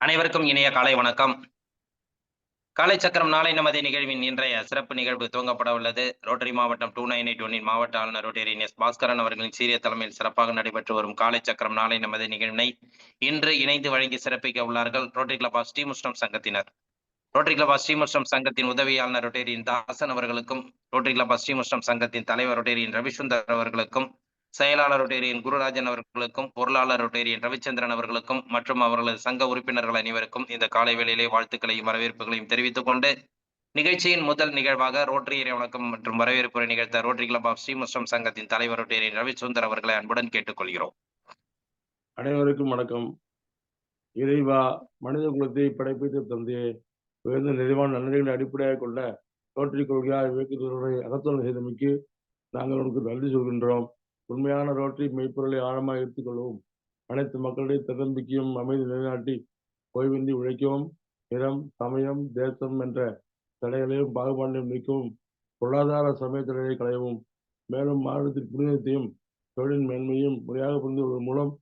அனைவருக்கும் இனிய காலை வணக்கம். காலை சக்கரம் நாளை நமது நிகழ்வின் இன்றைய சிறப்பு நிகழ்வு துவங்கப்பட உள்ளது. ரோட்டரி மாவட்டம் 2981 மாவட்ட ஆளுநர் ரோட்டரியன் எஸ். பாஸ்கரன் அவர்களின் சீரிய தலைமையில் சிறப்பாக நடைபெற்று வரும் காலை சக்கரம் நாளை நமது நிகழ்வினை இன்று இணைந்து வழங்கி சிறப்பிக்க உள்ளார்கள் ரோட்டரி கிளப் ஆஃப் ஸ்ரீமுஷ்ணம் சங்கத்தினர். ரோட்டரி கிளப் ஆஃப் ஸ்ரீமுஷ்ணம் சங்கத்தின் உதவி ஆளுநர் ரோட்டரியன் தாசன் அவர்களுக்கும், ரோட்டரி கிளப் ஆஃப் ஸ்ரீமுஷ்ணம் சங்கத்தின் தலைவர் ரோட்டரியன் ரவிசுந்தர் அவர்களுக்கும், செயலாளர் ரோட்டரியன் குருராஜன் அவர்களுக்கும், பொருளாளர் ரோட்டரியன் ரவிச்சந்திரன் அவர்களுக்கும் மற்றும் அவர்களது சங்க உறுப்பினர்கள் அனைவருக்கும் இந்த காலை வேளையிலே வாழ்த்துக்களையும் வரவேற்புகளையும் தெரிவித்துக் கொண்டு, நிகழ்ச்சியின் முதல் நிகழ்வாக ரோட்டரி வணக்கம் மற்றும் வரவேற்புரை நிகழ்த்த ரோட்டரி கிளப் ஆஃப் ஸ்ரீமுஷ்ணம் சங்கத்தின் தலைவர் ரோட்டரியன் ரவிசுந்தர் அவர்களை அன்புடன் கேட்டுக்கொள்கிறோம். அனைவருக்கும் வணக்கம். இறைவா, மனித குலத்தை படைப்பித்த தந்தையே, உயர்ந்த நிறைவான நன்மைகளை அடிப்படையாக கொண்ட ரோட்டரி கொள்கையால் இயக்குநர்களை அகத்தொலை செய்தமைக்கு நாங்கள் உனக்கு நன்றி சொல்கின்றோம். உண்மையான ரோட்டரி மெய்ப்பொருளை ஆழமாக எடுத்துக்கொள்ளவும், அனைத்து மக்களுடைய தன்னம்பிக்கையும் அமைதி நிலைநாட்டி ஓய்வின்றி உழைக்கவும், நிறம், சமயம், தேசம் என்ற தடைகளையும் பாகுபாட்டையும் நீக்கவும், பொருளாதார சமய தடைகளை களையவும், மேலும் மாநிலத்தின் புனிதத்தையும் தொழிலின் மேன்மையும் முறையாக புரிந்து கொள்வதன் மூலம்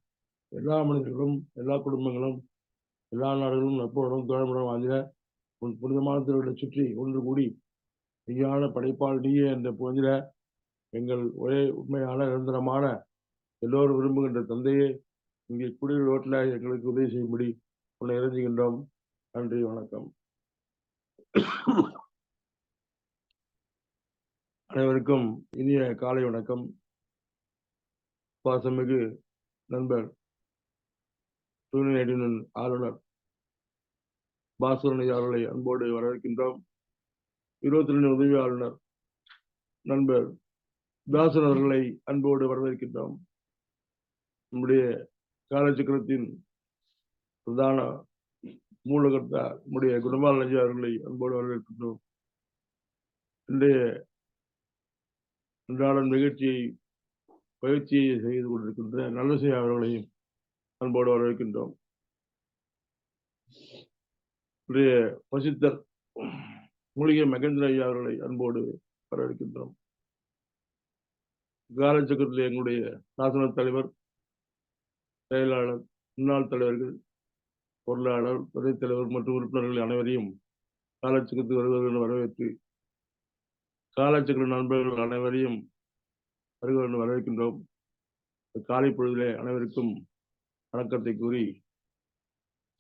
எல்லா மனிதர்களும், எல்லா குடும்பங்களும், எல்லா நாடுகளும் நட்புடனும் தோழமையுடன் வாழ்ந்திட உன் புனிதமான திருவிழை சுற்றி ஒன்று கூடி மெய்யான படைப்பால் நீயே என்ற புகழ்ந்திட எங்கள் ஒரே உண்மையான நிரந்தரமான எல்லோரும் விரும்புகின்ற தந்தையே, இங்கே குடியுள்ள ரோட்டில் எங்களுக்கு உதவி செய்யும்படி உன்னை இறைஞ்சுகின்றோம். நன்றி, வணக்கம். அனைவருக்கும் இனிய காலை வணக்கம். பாசமிகு நண்பர் யூனியன் ஆளுநர் பாஸ்கரன் அவர்களை அன்போடு வரவேற்கின்றோம். 22 உதவி ஆளுநர் நண்பர் தாசன் அவர்களை அன்போடு வரவேற்கின்றோம். நம்முடைய காலச்சக்கரத்தின் பிரதான மூலகர்த்தா நம்முடைய குணபால் நஜி அவர்களை அன்போடு வரவேற்கின்றோம். இன்றைய அன்றாடம் நிகழ்ச்சியை பயிற்சியை செய்து கொண்டிருக்கின்ற நல்லசை அவர்களையும் அன்போடு வரவேற்கின்றோம். இன்றைய பசித்தர் மூலிகை மகேந்திர ஐயா அவர்களை அன்போடு வரவேற்கின்றோம். காலச்சக்கரத்தில் எங்களுடைய சாசன தலைவர், செயலாளர், முன்னாள் தலைவர்கள், பொருளாளர், துணைத் தலைவர் மற்றும் உறுப்பினர்கள் அனைவரையும் காலச்சக்கரத்துக்கு வருவர்கள் வரவேற்று, காலச்சக்கர நண்பர்கள் அனைவரையும் வருவர்கள் வரவேற்கின்றோம். காலை பொழுதிலே அனைவருக்கும் வணக்கத்தை கூறி,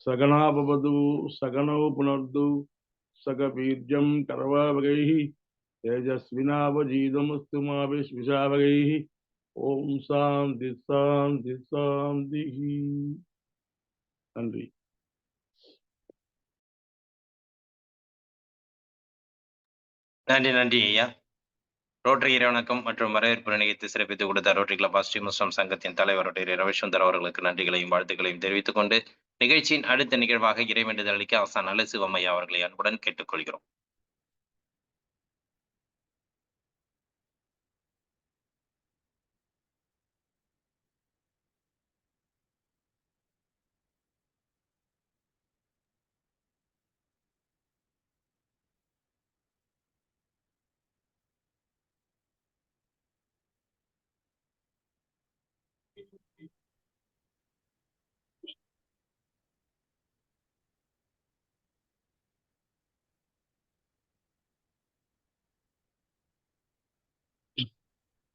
சகனா பவது சகனோ புனர்து சக வீர்யம் கரவாவகைஹி தேஜஸ்வினாவஜீதமஸ்து மா விஸ்விஷாவகைஹி. ஓம் சாந்தி சாந்தி சாந்தி. நன்றி. நன்றி நன்றி ஐயா. ரோட்டரி இறைவணக்கம் மற்றும் வரவேற்பு நிகழ்த்து சிறப்பித்து கொடுத்த ரோட்டரி கிளப் ஆஃப் ஸ்ரீமுஷ்ணம் சங்கத்தின் தலைவர் ரோட்டரி ரவிசுந்தர் அவர்களுக்கு நன்றிகளையும் வாழ்த்துக்களையும் தெரிவித்துக் கொண்டு, நிகழ்ச்சியின் அடுத்த நிகழ்வாக இறைவேண்டுதல் அளிக்க ஆசான் நல்ல சிவமையா அவர்களை அன்புடன் கேட்டுக்கொள்கிறோம்.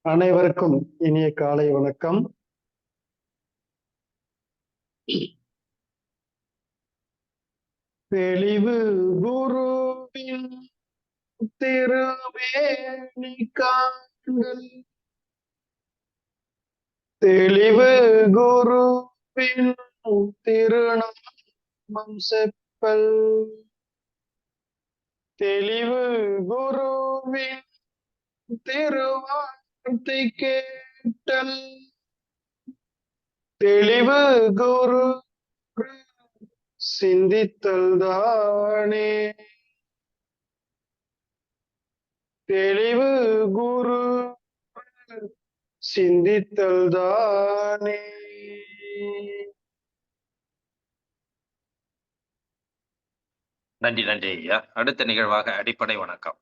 அனைவருக்கும் இனிய காலை வணக்கம். தெளிவு குருவின் திருவேணி காண்கள், தெளிவு குருவின் திருநாமம் செப்பல், தெளிவு குருவின் திருவார்த்தை கேட்டல், தெளிவு குரு சிந்தித்தல் தானே, தெளிவு குரு சிந்தித்தல் தானே. நன்றி நன்றி ஐயா. அடுத்த நிகழ்வாக அடிப்படை வணக்கம்.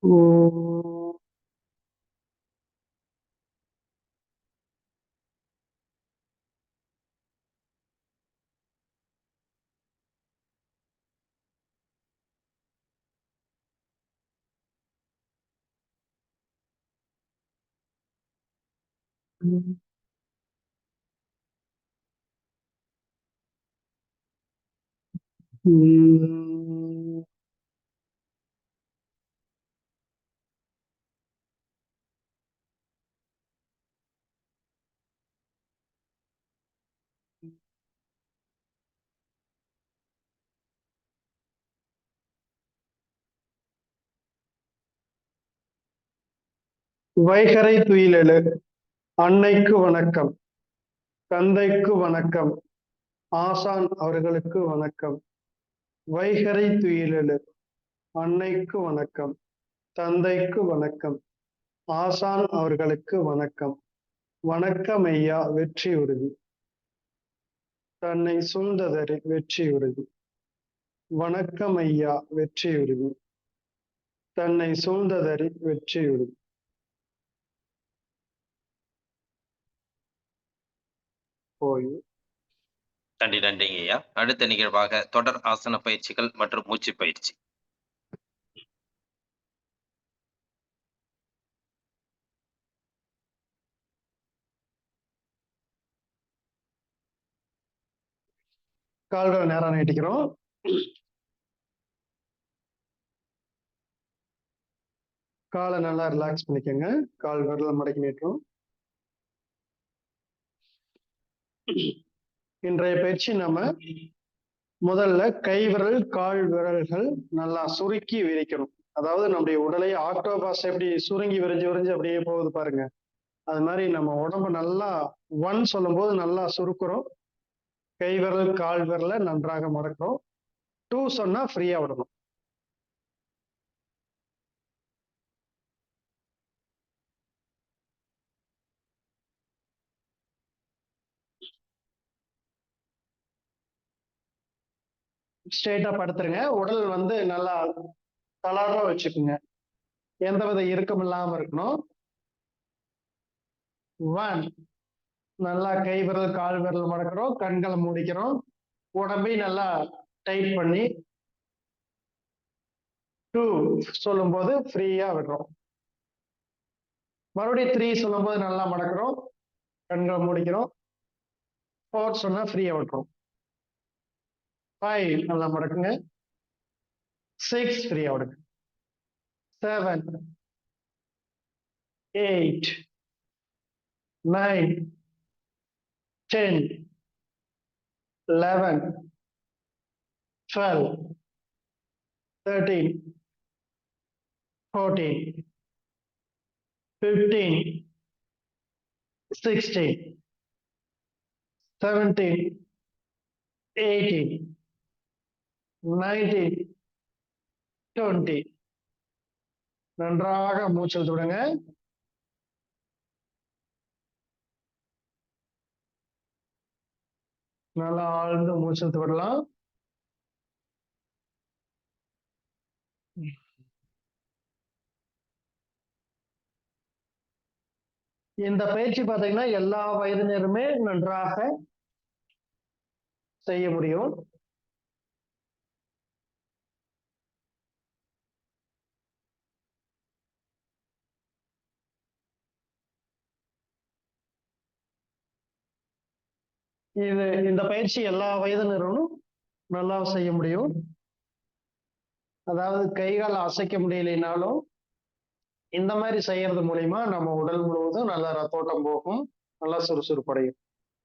ஓ ம். வைகறை துயிலெழு. அன்னைக்கு வணக்கம். தந்தைக்கு வணக்கம். ஆசான் அவர்களுக்கு வணக்கம். வைகறை துயிலெழு. அன்னைக்கு வணக்கம். தந்தைக்கு வணக்கம். ஆசான் அவர்களுக்கு வணக்கம். வணக்கம் ஐயா, வெற்றி உறுதி. தன்னை சூழ்ந்ததறி வெற்றி உறுதி. வணக்கம் ஐயா, வெற்றி உறுதி. தன்னை சூழ்ந்ததறி வெற்றி உறுதி. போய் நன்றி நன்றிங்க ஐயா. அடுத்த நிகழ்வாக தொடர் ஆசன பயிற்சிகள் மற்றும் மூச்சு பயிற்சி. கால்களை நேரா நீட்டிக்கிறோம். காலை நல்லா ரிலாக்ஸ் பண்ணிக்கோங்க. கால் விரல் மடக்கி நீட்டுறோம். இன்றைய பயிற்சி நம்ம முதல்ல கை விரல் கால் விரல்கள் நல்லா சுருக்கி விரிக்கணும். அதாவது நம்முடைய உடலை ஆக்டோபாஸ் எப்படி சுருங்கி விரிஞ்சு விரிஞ்சு அப்படியே போகுது பாருங்க, அது மாதிரி நம்ம உடம்பு நல்லா ஒன் சொல்லும் போது நல்லா சுருக்குறோம். கை விரல் கால் விரலை நன்றாக மடக்கிறோம். 2 சொன்னா ஃப்ரீயா விடணும். ஸ்ட்ரெயிட்டா படுத்துருங்க. உடல் வந்து நல்லா தளர்வா வச்சுக்குங்க. எந்தவித இறுக்கம் இல்லாம இருக்கணும். 1 நல்லா கை விரல் கால் விரல் மடக்கிறோம். கண்களை மூடிக்கிறோம். உடம்பையும் நல்லா டைட் பண்ணி 2 சொல்லும் போது ஃப்ரீயா விடுறோம். மறுபடியும் 3 சொல்லும் போது நல்லா மடக்கிறோம். கண்களை மூடிக்கிறோம். 4 சொன்னா ஃப்ரீயா விட்டுறோம். 5 நல்லா மடக்குங்க. 6 ஃப்ரீயா விடுங்க. 7 8 9 10 11 12 13 14 15 16 17 18 19 20. நன்றாக மூச்சல் விடுங்க. நல்லா ஆழ்ந்து மூச்சல் விடலாம். இந்த பயிற்சி பார்த்தீங்கன்னா எல்லா வயதினருமே நன்றாக செய்ய முடியும். இந்த பயிற்சி எல்லா வயதினரும் நல்லா செய்ய முடியும். அதாவது கைகால் அசைக்க முடியலைனாலும் இந்த மாதிரி செய்யறது மூலியமா நம்ம உடல் முழுவதும் நல்ல ரத்தோட்டம் போகும், நல்லா சுறுசுறுப்படையும்.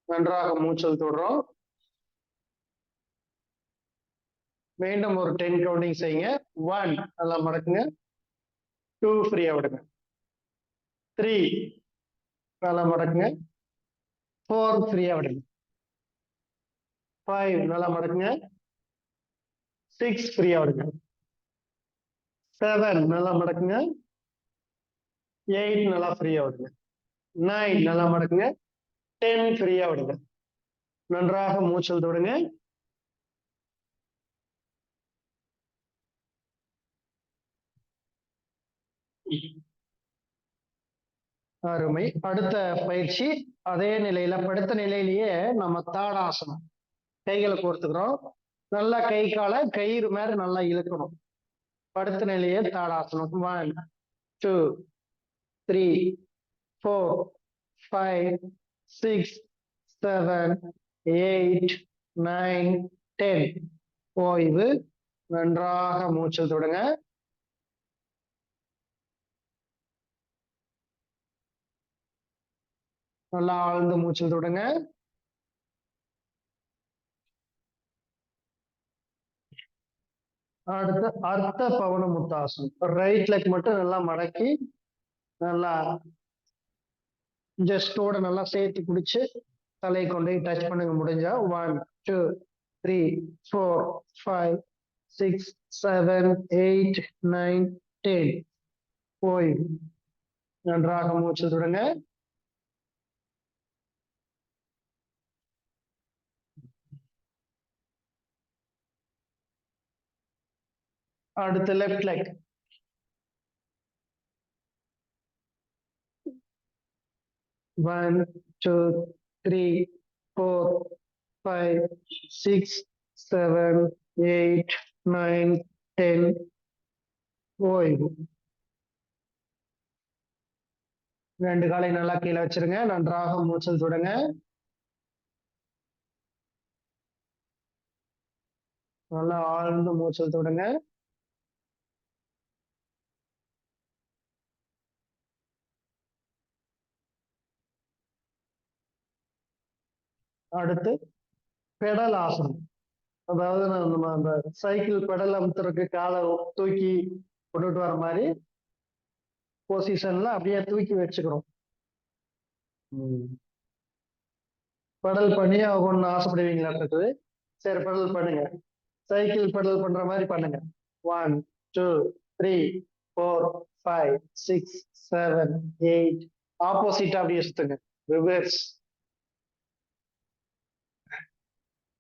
நன்றாக மூச்சல் தொடுறோம். மீண்டும் ஒரு 10 கவுண்டிங் செய்யுங்க. 1 நல்லா மடக்குங்க. 2 ஃப்ரீயா விடுங்க. 3 நல்லா மடக்குங்க. 4 ஃப்ரீயா விடுங்க. 5 நல்லா மடக்குங்க. 6 ஃப்ரீயா விடுங்க. 7 நல்லா மடக்குங்க. 8 நல்லா ஃப்ரீயா விடுங்க. 9 நல்லா மடக்குங்க. 10 ஃப்ரீயா விடுங்க. நன்றாக மூச்சல் தொடுங்க. அருமை. அடுத்த பயிற்சி அதே நிலையில படுத்த நிலையிலேயே நம்ம தாடாசனம். கைகளை கோர்த்துக்கிறோம். நல்லா கை காலை கயிறு மாதிரி நல்லா இழுக்கணும். படுத்த நிலையே தாடாசனம். 1 2 3 4 5 6 7 8 9 10. ஓய்வு. நன்றாக மூச்சு தொடுங்க. நல்லா ஆழ்ந்த மூச்சு தொடுங்க. அடுத்து அர்த்த பவன முத்தாசனம். ரைட் லெக் மட்டும் நல்லா மடக்கி நல்லா ஜஸ்டோட நல்லா சேர்த்து பிடிச்சு தலையை கொண்டு டச் பண்ணுங்க முடிஞ்சா. 1 2 3 4 5 6 7 8 9 10. ஓய்வு. நன்றாக மூச்சு தொடுங்க. அடுத்து left leg. One, two, three, four, 5 6 7 8 9 10. ஓய்வு. 2 காலை நல்லா கீழே வச்சிருங்க. நன்றாக மூச்சல் தொடுங்க. நல்லா ஆழ்ந்த மூச்சல் தொடுங்க. அடுத்து பெடல் ஆசனம். அதாவது நம்ம அந்த சைக்கிள் பெடல் அமுத்துறதுக்கு காலை தூக்கி கொண்டுட்டு வர மாதிரி பொசிஷன்ல அப்படியே தூக்கி வச்சுக்கிறோம். பெடல் பண்ணி ஒண்ணு ஆசைப்படுவீங்களா இருக்குது? சரி, பெடல் பண்ணுங்க. சைக்கிள் பெடல் பண்ற மாதிரி பண்ணுங்க. 1 2 3 4 5 6 7 8. ஆப்போசிட் அப்படியே சுத்துங்க. ரிவர்ஸ்.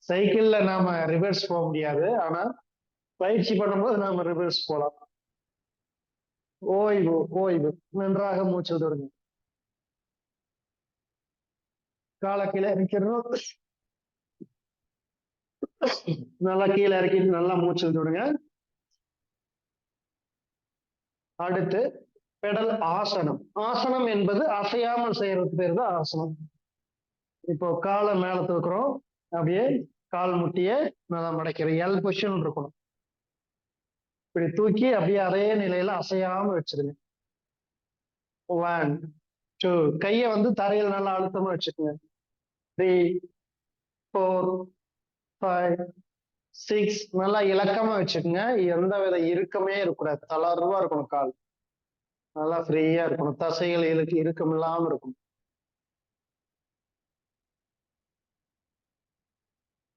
சைக்கிள்ல நாம ரிவர்ஸ் போக முடியாது, ஆனா பயிற்சி பண்ணும்போது நாம ரிவர்ஸ் போலாம். ஓய்வு. ஓய்வு. நன்றாக மூச்சு விடுங்க. காலை கீழே இறக்கிறோம். நல்லா கீழே இறக்கிட்டு நல்லா மூச்சு விடுங்க. அடுத்து பெடல் ஆசனம். ஆசனம் என்பது அசையாமல் செய்யறது பேர் தான் ஆசனம். இப்போ காலை மேல தூக்குறோம். அப்படியே கால் முட்டிய நல்லா மடக்கிறோம். எல் பொசிஷன் இருக்கணும். இப்படி தூக்கி அப்படியே அதே நிலையில அசையாம வச்சிருங்க. 1 2. கையை வந்து தரையில் நல்லா அழுத்தமா வச்சுக்கோங்க. 3 4 5 6. நல்லா இலக்கமா வச்சுக்கோங்க. எந்த வித இறுக்கமே இருக்கக்கூடாது. தளர்வா இருக்கணும். கால் நல்லா ஃப்ரீயா இருக்கணும். தசைகள் இறுக்கம் இல்லாம இருக்கணும்.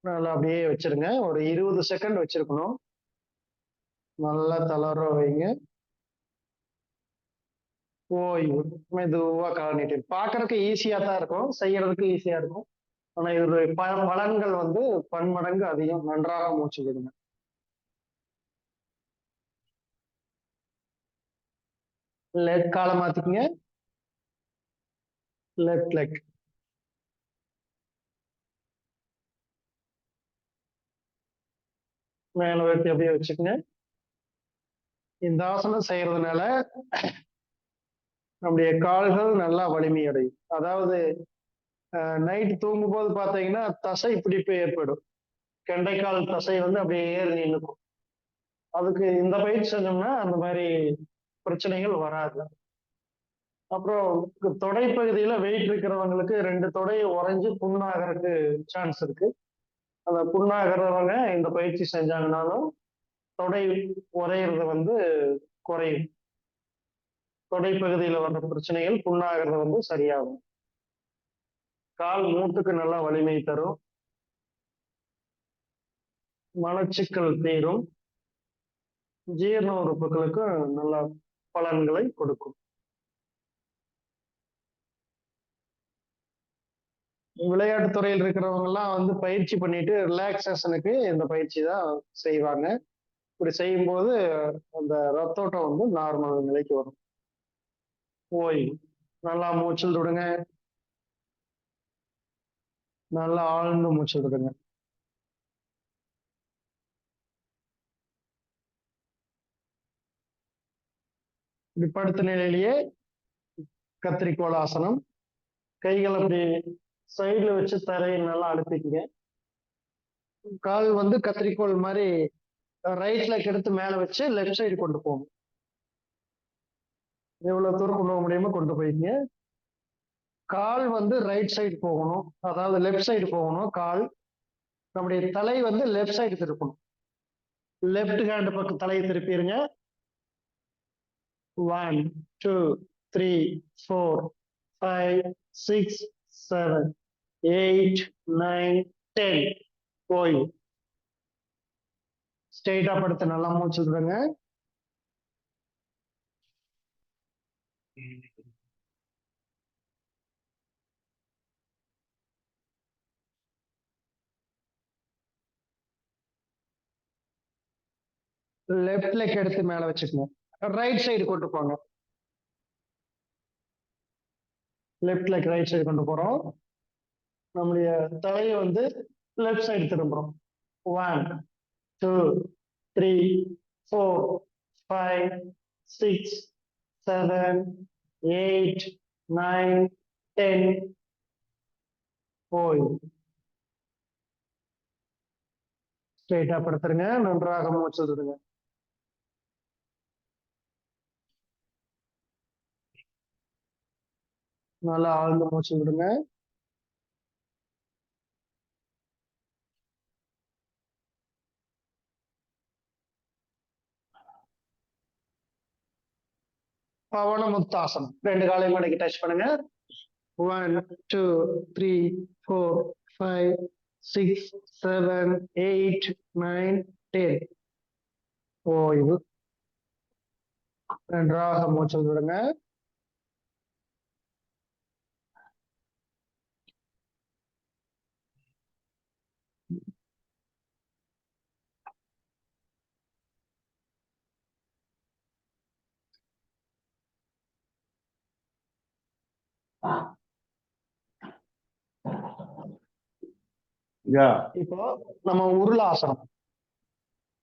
நல்லா அப்படியே வச்சிருங்க. ஒரு 20 செகண்ட் வச்சிருக்கணும். நல்லா தளர்வா வைங்க. ஓய்வு. மெதுவா கால் நீட்டி. பாக்குறதுக்கு ஈஸியா தான் இருக்கும், செய்யறதுக்கு ஈஸியா இருக்கும். ஆனா இதோடைய பலன்கள் வந்து பன்மடங்கு அதிகம். நன்றாக மூச்சு விடுங்க. லெஃப்ட் காலை மாத்திக்கங்க. Left leg. மேல உயர்த்தி அப்படியே வச்சுக்கோங்க. இந்த ஆசனம் செய்யறதுனால நம்முடைய கால்கள் நல்லா வலிமை அடையும். அதாவது நைட் தூங்கும் போது பாத்தீங்கன்னா தசை பிடிப்பு ஏற்படும். கெண்டைக்கால் தசை வந்து அப்படியே ஏறி நின்னுக்கும். அதுக்கு இந்த பயிற்சி செஞ்சோம்னா அந்த மாதிரி பிரச்சனைகள் வராது. அப்புறம் தொடை பகுதியில வெயிட் இருக்கிறவங்களுக்கு 2 தொடை உறைஞ்சு புண்ணாகிறதுக்கு சான்ஸ் இருக்கு. அந்த புண்ணாகிறவங்க இந்த பயிற்சி செஞ்சாங்கனாலும் தொடை உறையிறது வந்து குறையும். தொடை பகுதியில வர்ற பிரச்சனைகள் புண்ணாகிறது வந்து சரியாகும். கால் மூட்டுக்கு நல்லா வலிமை தரும். மலச்சிக்கல் தீரும். ஜீரண உறுப்புகளுக்கு நல்ல பலன்களை கொடுக்கும். விளையாட்டு துறையில் இருக்கிறவங்க எல்லாம் வந்து பயிற்சி பண்ணிட்டு ரிலாக்ஸேஷனுக்கு இந்த பயிற்சி தான் செய்வாங்க. இப்படி செய்யும் போது அந்த ரத்தோட்டம் வந்து நார்மல் நிலைக்கு வரும். ஓய்வு. நல்லா மூச்சல் விடுங்க. நல்லா ஆழ்ந்து மூச்சல் விடுங்க. இப்படி படுத்த நிலையிலேயே கத்திரிக்கோள் ஆசனம். கைகள் அப்படி சைடுல வச்சு தரையை நல்லா அழுத்திக்கங்க. கால் வந்து கத்திரிக்கோள் மாதிரி ரைட் லெக் எடுத்து மேல வச்சு லெஃப்ட் சைடு கொண்டு போகும். எவ்வளவு தூரம் கொண்டு போக முடியுமோ கொண்டு போயிங்க. கால் வந்து ரைட் சைடு போகணும், அதாவது லெஃப்ட் சைடு போகணும். கால் நம்முடைய தலை வந்து லெஃப்ட் சைடு திருப்பணும். லெஃப்ட் ஹேண்ட் பக்கம் தலையை திருப்பிடுங்க. 1 2 3 4 5 6 7 8 9 10. ஓய்வு. ஸ்ட்ரெயிட்டா படுத்து நல்லா மூச்சு விடுங்க. லெஃப்ட் லெக் எடுத்து மேல வச்சுக்கணும். ரைட் சைடு கொண்டு போங்க. லெஃப்ட் லெக் ரைட் சைடு கொண்டு போறோம். நம்முடைய தலையை வந்து லெஃப்ட் சைடு திரும்புறோம். 1 2 3 4 5 6 7 8 9 10. ஓய்வு. ஸ்ட்ரெயிட்டா படுத்துருங்க. நன்றாக மூச்சு விடுங்க. நல்லா ஆழ்ந்து மூச்சு விடுங்க. பவனமுக்தாசனம். 2 காலையும் மடக்கி டச் பண்ணுங்க. 1 2 3 4 5 6 7 8 9 10. ஓய்வு. நன்றாக மூச்சு விடுங்க. யா இப்போ நம்ம உருளாசனம்.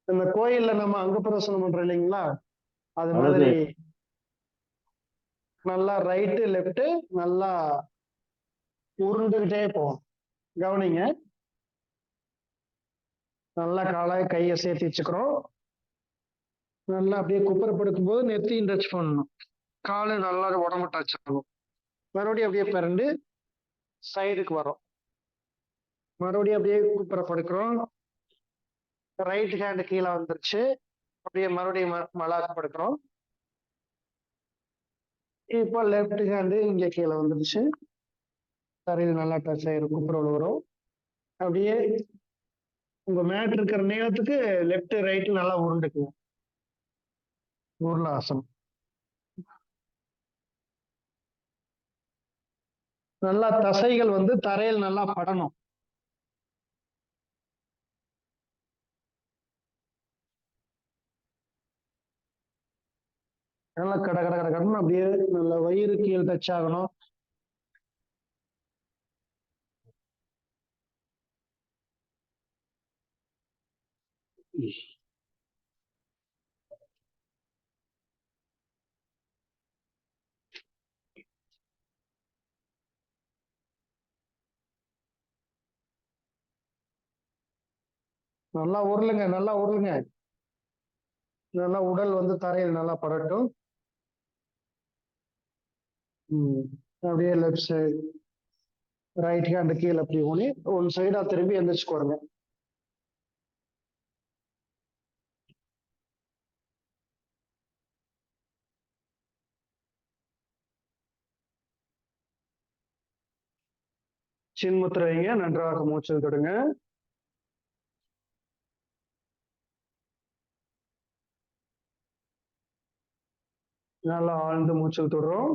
இந்த கோயில்ல நம்ம அங்க பிரதர்சனம் பண்றோம் இல்லைங்களா, அது அதாவது மாதிரி நல்லா ரைட்டு லெஃப்ட் நல்லா உருண்டுகிட்டே போகும். கவனிங்க. நல்லா காலை கையை சேர்த்து வச்சுக்கிறோம். நல்லா அப்படியே குப்புற படுக்கும் போது நெத்தியும் டச் பண்ணணும். காலு நல்லா உடம்பு டச் ஆகும். மறுபடியும் அப்படியே பிறண்டு சைடுக்கு வரும். மறுபடியும் அப்படியே குப்புற படுக்கிறோம். ரைட் ஹேண்ட் கீழே வந்துருச்சு. அப்படியே மறுபடியும் மலாக்கு படுக்கிறோம். இப்போ லெஃப்ட் ஹேண்டு இங்க கீழே வந்துருச்சு. தரையில் நல்லா டச் ஆயிரும். குப்புற வரும். அப்படியே உங்க மேட் இருக்கிற நீளத்துக்கு லெஃப்ட் ரைட் நல்லா உருண்டுக்குங்க. உருளாசனம். நல்லா தசைகள் வந்து தரையில் நல்லா படணும். நல்லா கட கட கட கடன்னு அப்படியே நல்லா வயிறு கீழே டச் ஆகணும். நல்லா உருளுங்க, நல்லா உருளுங்க. நல்லா உடல் வந்து தரையில் நல்லா படட்டும். அப்படியே லெஃப்ட் சைடு ரைட் ஹேண்ட் கீழே அப்படி ஊனி ஒன் சைடா திரும்பி எந்திரிச்சுக்கோருங்க. சின்முத்திரை வைங்க. நன்றாக மூச்சு விடுங்க. நல்லா ஆழ்ந்து மூச்சு விட்டுடுறோம்.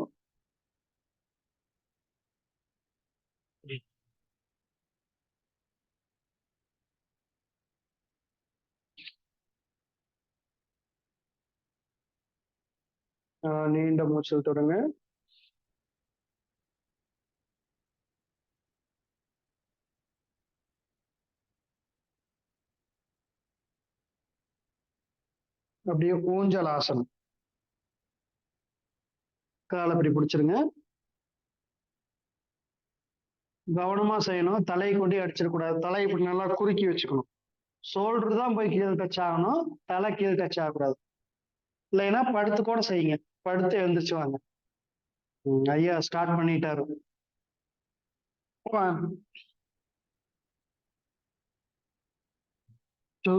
நீண்ட மூச்சு விட்டுடுங்க. அப்படியே ஊஞ்சல் ஆசனம். காலை அப்படி பிடிச்சிருங்க. கவனமா செய்யணும். தலையை கொண்டே அடிச்சிடக்கூடாது. தலை இப்படி நல்லா குறுக்கி வச்சுக்கணும். ஷோல்டர் தான் போய் கீழே டச் ஆகணும். தலை கீழே டச் ஆகக்கூடாது. இல்லைன்னா படுத்து கூட செய்யுங்க. படுத்து எழுந்திரிச்சு வாங்க. ஐயா ஸ்டார்ட் பண்ணிட்டாரு. 1 2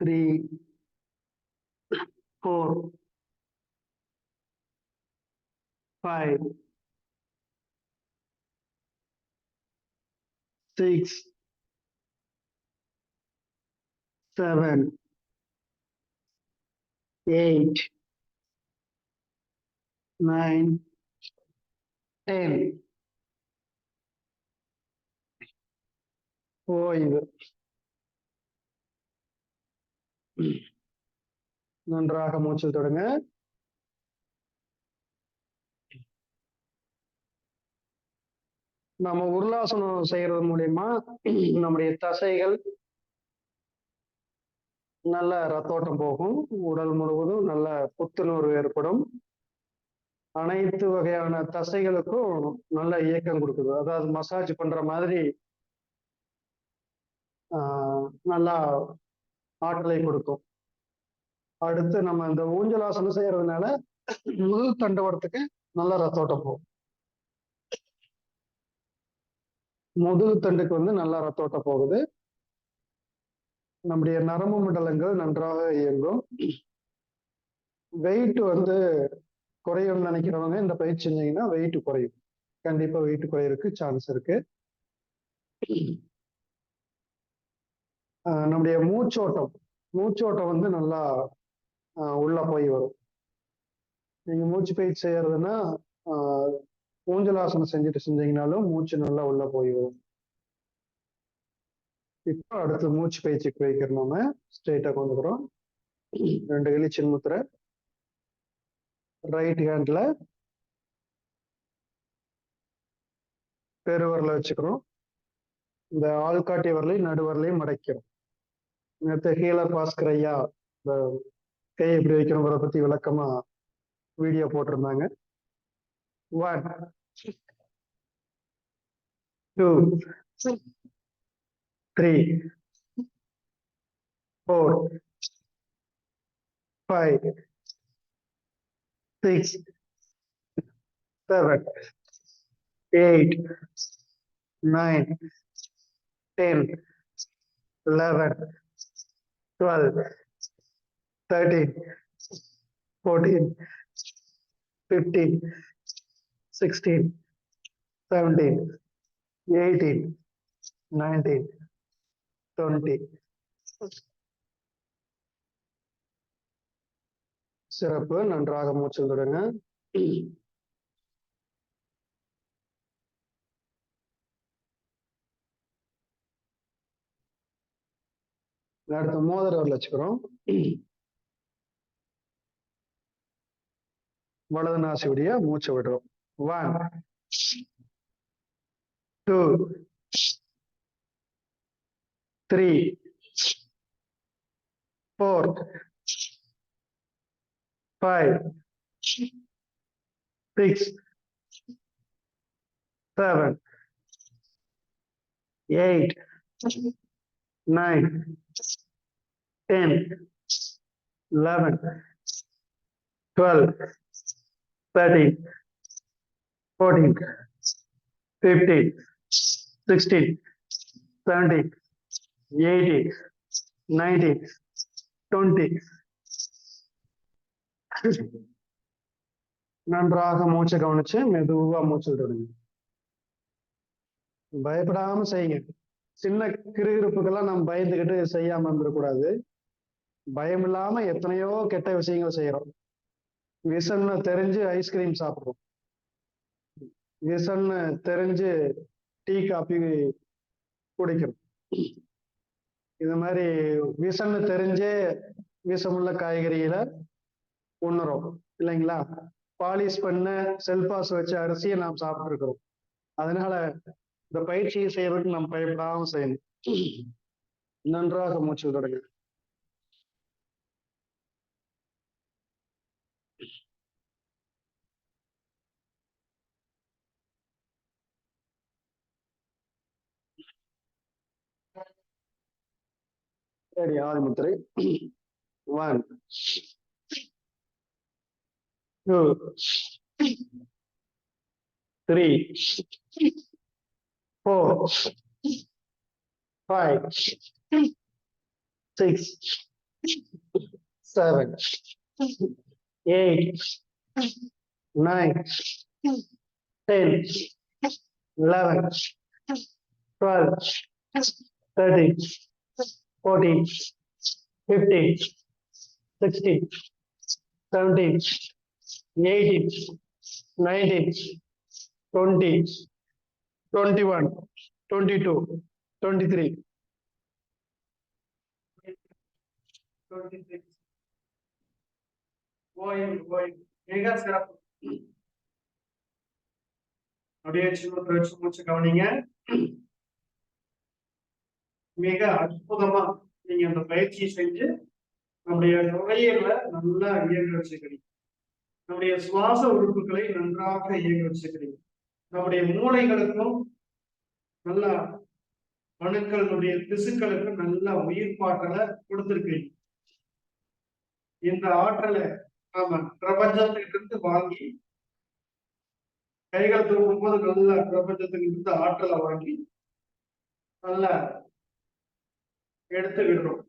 3 4 5 6 7 8 9 10. ஓய்வு. நன்றாக மூச்சில் தொடங்க. நம்ம உருளாசனம் செய்யறது மூலியமா நம்முடைய தசைகள் நல்ல ரத்தோட்டம் போகும். உடல் முழுவதும் நல்ல புத்துணர்வு ஏற்படும். அனைத்து வகையான தசைகளுக்கும் நல்ல இயக்கம் கொடுக்குது. அதாவது மசாஜ் பண்ற மாதிரி நல்லா ஆற்றலை கொடுக்கும். அடுத்து நம்ம இந்த ஊஞ்சலாசனம் செய்யறதுனால முதல் தண்டவரத்துக்கு நல்ல ரத்தோட்டம் போகும். முதுகு தண்டுக்கு நல்ல ரத்தோட்டம் போகுது. நம்முடைய நரம்பு மண்டலங்கள் நன்றாக இயங்கும். வெயிட் குறையும்னு நினைக்கிறவங்க இந்த பயிற்சி செஞ்சீங்கன்னா வெயிட் குறையும். கண்டிப்பா வெயிட் குறையறதுக்கு சான்ஸ் இருக்கு. நம்முடைய மூச்சோட்டம் நல்லா உள்ள போய் வரும். நீங்க மூச்சு பயிற்சி செய்யறதுன்னா ஊஞ்சலாசனம் செஞ்சீங்கன்னாலும் மூச்சு நல்லா உள்ள போய் வரும். இப்போ அடுத்து மூச்சு பயிற்சிக்கு வைக்கிறோம். நம்ம ஸ்ட்ரெயிட்டா கொண்டுக்கிறோம். 2 கையில சின்முத்திரை. ரைட் ஹேண்ட்ல பெருவரல வச்சுக்கிறோம். இந்த ஆள்காட்டி வரலையும் நடுவரலையும் மடைக்கிறோம். நேற்று ஹீலர் பாஸ்கர் ஐயா இந்த கையை எப்படி வைக்கணுங்கிறத பத்தி விளக்கமா வீடியோ போட்டிருந்தாங்க. 1 2 3 4 5 6 7 8 9 10 11 12 13 14 15 16 17 18 19 20. சிறப்பு. நன்றாக மூச்சில் தொடங்க. அடுத்து மோதிரம் வச்சுக்கிறோம். வலது நாசி வழியா மூச்சை விடுறோம். 1 2 3 4 5 6 7 8 9 10 11 12 13 14 15 16 17 18 19 20. நன்றாக மூச்சை கவனிச்சு மெதுவா மூச்சு தொடங்க. பயப்படாம செய்யுங்க. சின்ன கிருகிருப்புக்கெல்லாம் நம்ம பயந்துகிட்டு செய்யாம இருந்துடக்கூடாது. பயம் இல்லாம எத்தனையோ கெட்ட விஷயங்கள் செய்யறோம். விஷம்னு தெரிஞ்சு ஐஸ்கிரீம் சாப்பிடுறோம். விஷம்னு தெரிஞ்சு டீ காபி குடிக்கிறோம். இது மாதிரி விஷம்னு தெரிஞ்சே விஷமுள்ள காய்கறிகளை உண்ணுறோம் இல்லைங்களா? பாலிஷ் பண்ண செல்பாஸ் வச்ச அரிசியை நாம் சாப்பிட்டு இருக்கிறோம். அதனால இந்த பயிற்சியை செய்யறதுக்கு நம்ம பயப்படாம செய்யணும். நன்றாக மூச்சு விடுங்க. சரி, ஆதிமுத்திரை. 1 2 3 4 5 6 7 8 9 10 11 12 13 14 15 16 17 18 19 20 21 22 23 26 ஓய்வு மிக சிறப்பு. அப்படியே சின்ன மூச்சு கவனிங்க. மிக அற்புதமா நீங்க அந்த பயிற்சியை செஞ்சு நம்முடைய நுரையீரல நல்லா இயங்க வச்சுக்கிறீங்க. நம்முடைய சுவாச உறுப்புகளை நன்றாக இயங்க வச்சுக்கிறீங்க. நம்முடைய மூளைகளுக்கும் நல்ல அணுக்களுடைய திசுக்களுக்கு நல்ல உயிர்ப்பாற்றலை கொடுத்திருக்கிறீங்க. இந்த ஆற்றலை நாம பிரபஞ்சத்திற்கு இருந்து வாங்கி கைகள் தூக்கும் போது நல்ல பிரபஞ்சத்துக்கு இருந்து ஆற்றலை வாங்கி நல்லா எடுத்து விடுறோம்.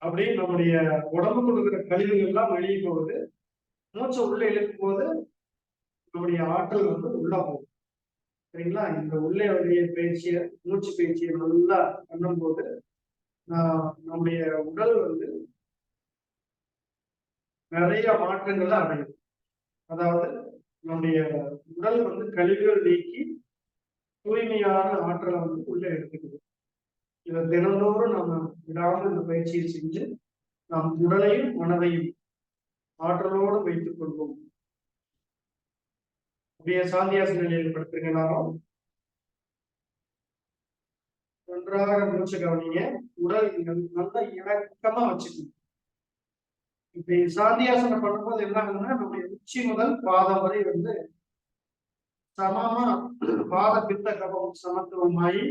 அப்படி நம்முடைய உடம்புக்கு இருக்கிற கழிவுகள் எல்லாம் வெளியே போகுது. மூச்சை உள்ள இழுக்கும் போது நம்முடைய ஆற்றல் உள்ள போகும். சரிங்களா? இந்த உள்ளே வெளியே பயிற்சியை மூச்சு பயிற்சியை நல்லா பண்ணும் போது நம்முடைய உடல் நிறைய மாற்றங்களை அடையும். அதாவது நம்முடைய உடல் கழிவுகள் நீக்கி தூய்மையான ஆற்றலை உள்ள எடுத்துக்குது. இதை தினந்தோறும் நம்ம விடாமல் இந்த பயிற்சியை செஞ்சு நம் உடலையும் மனதையும் ஆற்றலோடு வைத்துக் கொள்வோம். அப்படியே சாந்தியாச நிலையில் படுத்துருங்க. எல்லாரும் நன்றாக மூச்சு கவனிங்க. உடல் நல்லா இணக்கமா வச்சுக்கணும். இப்படி சாந்தியாசனம் பண்ணும்போது என்ன ஆகுதுன்னா நம்முடைய உச்சி முதல் பாதம் வரை சமமா பாத பித்த கபம் சமத்துவமாயி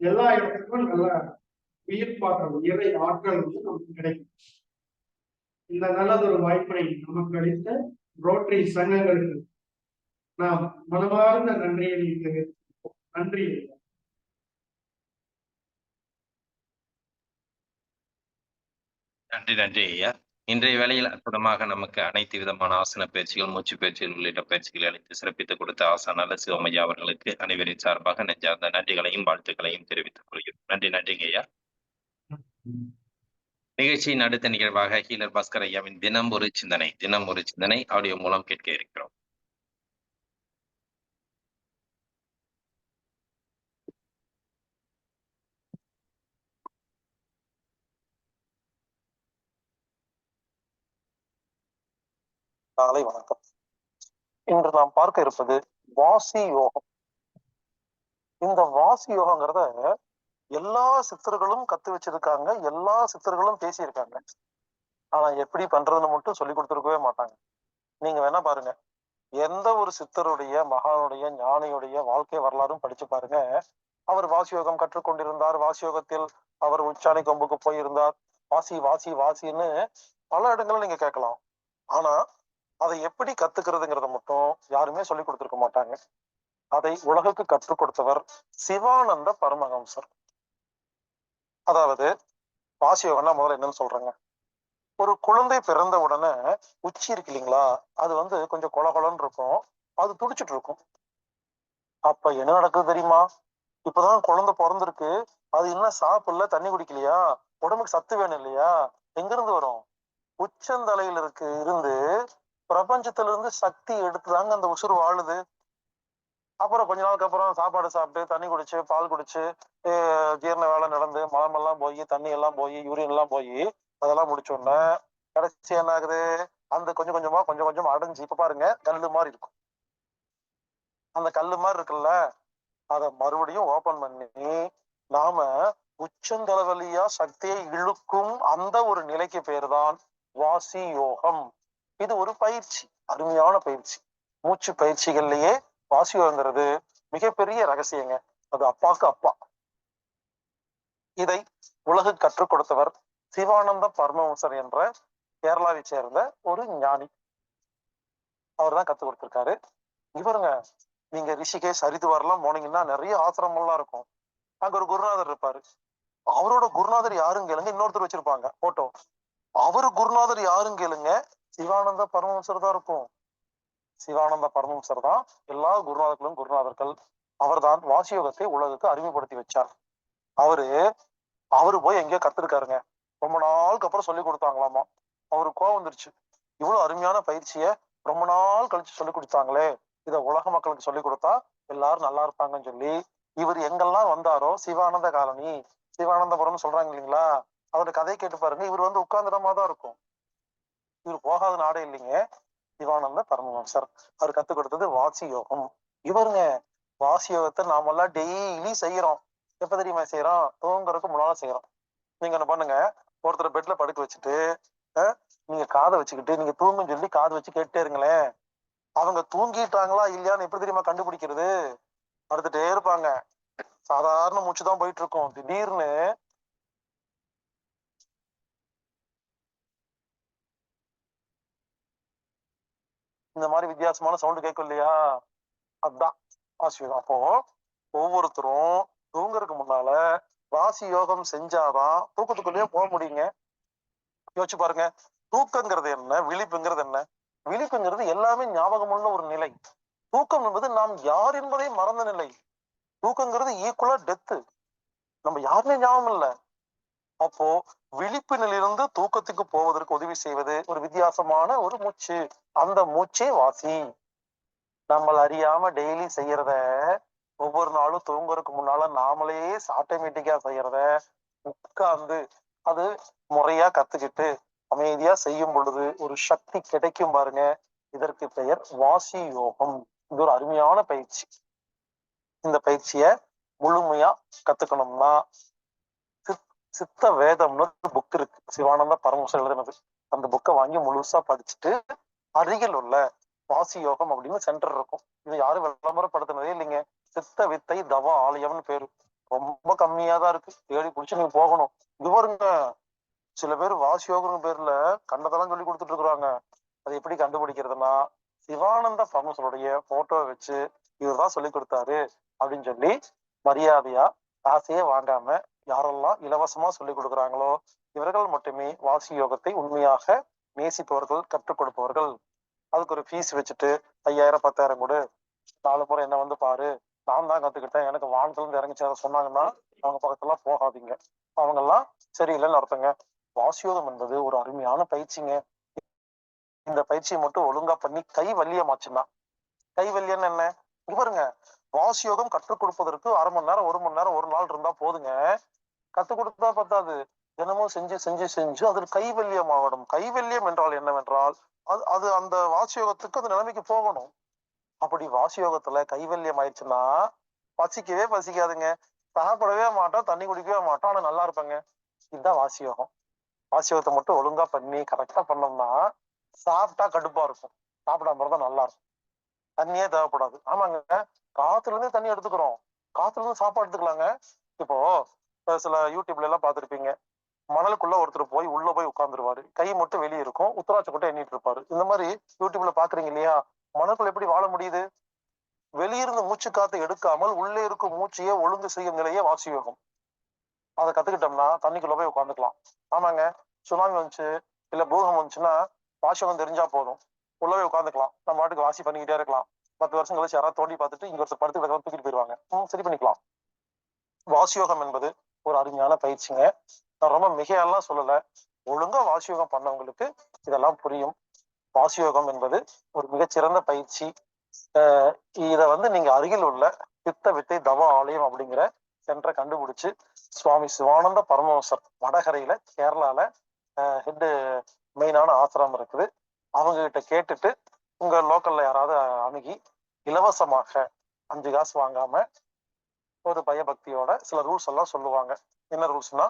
எல்லா இடத்துக்கும் நல்ல உயிர்ப்பாற்றல் இறை ஆற்றல் நமக்கு கிடைக்கும். இந்த நல்லதொரு வாய்ப்பினை நமக்கு அளித்த ரோட்டரி சங்கங்களுக்கு நாம் மனமார்ந்த நன்றியை தெரிவிப்போம். நன்றி. நன்றி ஐயா. இன்றைய வேளையில் அற்புதமாக நமக்கு அனைத்து விதமான ஆசன பயிற்சிகள், மூச்சு பயிற்சிகள் உள்ளிட்ட பயிற்சிகளை அளித்து சிறப்பித்துக் கொடுத்த ஆசானால சிவமையா அவர்களுக்கு அனைவரின் சார்பாக நெஞ்சார்ந்த நன்றிகளையும் வாழ்த்துக்களையும் தெரிவித்துக் கொள்கிறோம். நன்றிங்க ஐயா. நிகழ்ச்சியின் அடுத்த நிகழ்வாக ஹீலர் பாஸ்கர் ஐயாவின் தினம் ஒரு சிந்தனை ஆடியோ மூலம் கேட்க இருக்கிறோம். காலை வணக்கம். இன்று நாம் பார்க்க இருப்பது வாசி யோகம். இந்த வாசி யோகங்கிறத எல்லா சித்தர்களும் கத்து வச்சிருக்காங்க, எல்லா சித்தர்களும் பேசியிருக்காங்க. ஆனா எப்படி பண்றதுன்னு மட்டும் சொல்லி கொடுத்துருக்கவே மாட்டாங்க. நீங்க வேணா பாருங்க, எந்த ஒரு சித்தருடைய மகானுடைய ஞானியுடைய வாழ்க்கை வரலாறும் படிச்சு பாருங்க. அவர் வாசியோகம் கற்றுக்கொண்டிருந்தார், வாசியோகத்தில் அவர் உச்சாணி கொம்புக்கு போயிருந்தார், வாசி வாசி வாசின்னு பல இடங்கள்ல நீங்க கேட்கலாம். ஆனா அதை எப்படி கத்துக்கிறதுங்கிறத மட்டும் யாருமே சொல்லி கொடுத்துருக்க மாட்டாங்க. அதை உலகுக்கு கற்றுக் கொடுத்தவர் சிவானந்த பரமஹம்சர். அதாவது வாசியோகம்னா முதல்ல என்னன்னு சொல்றேங்க. ஒரு குழந்தை பிறந்த உடனே உச்சி இருக்கு இல்லைங்களா, அது கொஞ்சம் கொலகொலன்னு இருக்கும், அது துடிச்சிட்டு இருக்கும். அப்ப என்ன நடக்குது தெரியுமா? இப்பதான் குழந்தை பிறந்திருக்கு, அது இன்னும் சாப்பிடல, தண்ணி குடிக்கலையா, உடம்புக்கு சத்து வேணும் இல்லையா, எங்க இருந்து வரும்? உச்சந்தலையில இருந்து பிரபஞ்சத்துல இருந்து சக்தி எடுத்துதாங்க அந்த உசுறு வாழுது. அப்புறம் கொஞ்ச நாளுக்கு அப்புறம் சாப்பாடு சாப்பிட்டு தண்ணி குடிச்சு பால் குடிச்சு ஜீரண வேலை நடந்து மலமெல்லாம் போய் தண்ணி எல்லாம் போய் யூரின் எல்லாம் போய் அதெல்லாம் முடிச்சோடனே கடைசி என்ன ஆகுது? அந்த கொஞ்சம் கொஞ்சமா அடைஞ்சு இப்ப பாருங்க கல்லு மாதிரி இருக்கும். அந்த கல்லு மாதிரி இருக்குல்ல, அதை மறுபடியும் ஓபன் பண்ணி நாம உச்சந்தலைவலியா சக்தியை இழுக்கும் அந்த ஒரு நிலைக்கு பேருதான் வாசி யோகம். இது ஒரு பயிற்சி, அருமையான பயிற்சி. மூச்சு பயிற்சிகள்லயே வாசி யோகங்கிறது மிகப்பெரிய ரகசியங்க. அது அப்பாக்கு அப்பா. இதை உலகு கற்றுக் கொடுத்தவர் சிவானந்த பரமஹம்சர் என்ற கேரளாவை சேர்ந்த ஒரு ஞானி. அவர் தான் கத்துக் கொடுத்திருக்காரு. இவருங்க, நீங்க ரிஷிகேஷ் ஹரித்வார்லாம் போனீங்கன்னா நிறைய ஆசிரமம்லாம் இருக்கும். அங்க ஒரு குருநாதர் இருப்பாரு. அவரோட குருநாதர் யாருன்னு கேளுங்க, இன்னொருத்தர் வச்சிருப்பாங்க போட்டோ. அவரு குருநாதர் யாருன்னு கேளுங்க, சிவானந்த பரமஹம்சர் தான் இருக்கும். சிவானந்த பரமஹம்சர் தான் எல்லா குருநாதர்களும் குருநாதர்கள். அவர்தான் வாசியோகத்தை உலகுக்கு அறிமுகப்படுத்தி வச்சார். அவரு போய் எங்கேயோ கத்துருக்காருங்க. ரொம்ப நாளுக்கு அப்புறம் சொல்லி கொடுத்தாங்களாமா. அவருக்கு கோவம் வந்துருச்சு. இவ்வளவு அருமையான பயிற்சிய ரொம்ப நாள் கழிச்சு சொல்லி கொடுத்தாங்களே, இத உலக மக்களுக்கு சொல்லி கொடுத்தா எல்லாரும் நல்லா இருப்பாங்கன்னு சொல்லி இவர் எங்கெல்லாம் வந்தாரோ, சிவானந்த காலனி, சிவானந்தபுரம்னு சொல்றாங்க இல்லைங்களா, அவரோட கதையை கேட்டு பாருங்க. இவர் வந்து உட்கார்ந்துடமா தான் இருக்கும். இவர் போகாத நாடே இல்லைங்க. சிவானந்த பரமஹம்சர் அவர் கத்துக் கொடுத்தது வாசி யோகம். இவருங்க, வாசி யோகத்தை நாமெல்லாம் டெய்லி செய்யறோம். எப்ப தெரியுமா செய்யறோம்? தூங்குறதுக்கு முன்னால செய்யறோம். நீங்க என்ன பண்ணுங்க, ஒருத்தர் பெட்ல படுக்க வச்சுட்டு நீங்க காதை வச்சுக்கிட்டு நீங்க தூங்குன்னு சொல்லி காது வச்சு கேட்டே இருங்களேன். அவங்க தூங்கிட்டாங்களா இல்லையான்னு எப்படி தெரியுமா கண்டுபிடிக்கிறது? படுத்துட்டே இருப்பாங்க, சாதாரண மூச்சுதான் போயிட்டு இருக்கும். திடீர்னு இந்த மாதிரி வித்தியாசமான சவுண்டு கேட்கும் இல்லையா, அதுதான் வாசி யோகம். அப்போ ஒவ்வொருத்தரும் தூங்குறதுக்கு முன்னால வாசி யோகம் செஞ்சாதான் தூக்கத்துக்குள்ளேயே போக முடியுங்க. யோசிச்சு பாருங்க. தூக்கங்கிறது என்ன, விழிப்புங்கிறது என்ன? விழிப்புங்கிறது எல்லாமே ஞாபகமுள்ள ஒரு நிலை. தூக்கம் என்பது நாம் யார் என்பதை மறந்த நிலை. தூக்கங்கிறது ஈக்குவலா டெத்து. நம்ம யாருமே ஞாபகம் இல்லை. அப்போ விழிப்பு நிலையிலிருந்து தூக்கத்துக்கு போவதற்கு உதவி செய்வது ஒரு வித்தியாசமான ஒரு மூச்சு. அந்த மூச்சே வாசி. நம்மள அறியாம டெய்லி செய்யறத, ஒவ்வொரு நாளும் தூங்குறதுக்கு முன்னால நாமளே ஆட்டோமேட்டிக்கா செய்யறத உட்கார்ந்து அது முறையா கத்துக்கிட்டு அமைதியா செய்யும் பொழுது ஒரு சக்தி கிடைக்கும் பாருங்க. இதற்கு பெயர் வாசி யோகம். இது ஒரு அருமையான பயிற்சி. இந்த பயிற்சிய முழுமையா கத்துக்கணும்னா சித்த வேதம்னு ஒரு புக் இருக்கு, சிவானந்த பரமஹம்சர் எழுதினது. அந்த புக்கை வாங்கி முழுசா படிச்சுட்டு அருகில் உள்ள வாசி யோகம் அப்படின்னு சென்டர் இருக்கும். இது யாரும் விளம்பரப்படுத்தினதே இல்லைங்க. சித்த வித்தை தவ ஆலயம்னு பேரு. ரொம்ப கம்மியா தான் இருக்கு. தேடி பிடிச்சு நீங்க போகணும். இது பாருங்க, சில பேர் வாசி யோகம் பேர்ல கண்டதெல்லாம் சொல்லி கொடுத்துட்டு இருக்கிறாங்க. அது எப்படி கண்டுபிடிக்கிறதுனா, சிவானந்த பரமஹம்சருடைய போட்டோவை வச்சு இவர்தான் சொல்லி கொடுத்தாரு அப்படின்னு சொல்லி மரியாதையா காசையே வாங்காம யாரெல்லாம் இலவசமா சொல்லி கொடுக்குறாங்களோ இவர்கள் மட்டுமே வாசி யோகத்தை உண்மையாக நேசிப்பவர்கள், கற்றுக் கொடுப்பவர்கள். அதுக்கு ஒரு ஃபீஸ் வச்சுட்டு 5000 10,000 கொடு, 4 முறை என்ன வந்து பாரு, நான் தான் கத்துக்கிட்டேன், எனக்கு வானத்துல இருந்து இறங்கிச்சு அதை சொன்னாங்கன்னா அவங்க பக்கத்துல போகாதீங்க. அவங்க எல்லாம் சரியில்லைன்னு அர்த்தங்க. வாசியோகம் என்பது ஒரு அருமையான பயிற்சிங்க. இந்த பயிற்சியை மட்டும் ஒழுங்கா பண்ணி கை வல்லியமாச்சுன்னா, கை வல்லியன்னு என்ன இவருங்க, வாசியோகம் கற்றுக் கொடுப்பதற்கு 1/2 மணி நேரம் 1 மணி நேரம் ஒரு நாள் இருந்தா போதுங்க. கத்துக் கொடுத்தா பத்தாது, தினமும் செஞ்சு செஞ்சு செஞ்சு அது கைவல்யம் ஆகணும். கைவல்யம் என்றால் என்னவென்றால் அது அந்த வாசியோகத்துக்கு அந்த நிலைமைக்கு போகணும். அப்படி வாசியோகத்துல கைவல்யம் ஆயிடுச்சுன்னா பசிக்கவே பசிக்காதுங்க, சாப்பிடவே மாட்டோம், தண்ணி குடிக்கவே மாட்டோம், ஆனா நல்லா இருப்பாங்க. இதுதான் வாசியோகம். வாசியோகத்தை மட்டும் ஒழுங்கா பண்ணி கரெக்டா பண்ணோம்னா சாப்பிட்டா கடுப்பா இருக்கும், சாப்பிடாம இருந்தா நல்லா இருக்கும். தண்ணியே தேவைப்படாது. ஆமாங்க, காத்துல இருந்து தண்ணி எடுத்துக்கிறோம், காத்துல இருந்து சாப்பாடு எடுத்துக்கலாங்க. இப்போ சில யூடியூப்ல எல்லாம் பார்த்திருப்பீங்க, மணலுக்குள்ள ஒருத்தர் போய் உள்ள போய் உட்கார்ந்துருவாரு, கை மட்டும் வெளியே இருக்கும், உத்தராட்ச கொட்டை எண்ணிட்டு இருப்பாரு. இந்த மாதிரி யூடியூப்ல பாக்குறீங்க இல்லையா? மணலுக்குள்ள எப்படி வாழ முடியுது? வெளியிருந்து மூச்சு காத்து எடுக்காமல் உள்ளே இருக்கும் மூச்சையே ஒழுங்கு செய்யும் நிலையே வாசியோகம். அதை கத்துக்கிட்டோம்னா தண்ணிக்குள்ள போய் உட்காந்துக்கலாம். ஆமாங்க, சுனாமி வந்துச்சு இல்ல பூகம் வந்துச்சுன்னா வாசியோகம் தெரிஞ்சா போதும், உள்ளவே உட்காந்துக்கலாம், நம்ம பாட்டுக்கு வாசி பண்ணிக்கிட்டே இருக்கலாம். 10 வருஷம் கழிச்சு யாராவது தோண்டி பார்த்துட்டு இங்க ஒருத்தர் படுத்து கிடக்க தூக்கிட்டு போயிடுவாங்க, சரி பண்ணிக்கலாம். வாசியோகம் என்பது ஒரு அருமையான பயிற்சிங்க. நான் ரொம்ப மிகையெல்லாம் சொல்லல, ஒழுங்கா வாசியோகம் பண்ணவங்களுக்கு இதெல்லாம் புரியும். வாசியோகம் என்பது ஒரு மிகச்சிறந்த பயிற்சி. இத வந்து நீங்க அருகில் உள்ள சித்த வித்தை தவ ஆலயம் அப்படிங்கிற சென்டரை கண்டுபிடிச்சு, சுவாமி சிவானந்த பரமஹம்சர் வடகரையில கேரளால ஹெட் மெயினான ஆசிரமம் இருக்குது, அவங்க கிட்ட கேட்டுட்டு உங்க லோக்கல்ல யாராவது அணுகி இலவசமாக 5 காசு வாங்காம ஒரு பயபக்தியோட சில ரூல்ஸ் எல்லாம் சொல்லுவாங்க. என்ன ரூல்ஸ்னா,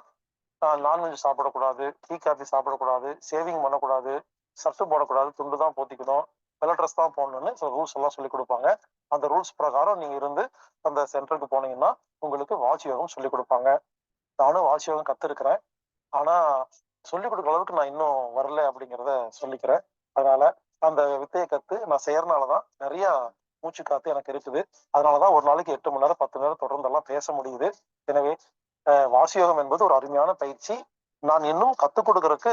நான்வெஜ் சாப்பிடக்கூடாது, டீ காஃபி சாப்பிடக்கூடாது, சேவிங் பண்ணக்கூடாது, சட்டு போடக்கூடாது, துண்டு தான் போத்திக்கணும், வெள்ளை ட்ரெஸ் தான் போடணும்னு சில ரூல்ஸ் எல்லாம் சொல்லி கொடுப்பாங்க. அந்த ரூல்ஸ் பிரகாரம் நீங்க இருந்து அந்த சென்டருக்கு போனீங்கன்னா உங்களுக்கு வாட்ச் யோகம் சொல்லி கொடுப்பாங்க. நானும் வாட்ச் யோகம் கத்துருக்கிறேன். ஆனா சொல்லிக் கொடுக்குற அளவுக்கு நான் இன்னும் வரல அப்படிங்கிறத சொல்லிக்கிறேன். அதனால அந்த வித்தையை கத்து நான் செய்யறதுனாலதான் நிறைய மூச்சு காத்து எனக்கு இருக்குது. அதனாலதான் ஒரு நாளைக்கு 8 மணி நேரம் 10 நேரம் தொடர்ந்து எல்லாம் பேச முடியுது. எனவே வாசியோகம் என்பது ஒரு அருமையான பயிற்சி. நான் இன்னும் கத்துக் கொடுக்கறதுக்கு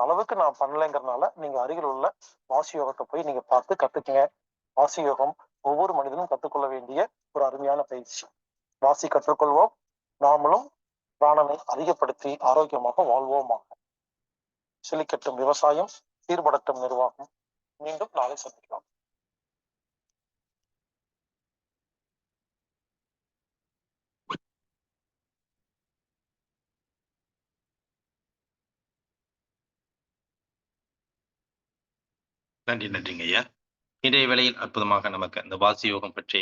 அளவுக்கு நான் பண்ணலைங்கிறதுனால நீங்க அருகில் உள்ள வாசியோகத்தை போய் நீங்க பார்த்து கத்துக்குங்க. வாசியோகம் ஒவ்வொரு மனிதனும் கற்றுக்கொள்ள வேண்டிய ஒரு அருமையான பயிற்சி. வாசி கற்றுக்கொள்வோம், நாமளும் பிராணனை அதிகப்படுத்தி ஆரோக்கியமாக வாழ்வோமாக. செழிக்கட்டும் விவசாயம், சீர்படட்டும் நிர்வாகம். மீண்டும் நாளை சந்திக்கலாம். நன்றிங்க ஐயா. இன்றைய வேளையில் அற்புதமாக நமக்கு அந்த வாசி யோகம் பற்றி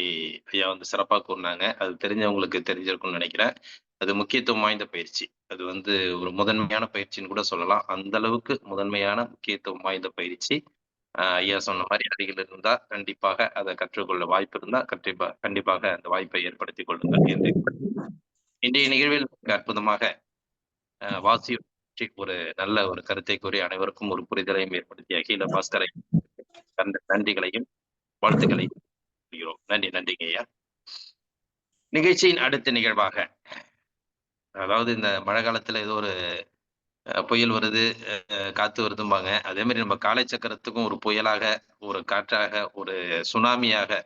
ஐயா வந்து சிறப்பாக கூறினாங்க. அது தெரிஞ்சவங்களுக்கு தெரிஞ்சிருக்கும்னு நினைக்கிறேன். அது முக்கியத்துவம் வாய்ந்த பயிற்சி. அது வந்து ஒரு முதன்மையான பயிற்சின்னு கூட சொல்லலாம். அந்த அளவுக்கு முதன்மையான முக்கியத்துவம் வாய்ந்த பயிற்சி. ஐயா சொன்ன மாதிரி அருகில் இருந்தா கண்டிப்பாக அதை கற்றுக்கொள்ள வாய்ப்பு இருந்தா கண்டிப்பாக அந்த வாய்ப்பை ஏற்படுத்திக் கொள்ளுங்கள் என்று இன்றைய நிகழ்வில் அற்புதமாக வாசி பற்றி ஒரு நல்ல ஒரு கருத்தை கூறி அனைவருக்கும் ஒரு புரிதலையும் ஏற்படுத்திய அகில பாஸ்கரை நன்றிகளையும் வாழ்த்துக்களையும் கூறுகிறோம். நன்றிங்க ஐயா. நிகழ்ச்சியின் அடுத்த நிகழ்வாக, அதாவது இந்த மழை காலத்துல ஏதோ ஒரு புயல் வருது, காத்து வருதும்பாங்க. அதே மாதிரி நம்ம காலச்சக்கரத்துக்கும் ஒரு புயலாக, ஒரு காற்றாக, ஒரு சுனாமியாக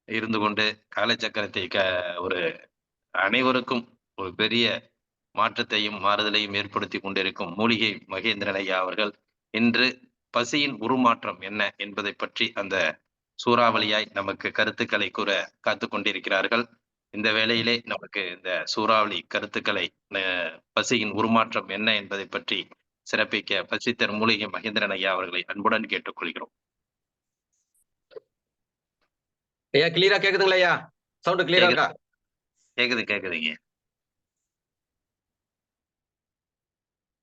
இருந்து கொண்டு காலச்சக்கரத்தை ஒரு அனைவருக்கும் ஒரு பெரிய மாற்றத்தையும் மாறுதலையும் ஏற்படுத்தி கொண்டிருக்கும் மூலிகை மகேந்திரன் ஐயா அவர்கள் இன்று பசியின் உருமாற்றம் என்ன என்பதை பற்றி அந்த சூறாவளியாய் நமக்கு கருத்துக்களை கூற காத்து கொண்டிருக்கிறார்கள். இந்த வேளையிலே நமக்கு இந்த சூறாவளி கருத்துக்களை பசியின் உருமாற்றம் என்ன என்பதை பற்றி சிறப்பிக்க பசித்தர் மூலிகை மகேந்திரன் ஐயா அவர்களை அன்புடன் கேட்டுக்கொள்கிறோம். ஐயா கிளியரா கேக்குதுங்களா ஐயா? சவுண்ட் கிளியரா இருக்கா? கேக்குதுங்க.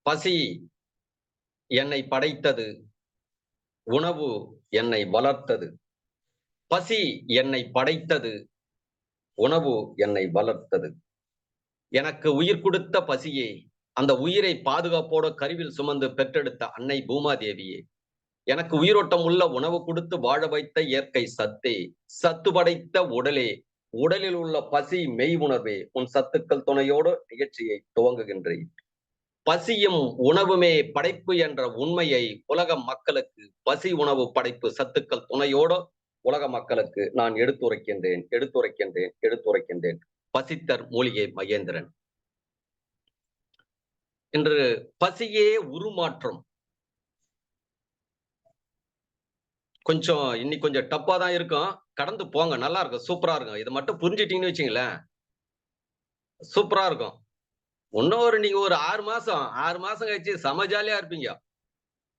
பசி என்னை படைத்தது, உணவு என்னை வளர்த்தது. பசி என்னை படைத்தது, உணவு என்னை வளர்த்தது. எனக்கு உயிர் கொடுத்த பசியே, அந்த உயிரை பாதுகாப்போட கருவில் சுமந்து பெற்றெடுத்த அன்னை பூமாதேவியே, எனக்கு உயிரோட்டம் உள்ள உணவு கொடுத்து வாழ வைத்த இயற்கை சத்தே, சத்து படைத்த உடலே, உடலில் உள்ள பசி மெய் உணர்வே, உன் சத்துக்கள் துணையோடு நிகழ்ச்சியை துவங்குகின்றேன். பசியும் உணவுமே படைப்பு என்ற உண்மையை உலக மக்களுக்கு, பசி உணவு படைப்பு சத்துக்கள் துணையோடு உலக மக்களுக்கு நான் எடுத்துரைக்கின்றேன். பசித்தர் மூலிகை மகேந்திரன். இன்று பசியே உருமாற்றம். இன்னைக்கு கொஞ்சம் டப்பா தான் இருக்கும், கடந்து போங்க, நல்லா இருக்கும், சூப்பரா இருக்கும். இதை மட்டும் புரிஞ்சிட்டீங்கன்னு வச்சுங்களேன், சூப்பரா இருக்கும். இன்னொரு நீங்க ஒரு 6 மாசம் கழிச்சு செம ஜாலியா இருப்பீங்க.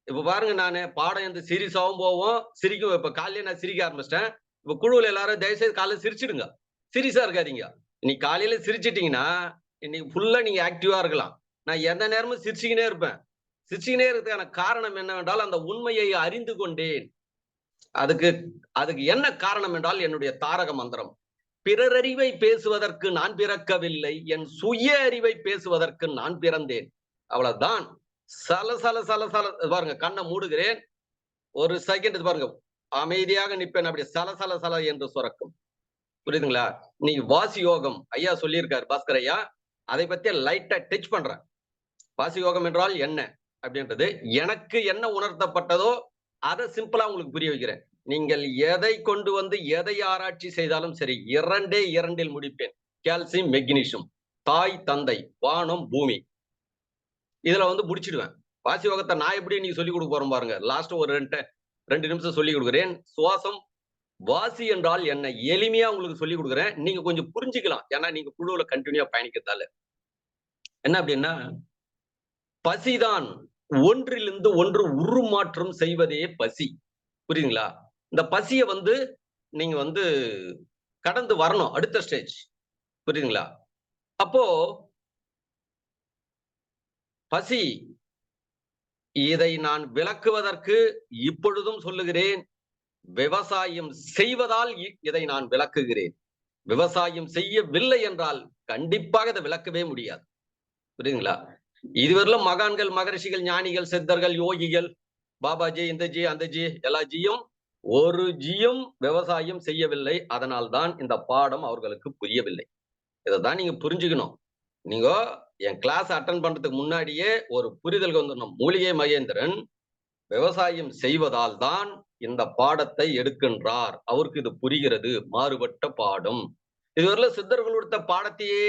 இப்ப பாருங்க, நானு பாடம் எந்த சீரியஸாவும் போவோம், சிரிக்கும். இப்ப காலையில நான் சிரிக்க ஆரம்பிச்சிட்டேன். இப்ப குழுவில் எல்லாரும் தயவுசெய்து காலையில சிரிச்சிடுங்க, சீரியஸா இருக்காதீங்க. இன்னைக்கு காலையில சிரிச்சிட்டீங்கன்னா இன்னைக்கு ஃபுல்லா நீங்க ஆக்டிவா இருக்கலாம். நான் எந்த நேரமும் சிரிச்சுக்கினே இருப்பேன். சிரிச்சுக்கினே இருக்கிறதுக்கான காரணம் என்னவென்றால், அந்த உண்மையை அறிந்து கொண்டேன். அதுக்கு என்ன காரணம் என்றால், என்னுடைய தாரக மந்திரம். பிறரறிவை பேசுவதற்கு நான் பிறக்கவில்லை, என் சுய அறிவை பேசுவதற்கு நான் பிறந்தேன். அவ்வளவுதான். பாருங்க, கண்ணை மூடுகிறேன், ஒரு செகண்ட் பாருங்க, அமைதியாக நிற்பேன். அப்படி சல என்று சுரக்கும். புரியுதுங்களா? நீங்க வாசி யோகம் ஐயா சொல்லியிருக்காரு, பாஸ்கர் ஐயா. அதை பத்தி லைட்டா டச் பண்றேன். வாசி யோகம் என்றால் என்ன அப்படின்றது எனக்கு என்ன உணர்த்தப்பட்டதோ அதை சிம்பிளா உங்களுக்கு புரிய வைக்கிறேன். நீங்கள் எதை கொண்டு வந்து எதை ஆராய்ச்சி செய்தாலும் சரி, 2 முடிப்பேன். கால்சியம், மெக்னீசியம், தாய் தந்தை, வானம், பூமி, இதுல வந்து முடிச்சிடுவேன். வாசி யோகத்தை நான் எப்படி நீங்க சொல்லிக் கொடுக்க போறோம் பாருங்க. லாஸ்ட் ஒரு 2 நிமிஷம் சொல்லிக் கொடுக்குறேன். சுவாசம், வாசி என்றால் என்ன எளிமையா உங்களுக்கு சொல்லிக் கொடுக்குறேன். நீங்க கொஞ்சம் புரிஞ்சுக்கலாம், ஏன்னா நீங்க குழுவுல கண்டினியூா பயணிக்கிறதால. என்ன அப்படின்னா, பசிதான் ஒன்றிலிருந்து ஒன்று உருமாற்றம் செய்வதே பசி. புரியுதுங்களா? இந்த பசியை வந்து நீங்க வந்து கடந்து வரணும். அடுத்த ஸ்டேஜ் புரியுதுங்களா? அப்போ பசி, இதை நான் விளக்குவதற்கு இப்பொழுதும் சொல்லுகிறேன், விவசாயம் செய்வதால் இதை நான் விளக்குகிறேன். விவசாயம் செய்யவில்லை என்றால் கண்டிப்பாக இதை விளக்கவே முடியாது. புரியுதுங்களா? இதுவரையிலும் மகான்கள், மகரிஷிகள், ஞானிகள், சித்தர்கள், யோகிகள், பாபாஜி, இந்த ஜி, அந்த ஜி, எல்லா ஜியும் ஒரு ஜியும் விவசாயம் செய்யவில்லை. அதனால்தான் இந்த பாடம் அவர்களுக்கு புரியவில்லை. இதைதான் நீங்க புரிஞ்சுக்கணும். நீங்க என் கிளாஸ் அட்டன் பண்றதுக்கு முன்னாடியே ஒரு புரிதல் வந்துடணும். மூலிகை மகேந்திரன் விவசாயம் செய்வதால் தான் இந்த பாடத்தை எடுக்கின்றார். அவருக்கு இது புரிகிறது. மாறுபட்ட பாடம். இதுவரையில சித்தர்கள் கொடுத்த பாடத்தையே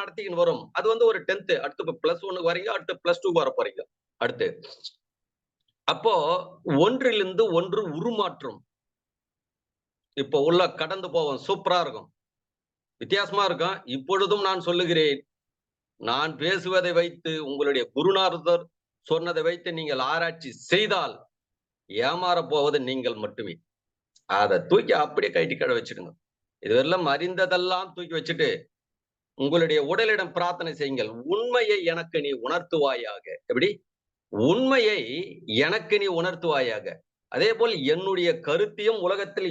நடத்திக்கின்னு வரும். அது ஒரு 10th, அடுத்து +1 வரீங்க, அடுத்து +2 வர போறீங்க அடுத்து. அப்போ ஒன்றிலிருந்து ஒன்று உருமாற்றம் இப்போ உள்ள கடந்து போவோம். சூப்பரா இருக்கும், வித்தியாசமா இருக்கும். இப்பொழுதும் நான் சொல்லுகிறேன், நான் பேசுவதை வைத்து உங்களுடைய குருநாதர் சொன்னதை வைத்து நீங்கள் ஆராய்ச்சி செய்தால் ஏமாற போவது நீங்கள் மட்டுமே. அதை தூக்கி அப்படியே கைட்டி கழ வச்சுடுங்க. இதுவெல்லாம் அறிந்ததெல்லாம் தூக்கி வச்சுட்டு உங்களுடைய உடலிடம் பிரார்த்தனை செய்யுங்கள். உண்மையை எனக்கு நீ உணர்த்துவாயாக. எப்படி? உண்மையை எனக்கு நீ உணர்த்துவாயாக. அதே போல் என்னுடைய கருத்தையும் உலகத்தில்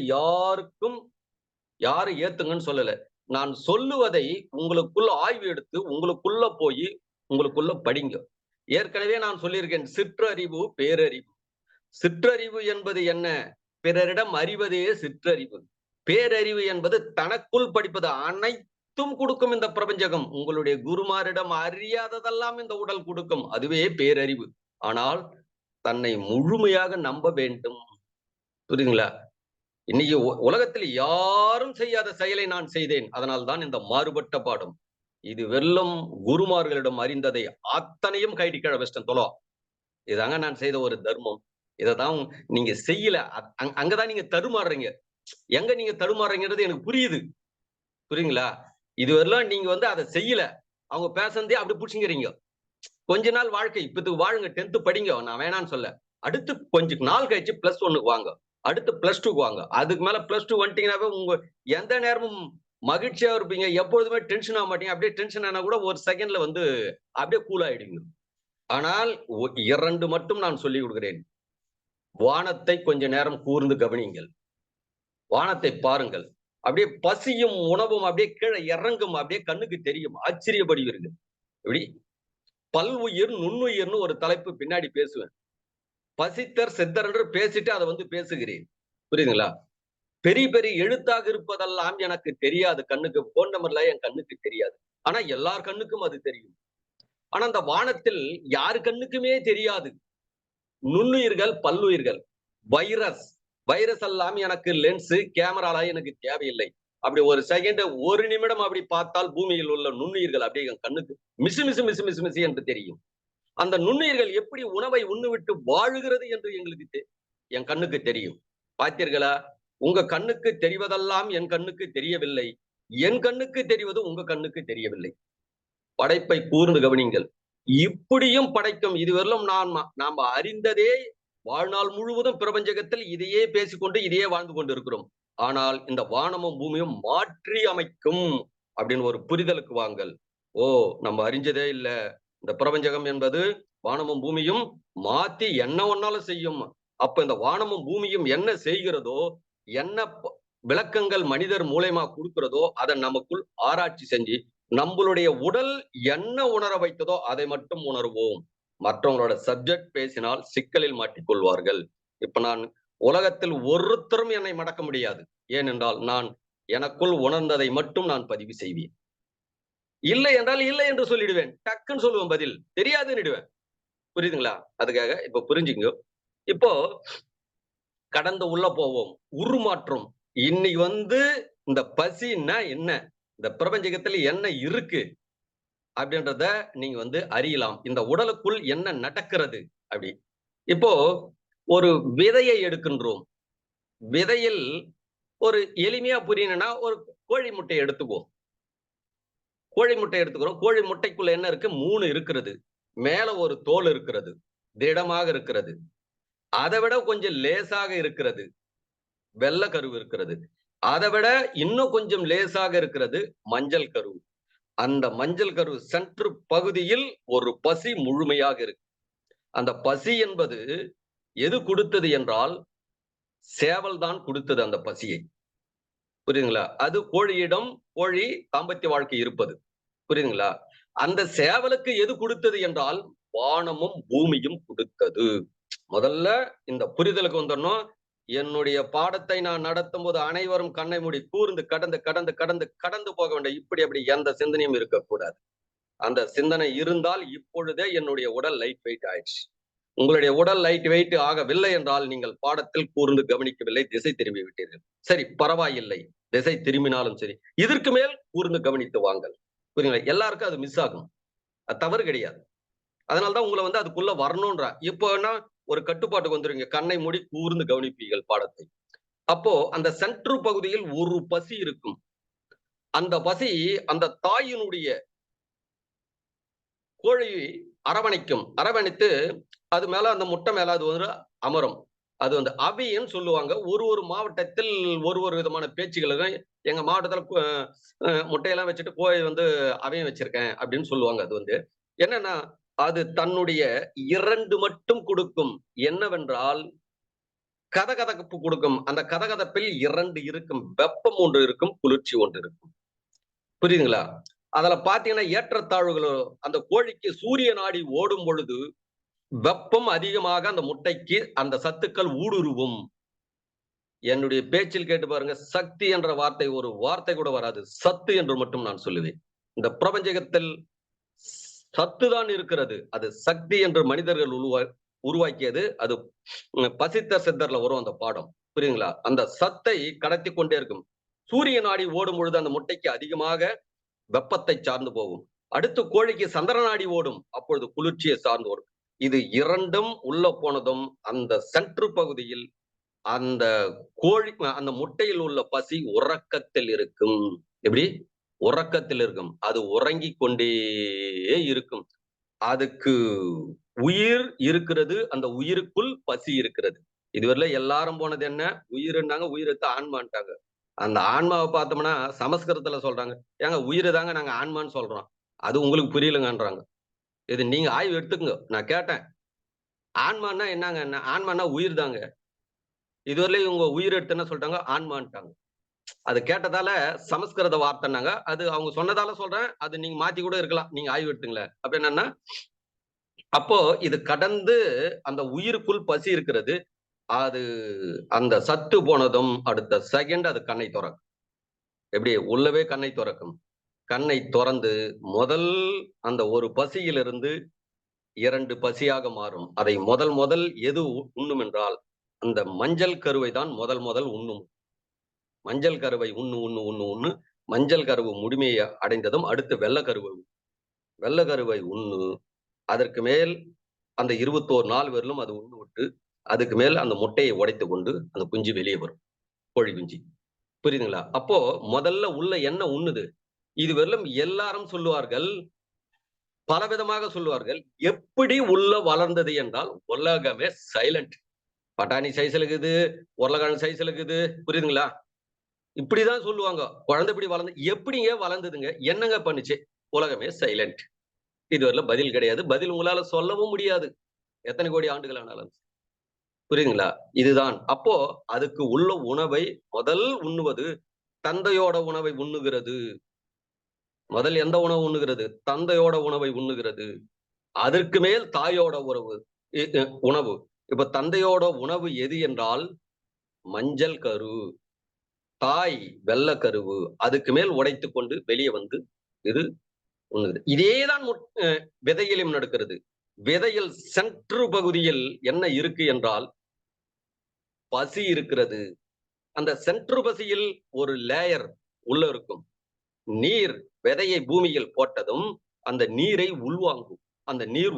யாரும் ஏத்துங்கன்னு சொல்லல. நான் சொல்லுவதை உங்களுக்குள்ள ஆய்வு எடுத்து உங்களுக்குள்ள போய் உங்களுக்குள்ள படிங்க. ஏற்கனவே நான் சொல்லியிருக்கேன், சிற்றறிவு பேரறிவு. சிற்றறிவு என்பது என்ன? பிறரிடம் அறிவதே சிற்றறிவு. பேரறிவு என்பது தனக்குள் படிப்பது அனைத்தும் கொடுக்கும் இந்த பிரபஞ்சகம். உங்களுடைய குருமாரிடம் அறியாததெல்லாம் இந்த உடல் கொடுக்கும். அதுவே பேரறிவு. ஆனால் தன்னை முழுமையாக நம்ப வேண்டும். புரியுதுங்களா? இன்னைக்கு உலகத்தில் யாரும் செய்யாத செயலை நான் செய்தேன். அதனால் தான் இந்த மாறுபட்ட பாடம். இது வெல்லும் குருமார்களிடம் அறிந்ததை அத்தனையும் கைடி கழ வச்சிட்டேன். தொலோ, இதாங்க நான் செய்த ஒரு தர்மம். இதைதான் நீங்க செய்யல. அங்கதான் நீங்க தடுமாறுறீங்க. எங்க நீங்க தடுமாறுறீங்கிறது எனக்கு புரியுது. புரியுங்களா? இதுவரையிலும் நீங்க அதை செய்யல. அவங்க பேசுறதே அப்படி புடிச்சுங்கிறீங்க. கொஞ்ச நாள் வாழ்க்கை இப்பத்துக்கு வாழுங்க. 10th படிங்க, நான் வேணான்னு சொல்ல. அடுத்து கொஞ்ச நாள் கழிச்சு +1 வாங்க, அடுத்து +2 வாங்க. அதுக்கு மேல +2 வந்துட்டீங்கன்னாவே உங்க எந்த நேரமும் மகிழ்ச்சியா இருப்பீங்க. எப்பொழுதுமே டென்ஷன் ஆக மாட்டீங்க. அப்படியே டென்ஷன் ஆனா கூட ஒரு செகண்ட்ல அப்படியே கூல் ஆயிடுங்க. ஆனால் 2 மட்டும் நான் சொல்லிக் கொடுக்கிறேன். வானத்தை கொஞ்ச நேரம் கூர்ந்து கவனியுங்கள். வானத்தை பாருங்கள். அப்படியே பசியும் உணவும் அப்படியே கீழே இறங்கும். அப்படியே கண்ணுக்கு தெரியும். ஆச்சரியப்படுவீர்கள். எப்படி? பல்வுயிர் நுண்ணுயிர்னு ஒரு தலைப்பு பின்னாடி பேசுவேன். பசித்தர் சித்தர் என்று பேசிட்டு அதை பேசுகிறேன். புரியுதுங்களா? பெரிய பெரிய எழுத்தாக இருப்பதெல்லாம் எனக்கு தெரியாது. கண்ணுக்கு போன் நம்பர்ல என் கண்ணுக்கு தெரியாது. ஆனா எல்லார் கண்ணுக்கும் அது தெரியும். ஆனா அந்த வானத்தில் யாரு கண்ணுக்குமே தெரியாது. நுண்ணுயிர்கள், பல்லுயிர்கள், வைரஸ் எல்லாம் எனக்கு லென்ஸ், கேமரால எனக்கு தேவையில்லை. அப்படி ஒரு செகண்ட், ஒரு நிமிடம் அப்படி பார்த்தால் பூமியில் உள்ள நுண்ணுயிர்கள் அப்படியே என் கண்ணுக்கு மிசு மிசு மிசு மிசு மிசு என்று தெரியும். அந்த நுண்ணுயிர்கள் எப்படி உணவை உண்ணுவிட்டு வாழுகிறது என்று எங்களுக்கு என் கண்ணுக்கு தெரியும். பார்த்தீர்களா? உங்க கண்ணுக்கு தெரிவதெல்லாம் என் கண்ணுக்கு தெரியவில்லை. என் கண்ணுக்கு தெரிவது உங்க கண்ணுக்கு தெரியவில்லை. படைப்பை கூர்ந்து கவனிங்கள். இப்படியும் படைக்கும். இதுவரையிலும் நாம் அறிந்ததே வாழ்நாள் முழுவதும் பிரபஞ்சகத்தில் இதையே பேசிக்கொண்டு இதையே வாழ்ந்து கொண்டு இருக்கிறோம். ஆனால் இந்த வானமும் பூமியும் மாற்றி அமைக்கும் அப்படின்னு ஒரு புரிதலுக்கு வாங்கள். ஓ, நம்ம அறிஞ்சதே இல்ல. இந்த பிரபஞ்சகம் என்பது வானமும் பூமியும் மாத்தி என்ன ஒன்னாலும் செய்யும். அப்ப இந்த வானமும் பூமியும் என்ன செய்கிறதோ, என்ன விளக்கங்கள் மனிதர் மூலமா கொடுக்கிறதோ, அதை நமக்குள் ஆராய்ச்சி செஞ்சு நம்மளுடைய உடல் என்ன உணர வைத்ததோ அதை மட்டும் உணர்வோம். மற்றவங்களோட சப்ஜெக்ட் பேசினால் சிக்கலில் மாட்டிக்கொள்வார்கள். இப்ப நான் உலகத்தில் ஒருத்தரும் என்னை மடக்க முடியாது. ஏனென்றால் நான் எனக்குள் உணர்ந்ததை மட்டும் நான் பதிவு செய்வேன். இல்லை என்றால் இல்லை என்று சொல்லிடுவேன். டக்குன்னு சொல்லுவேன், பதில் தெரியாதுன்னுடுவேன். புரியுதுங்களா? அதுக்காக இப்ப புரிஞ்சுங்க. இப்போ கடந்து உள்ள போவோம். உருமாற்றம். இன்னைக்கு இந்த பசின்னா என்ன, இந்த பிரபஞ்சகத்துல என்ன இருக்கு அப்படின்றத நீங்க அறியலாம். இந்த உடலுக்குள் என்ன நடக்கிறது அப்படி. இப்போ ஒரு விதையை எடுக்கின்றோம். விதையில் ஒரு எளிமையா புரியணும்னா ஒரு கோழி முட்டையை எடுத்துக்குவோம். கோழி முட்டை எடுத்துக்கிறோம். கோழி முட்டைக்குள்ள என்ன இருக்கு? 3 இருக்கிறது. மேல ஒரு தோல் இருக்கிறது, திடமாக இருக்கிறது. அதை விட கொஞ்சம் லேசாக இருக்கிறது, வெள்ளை கரு இருக்கிறது. அதை விட இன்னும் கொஞ்சம் லேசாக இருக்கிறது, மஞ்சள் கரு. அந்த மஞ்சள் கரு சென்ட்ரு பகுதியில் ஒரு பசி முழுமையாக இருக்கு. அந்த பசி என்பது எது கொடுத்தது என்றால் சேவல் தான் கொடுத்தது அந்த பசியை. புரியுதுங்களா? அது கோழியிடம் கோழி தாம்பத்திய வாழ்க்கை இருப்பது. புரியுதுங்களா? அந்த சேவலுக்கு எது கொடுத்தது என்றால் வானமும் பூமியும் கொடுத்தது. முதல்ல இந்த புரிதலுக்கு வந்துடணும். என்னுடைய பாடத்தை நான் நடத்தும் போது அனைவரும் கண்ணை மூடி கூர்ந்து கடந்து கடந்து கடந்து கடந்து போக வேண்டும். இப்படி அப்படி எந்த சிந்தனையும் இருக்கக்கூடாது. அந்த சிந்தனை இருந்தால் இப்பொழுதே என்னுடைய உடல் லைட் வெயிட் ஆயிடுச்சு. உங்களுடைய உடல் லைட் வெயிட் ஆகவில்லை என்றால் நீங்கள் பாடத்தில் கூர்ந்து கவனிக்கவில்லை, திசை திரும்பி விட்டீர்கள். சரி, பரவாயில்லை, திசை திரும்பினாலும் சரி, இதற்கு மேல் கூர்ந்து கவனித்து வாங்கள். புரியுங்களா? எல்லாருக்கும் அது மிஸ் ஆகும், அது தவறு கிடையாது. அதனாலதான் உங்களை அதுக்குள்ள வரணும்ன்ற. இப்போ என்ன ஒரு கட்டுப்பாட்டுக்கு வந்துருங்க, கண்ணை மூடி கூர்ந்து கவனிப்பீர்கள் பாடத்தை. அப்போ அந்த சென்ட்ரு பகுதியில் ஒரு பசி இருக்கும். அந்த பசி அந்த தாயினுடைய கோழி அரவணைக்கும். அரவணைத்து அது மேல அந்த முட்டை மேல அது அமரும். அது அவின்னு சொல்லுவாங்க. ஒரு மாவட்டத்தில் ஒரு விதமான பேச்சுகள். எங்க மாவட்டத்துல முட்டையெல்லாம் வச்சுட்டு கோழி அவையும் வச்சிருக்கேன் அப்படின்னு சொல்லுவாங்க. அது என்னன்னா, அது தன்னுடைய 2 மட்டும் கொடுக்கும். என்னவென்றால் கதகதப்பு கொடுக்கும். அந்த கதகதப்பில் 2 இருக்கும். வெப்பம் ஒன்று இருக்கும், குளிர்ச்சி ஒன்று இருக்கும். புரியுதுங்களா? அதுல பாத்தீங்கன்னா ஏற்றத்தாழ்வுகளோ, அந்த கோழிக்கு சூரிய நாடி ஓடும் பொழுது வெப்பம் அதிகமாக அந்த முட்டைக்கு அந்த சத்துக்கள் ஊடுருவும். என்னுடைய பேச்சில் கேட்டு பாருங்க, சக்தி என்ற வார்த்தை ஒரு வார்த்தை கூட வராது. சத்து என்று மட்டும் நான் சொல்லுவேன். இந்த பிரபஞ்சகத்தில் சத்துதான் இருக்கிறது. அது சக்தி என்று மனிதர்கள் உருவாக்கியது. அது பசித்த சித்தர்ல வரும் அந்த பாடம். புரியுதுங்களா? அந்த சத்தை கடத்தி கொண்டே இருக்கும். சூரிய நாடி ஓடும் பொழுது அந்த முட்டைக்கு அதிகமாக வெப்பத்தை சார்ந்து போகும். அடுத்து கோழிக்கு சந்திர நாடி ஓடும், அப்பொழுது குளிர்ச்சியை சார்ந்து வரும். இது 2ம் உள்ள போனதும் அந்த சென்ட்ரு பகுதியில் அந்த கோழி அந்த முட்டையில் உள்ள பசி உறக்கத்தில் இருக்கும். எப்படி? உறக்கத்தில் இருக்கும். அது உறங்கிக் கொண்டே இருக்கும். அதுக்கு உயிர் இருக்கிறது, அந்த உயிருக்குள் பசி இருக்கிறது. இதுவரையில எல்லாரும் போனது என்ன? உயிர்னாங்க, உயிரத்தை ஆன்மான்ட்டாங்க. அந்த ஆன்மாவை பார்த்தோம்னா சமஸ்கிருதத்துல சொல்றாங்க, ஏங்க உயிரை தாங்க நாங்க ஆன்மான்னு சொல்றோம், அது உங்களுக்கு புரியலங்கன்றாங்க. இது நீங்க ஆய்வு எடுத்துக்கங்க. நான் கேட்டேன், ஆன்மான்னா என்னங்க? ஆன்மான்னா உயிர் தாங்க. இதுவரையில இவங்க உயிர் எடுத்து என்ன சொல்லிட்டாங்க? ஆன்மான்ட்டாங்க. அது கேட்டதால சமஸ்கிருத வார்த்தைனாங்க. அது அவங்க சொன்னதால சொல்றேன். அது நீங்க மாத்தி கூட இருக்கலாம், நீங்க ஆய்வு எடுத்துங்களேன். அப்ப என்னன்னா, அப்போ இது கடந்து அந்த உயிருக்குள் பசி இருக்கிறது. அது அந்த சத்து போனதும் அடுத்த செகண்ட் அது கண்ணை திறக்கும். எப்படி? உள்ளவே கண்ணை திறக்கும். கண்ணை திறந்து முதல் அந்த ஒரு பசியிலிருந்து 2 பசியாக மாறும். அதை முதல் எது உண்ணும் என்றால் அந்த மஞ்சள் கருவை தான் முதல் உண்ணும். மஞ்சள் கருவை உண்ணு. மஞ்சள் கருவு முழுமையை அடைந்ததும் அடுத்து வெள்ளை கருவை உண்ணு. அதற்கு மேல் அந்த 21 நாள் வரலும் அது உண்ணு விட்டு அதுக்கு மேல் அந்த முட்டையை உடைத்து கொண்டு அந்த குஞ்சு வெளியே வரும், கோழி குஞ்சு. புரியுதுங்களா? அப்போ முதல்ல உள்ள என்ன உண்ணுது? இது வரலும் எல்லாரும் சொல்லுவார்கள், பலவிதமாக சொல்லுவார்கள். எப்படி உள்ள வளர்ந்தது என்றால் உலகமே சைலண்ட். பட்டாணி சைஸ்ல இருக்குது, உருளைக்கிழங்கு சைஸ்ல இருக்குது. புரியுதுங்களா? இப்படிதான் சொல்லுவாங்க. குழந்தை இப்படி வளர்ந்து எப்படிங்க வளர்ந்ததுங்க? என்னங்க பண்ணுச்சு? உலகமே சைலண்ட். இதுவரையில பதில் கிடையாது. பதில் உங்களால சொல்லவும் முடியாது, எத்தனை கோடி ஆண்டுகள் ஆனாலும். புரியுதுங்களா? இதுதான். அப்போ அதுக்கு உள்ள உணவை முதல் உண்ணுவது தந்தையோட உணவை உண்ணுகிறது. முதல் எந்த உணவு உண்ணுகிறது? தந்தையோட உணவை உண்ணுகிறது. அதற்கு மேல் தாயோட உணவு. இப்ப தந்தையோட உணவு எது என்றால் மஞ்சள் கரு, தாய் வெள்ளை கருவு. அதுக்கு மேல் உடைத்து கொண்டு வெளியே இது உண்ணுது. இதேதான் விதையிலும் நடக்கிறது. விதையில் சென்ட்ரு பகுதியில் என்ன இருக்கு என்றால் பசி இருக்கிறது. அந்த சென்ட்ரு பசியில் ஒரு லேயர் உள்ள இருக்கும். நீர் விதையை பூமியில் போட்டதும் அந்த நீரை உள்வாங்கும். அந்த நீர்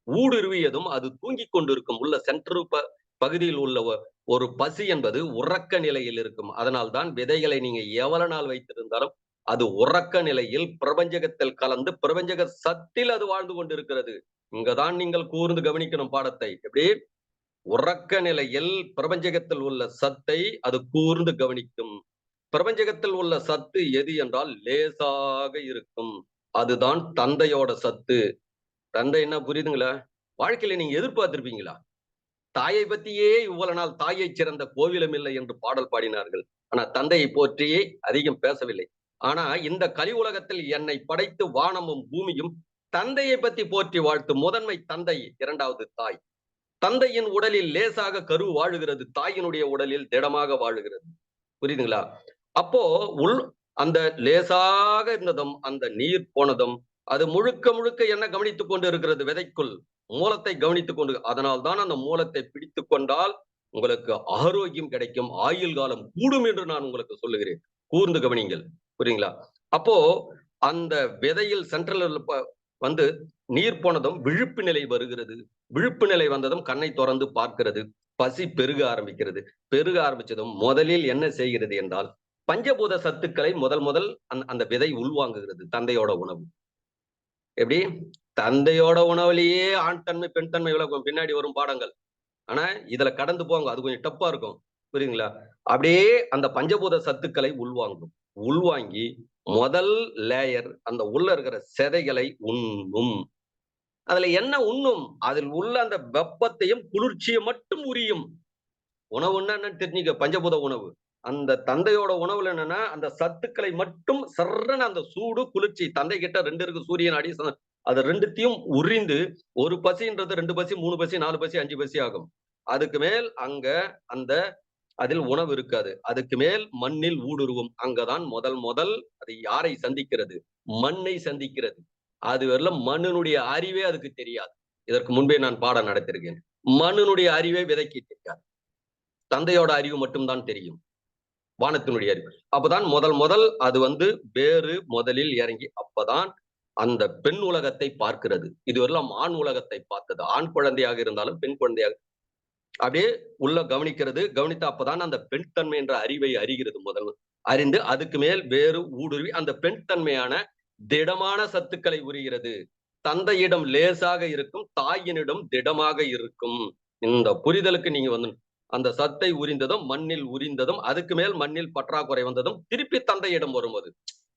ஊடுருவியதும் அது தூங்கிக் கொண்டிருக்கும். உள்ள சென்ட்ரு பகுதியில் உள்ள ஒரு பசி என்பது உறக்க நிலையில் இருக்கும். அதனால்தான் விதைகளை நீங்க எவ்வளவு நாள் வைத்திருந்தாலும் அது உறக்க நிலையில் பிரபஞ்சகத்தில் கலந்து பிரபஞ்சக சத்தில் அது வாழ்ந்து கொண்டிருக்கிறது. இங்கதான் நீங்கள் கூர்ந்து கவனிக்கணும் பாடத்தை. எப்படி? உறக்க நிலையில் பிரபஞ்சகத்தில் உள்ள சத்தை அது கூர்ந்து கவனிக்கும். பிரபஞ்சகத்தில் உள்ள சத்து எது என்றால் லேசாக இருக்கும். அதுதான் தந்தையோட சத்து. தந்தை என்ன புரியுதுங்களா? வாழ்க்கையில நீங்க எதிர்பார்த்திருப்பீங்களா? தாயை பத்தியே இவ்வளவு நாள் தாயை சிறந்த கோவிலும் இல்லை என்று பாடல் பாடினார்கள். ஆனா தந்தையை போற்றி அதிகம் பேசவில்லை. ஆனா இந்த கலி உலகத்தில் என்னை படைத்து வானமும் பூமியும் தந்தையை பத்தி போற்றி வாழ்த்து. முதன்மை தந்தை, இரண்டாவது தாய். தந்தையின் உடலில் லேசாக கரு வாழுகிறது, தாயினுடைய உடலில் திடமாக வாழுகிறது. புரியுதுங்களா? அப்போ அந்த லேசாக இருந்ததும் அந்த நீர் போனதும் அது முழுக்க முழுக்க என்ன கவனித்துக் கொண்டு இருக்கிறது? விதைக்குள் மூலத்தை கவனித்துக் கொண்டு. அதனால்தான் அந்த மூலத்தை பிடித்துக் கொண்டால் உங்களுக்கு ஆரோக்கியம் கிடைக்கும், ஆயுள் காலம் கூடும் என்று நான் உங்களுக்கு சொல்லுகிறேன். கூர்ந்து கவனிங்கள். புரியுங்களா? அப்போ அந்த விதையில் சென்ட்ரல் வந்து நீர் போனதும் விழிப்பு நிலை வருகிறது. விழிப்பு நிலை வந்ததும் கண்ணை திறந்து பார்க்கிறது. பசி பெருக ஆரம்பிக்கிறது. பெருக ஆரம்பிச்சதும் முதலில் என்ன செய்கிறது என்றால் பஞ்சபூத சத்துக்களை முதல் அந்த விதை உள்வாங்குகிறது. தந்தையோட உணவு எப்படி? தந்தையோட உணவுலயே ஆண் தன்மை பெண் தன்மை விளக்கும் பின்னாடி வரும் பாடங்கள். ஆனா இதுல கடந்து போங்க, அது கொஞ்சம் டப்பா இருக்கும். புரியுதுங்களா? அப்படியே அந்த பஞ்சபூத சத்துக்களை உள்வாங்கும். உள்வாங்கி முதல் லேயர் அந்த உள்ள இருக்கிற செதைகளை உண்ணும். அதுல என்ன உண்ணும்? அதில் உள்ள அந்த வெப்பத்தையும் குளிர்ச்சியை மட்டும் உரியும். உணவுன்னா என்னன்னு தெரிஞ்சுக்க. பஞ்சபூத உணவு அந்த தந்தையோட உணவுல என்னன்னா அந்த சத்துக்களை மட்டும் சர்றன அந்த சூடு குளிர்ச்சி. தந்தை கிட்ட 2 இருக்கு, சூரியன் அடி. அது ரெண்டுத்தையும் உறிந்து ஒரு பசின்றது 2 பசி 3 பசி 4 பசி 5 பசி ஆகும். அதுக்கு மேல் அங்க அந்த அதில் உணவு இருக்காது. அதுக்கு மேல் மண்ணில் ஊடுருவும். அங்கதான் முதல் அது யாரை சந்திக்கிறது? மண்ணை சந்திக்கிறது. அது வரல மண்ணினுடைய அறிவே அதுக்கு தெரியாது. இதற்கு முன்பே நான் பாடம் நடத்திருக்கேன். மண்ணினுடைய அறிவே விதைக்கு தெரியாது. தந்தையோட அறிவு மட்டும்தான் தெரியும், வானத்தினுடைய அறிவு. அப்பதான் முதல் அது வேறு முதலில் இறங்கி அப்பதான் அந்த பெண் உலகத்தை பார்க்கிறது. இதுவரையிலும் ஆண் உலகத்தை பார்த்தது. ஆண் குழந்தையாக இருந்தாலும் பெண் குழந்தையாக அப்படியே உள்ள கவனிக்கிறது. கவனித்த அப்பதான் அந்த பெண் தன்மை என்ற அறிவை அறிகிறது. முதல் அறிந்து அதுக்கு மேல் வேறு ஊடுருவி அந்த பெண் தன்மையான திடமான சத்துக்களை உரிகிறது. தந்தையிடம் லேசாக இருக்கும், தாயினிடம் திடமாக இருக்கும். இந்த புரிதலுக்கு நீங்க அந்த சத்தை உரிந்ததும் மண்ணில் உரிந்ததும் அதுக்கு மேல் மண்ணில் பற்றாக்குறை வந்ததும் திருப்பி தந்தையிடம் வரும்போது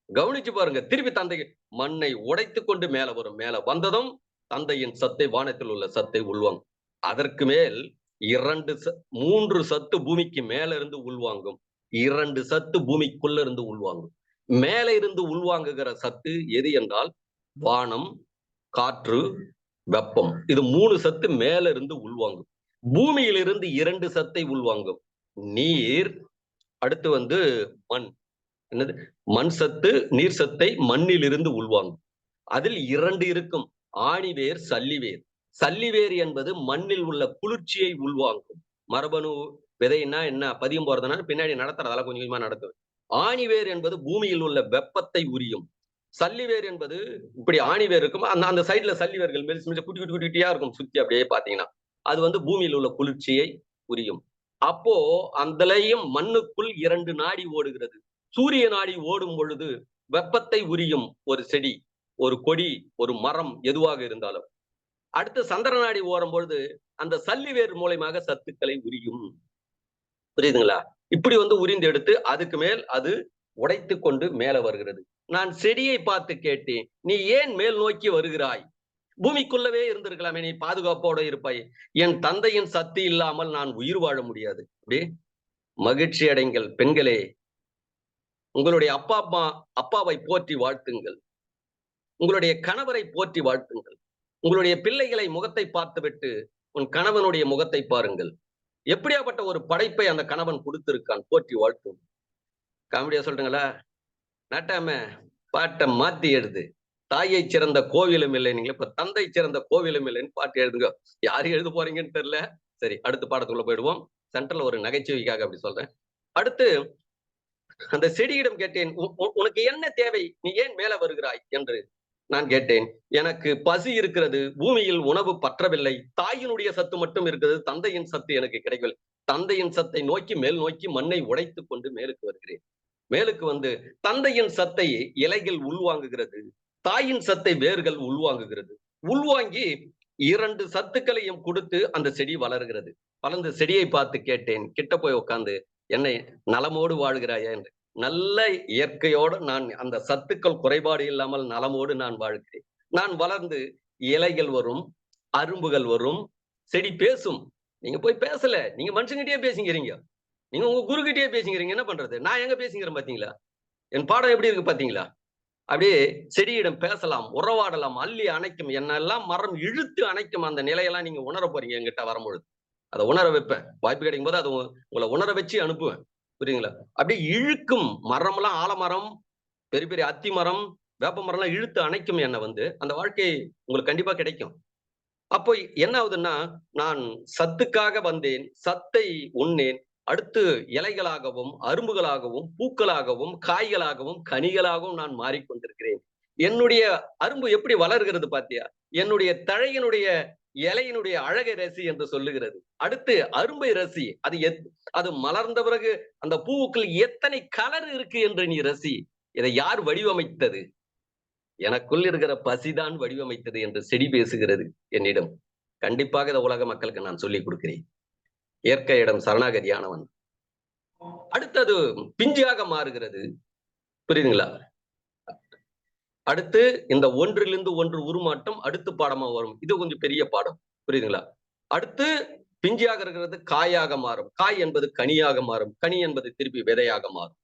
கவனிச்சு பாருங்க. திருப்பி தந்தை மண்ணை உடைத்து கொண்டு மேல வரும். மேல வந்ததும் தந்தையின் சத்தை, வானத்தில் உள்ள சத்தை உள்வாங்கும். அதற்கு மேல் 3 சத்து பூமிக்கு மேல இருந்து உள்வாங்கும். 2 சத்து பூமிக்குள்ள இருந்து உள்வாங்கும். மேல இருந்து உள்வாங்குகிற சத்து எது என்றால் வானம், காற்று, வெப்பம். இது 3 சத்து மேல இருந்து உள்வாங்கும். பூமியிலிருந்து 2 சத்தை உள்வாங்கும். நீர், அடுத்து மண். என்னது? மண் சத்து, நீர் சத்தை மண்ணில் இருந்து உள்வாங்கும். அதில் 2 இருக்கும், ஆணிவேர், சல்லிவேர். சல்லிவேர் என்பது மண்ணில் உள்ள குளிர்ச்சியை உள்வாங்கும். மரபணு விதைன்னா என்ன பதியம் போறதுனா பின்னாடி நடத்துறதால கொஞ்சம் கொஞ்சமா நடத்துவேன். ஆணிவேர் என்பது பூமியில் உள்ள வெப்பத்தை உரியும். சல்லிவேர் என்பது இப்படி ஆணிவேர் இருக்கும், அந்த சைட்ல சல்லிவேர்கள் மெலிசு குட்டி குட்டி குட்டியா இருக்கும் சுத்தி. அப்படியே பாத்தீங்கன்னா அது பூமியில் உள்ள குளிர்ச்சியை உரியும். அப்போ அந்தலையும் மண்ணுக்குள் 2 நாடி ஓடுகிறது. சூரிய நாடி ஓடும் பொழுது வெப்பத்தை உரியும் ஒரு செடி, ஒரு கொடி, ஒரு மரம், எதுவாக இருந்தாலும். அடுத்து சந்திர நாடி ஓடும் பொழுது அந்த சல்லிவேர் மூலமாக சத்துக்களை உரியும். புரியுதுங்களா? இப்படி உரிந்து எடுத்து அதுக்கு மேல் அது உடைத்து கொண்டு மேல வருகிறது. நான் செடியை பார்த்து கேட்டேன், நீ ஏன் மேல் நோக்கி வருகிறாய்? பூமிக்குள்ளவே இருந்திருக்கலாமே, நீ பாதுகாப்போட இருப்பாய். என் தந்தையின் சக்தி இல்லாமல் நான் உயிர் வாழ முடியாது. அப்படி மகிழ்ச்சி அடைங்கள் பெண்களே. உங்களுடைய அப்பாவை போற்றி வாழ்த்துங்கள். உங்களுடைய கணவரை போற்றி வாழ்த்துங்கள். உங்களுடைய பிள்ளைகளை முகத்தை பார்த்துவிட்டு உன் கணவனுடைய முகத்தை பாருங்கள். எப்படியாப்பட்ட ஒரு படைப்பை அந்த கணவன் கொடுத்திருக்கான், போற்றி வாழ்த்தும். காமெடியா சொல்றீங்களா? நாட்டாம பாட்டை மாத்தி எழுது. தாயை சிறந்த கோவிலும் இல்லை, நீங்க இப்ப தந்தை சிறந்த கோவிலும் இல்லைன்னு பாட்டு எழுதுங்க. யாரு எழுத போறீங்கன்னு தெரியல. சரி, அடுத்த பாடத்துக்குள்ள போயிடுவோம். சென்ட்ரல் ஒரு நகைச்சுவைக்காக அப்படி சொல்றேன். அடுத்து அந்த செடியிடம் கேட்டேன், உனக்கு என்ன தேவை? நீ ஏன் மேல வருகிறாய் என்று நான் கேட்டேன். எனக்கு பசி இருக்கிறது, பூமியில் உணவு பற்றவில்லை, தாயினுடைய சத்து மட்டும் இருக்கிறது, தந்தையின் சத்து எனக்கு கிடைக்கவில்லை. தந்தையின் சத்தை நோக்கி மேல் நோக்கி மண்ணை உடைத்து கொண்டு மேலுக்கு வருகிறேன். மேலுக்கு தந்தையின் சத்தை இலைகள் உள்வாங்குகிறது, தாயின் சத்தை வேர்கள் உள்வாங்குகிறது. உள்வாங்கி 2 சத்துக்களையும் கொடுத்து அந்த செடி வளர்கிறது. வளர்ந்த செடியை பார்த்து கேட்டேன், கிட்ட போய் உட்கார்ந்து, என்னை நலமோடு வாழ்கிறாயா என்று. நல்ல இயற்கையோடு நான் அந்த சத்துக்கள் குறைபாடு இல்லாமல் நலமோடு நான் வாழ்கிறேன். நான் வளர்ந்து இலைகள் வரும், அரும்புகள் வரும், செடி பேசும். நீங்க போய் பேசல, நீங்க மனுஷங்கிட்டயே பேசிக்கிறீங்க. நீங்க உங்க குரு கிட்டயே பேசிக்கிறீங்க. என்ன பண்றது? நான் எங்க பேசிக்கிறேன் பாத்தீங்களா? என் பாடம் எப்படி இருக்கு பாத்தீங்களா? அப்படியே செடியிடம் பேசலாம், உறவாடலாம், அள்ளி அணைக்கும், என்னெல்லாம் மரம் இழுத்து அணைக்கும். அந்த நிலையெல்லாம் நீங்க உணர போறீங்க என்கிட்ட வரும்பொழுது. அதை உணர வைப்பேன். வாய்ப்பு கிடைக்கும் போது அது உங்களை உணர வச்சு அனுப்புவேன். புரியுதுங்களா? அப்படியே இழுக்கும். மரம்லாம், ஆலமரம், பெரிய பெரிய அத்தி மரம், வேப்ப மரம் எல்லாம் இழுத்து அணைக்கும். என்ன அந்த வாழ்க்கை உங்களுக்கு கண்டிப்பா கிடைக்கும். அப்போ என்ன ஆகுதுன்னா, நான் சத்துக்காக வந்தேன், சத்தை உண்ணேன். அடுத்து இலைகளாகவும், அரும்புகளாகவும், பூக்களாகவும், காய்களாகவும், கனிகளாகவும் நான் மாறிக்கொண்டிருக்கிறேன். என்னுடைய அரும்பு எப்படி வளர்கிறது பாத்தியா? என்னுடைய தழையினுடைய இலையினுடைய அழகை ரசி என்று சொல்லுகிறது. அடுத்து அரும்பை ரசி. அது மலர்ந்த பிறகு அந்த பூவுக்குள் எத்தனை கலர் இருக்கு என்று நீ ரசி. இதை யார் வடிவமைத்தது? எனக்குள் இருக்கிற பசிதான் வடிவமைத்தது என்று செடி பேசுகிறது என்னிடம். கண்டிப்பாக இந்த உலக மக்களுக்கு நான் சொல்லிக் கொடுக்கிறேன். இயற்கையிடம் சரணாகதியானவன். அடுத்தது பிஞ்சாக மாறுகிறது. புரியுதுங்களா? அடுத்து இந்த ஒன்றிலிருந்து ஒன்று உருமாற்றம் அடுத்து பாடமா வரும். இது கொஞ்சம் பெரிய பாடம். புரியுதுங்களா? அடுத்து பிஞ்சாக இருக்கிறது காயாக மாறும். காய் என்பது கனியாக மாறும். கனி என்பது திருப்பி விதையாக மாறும்.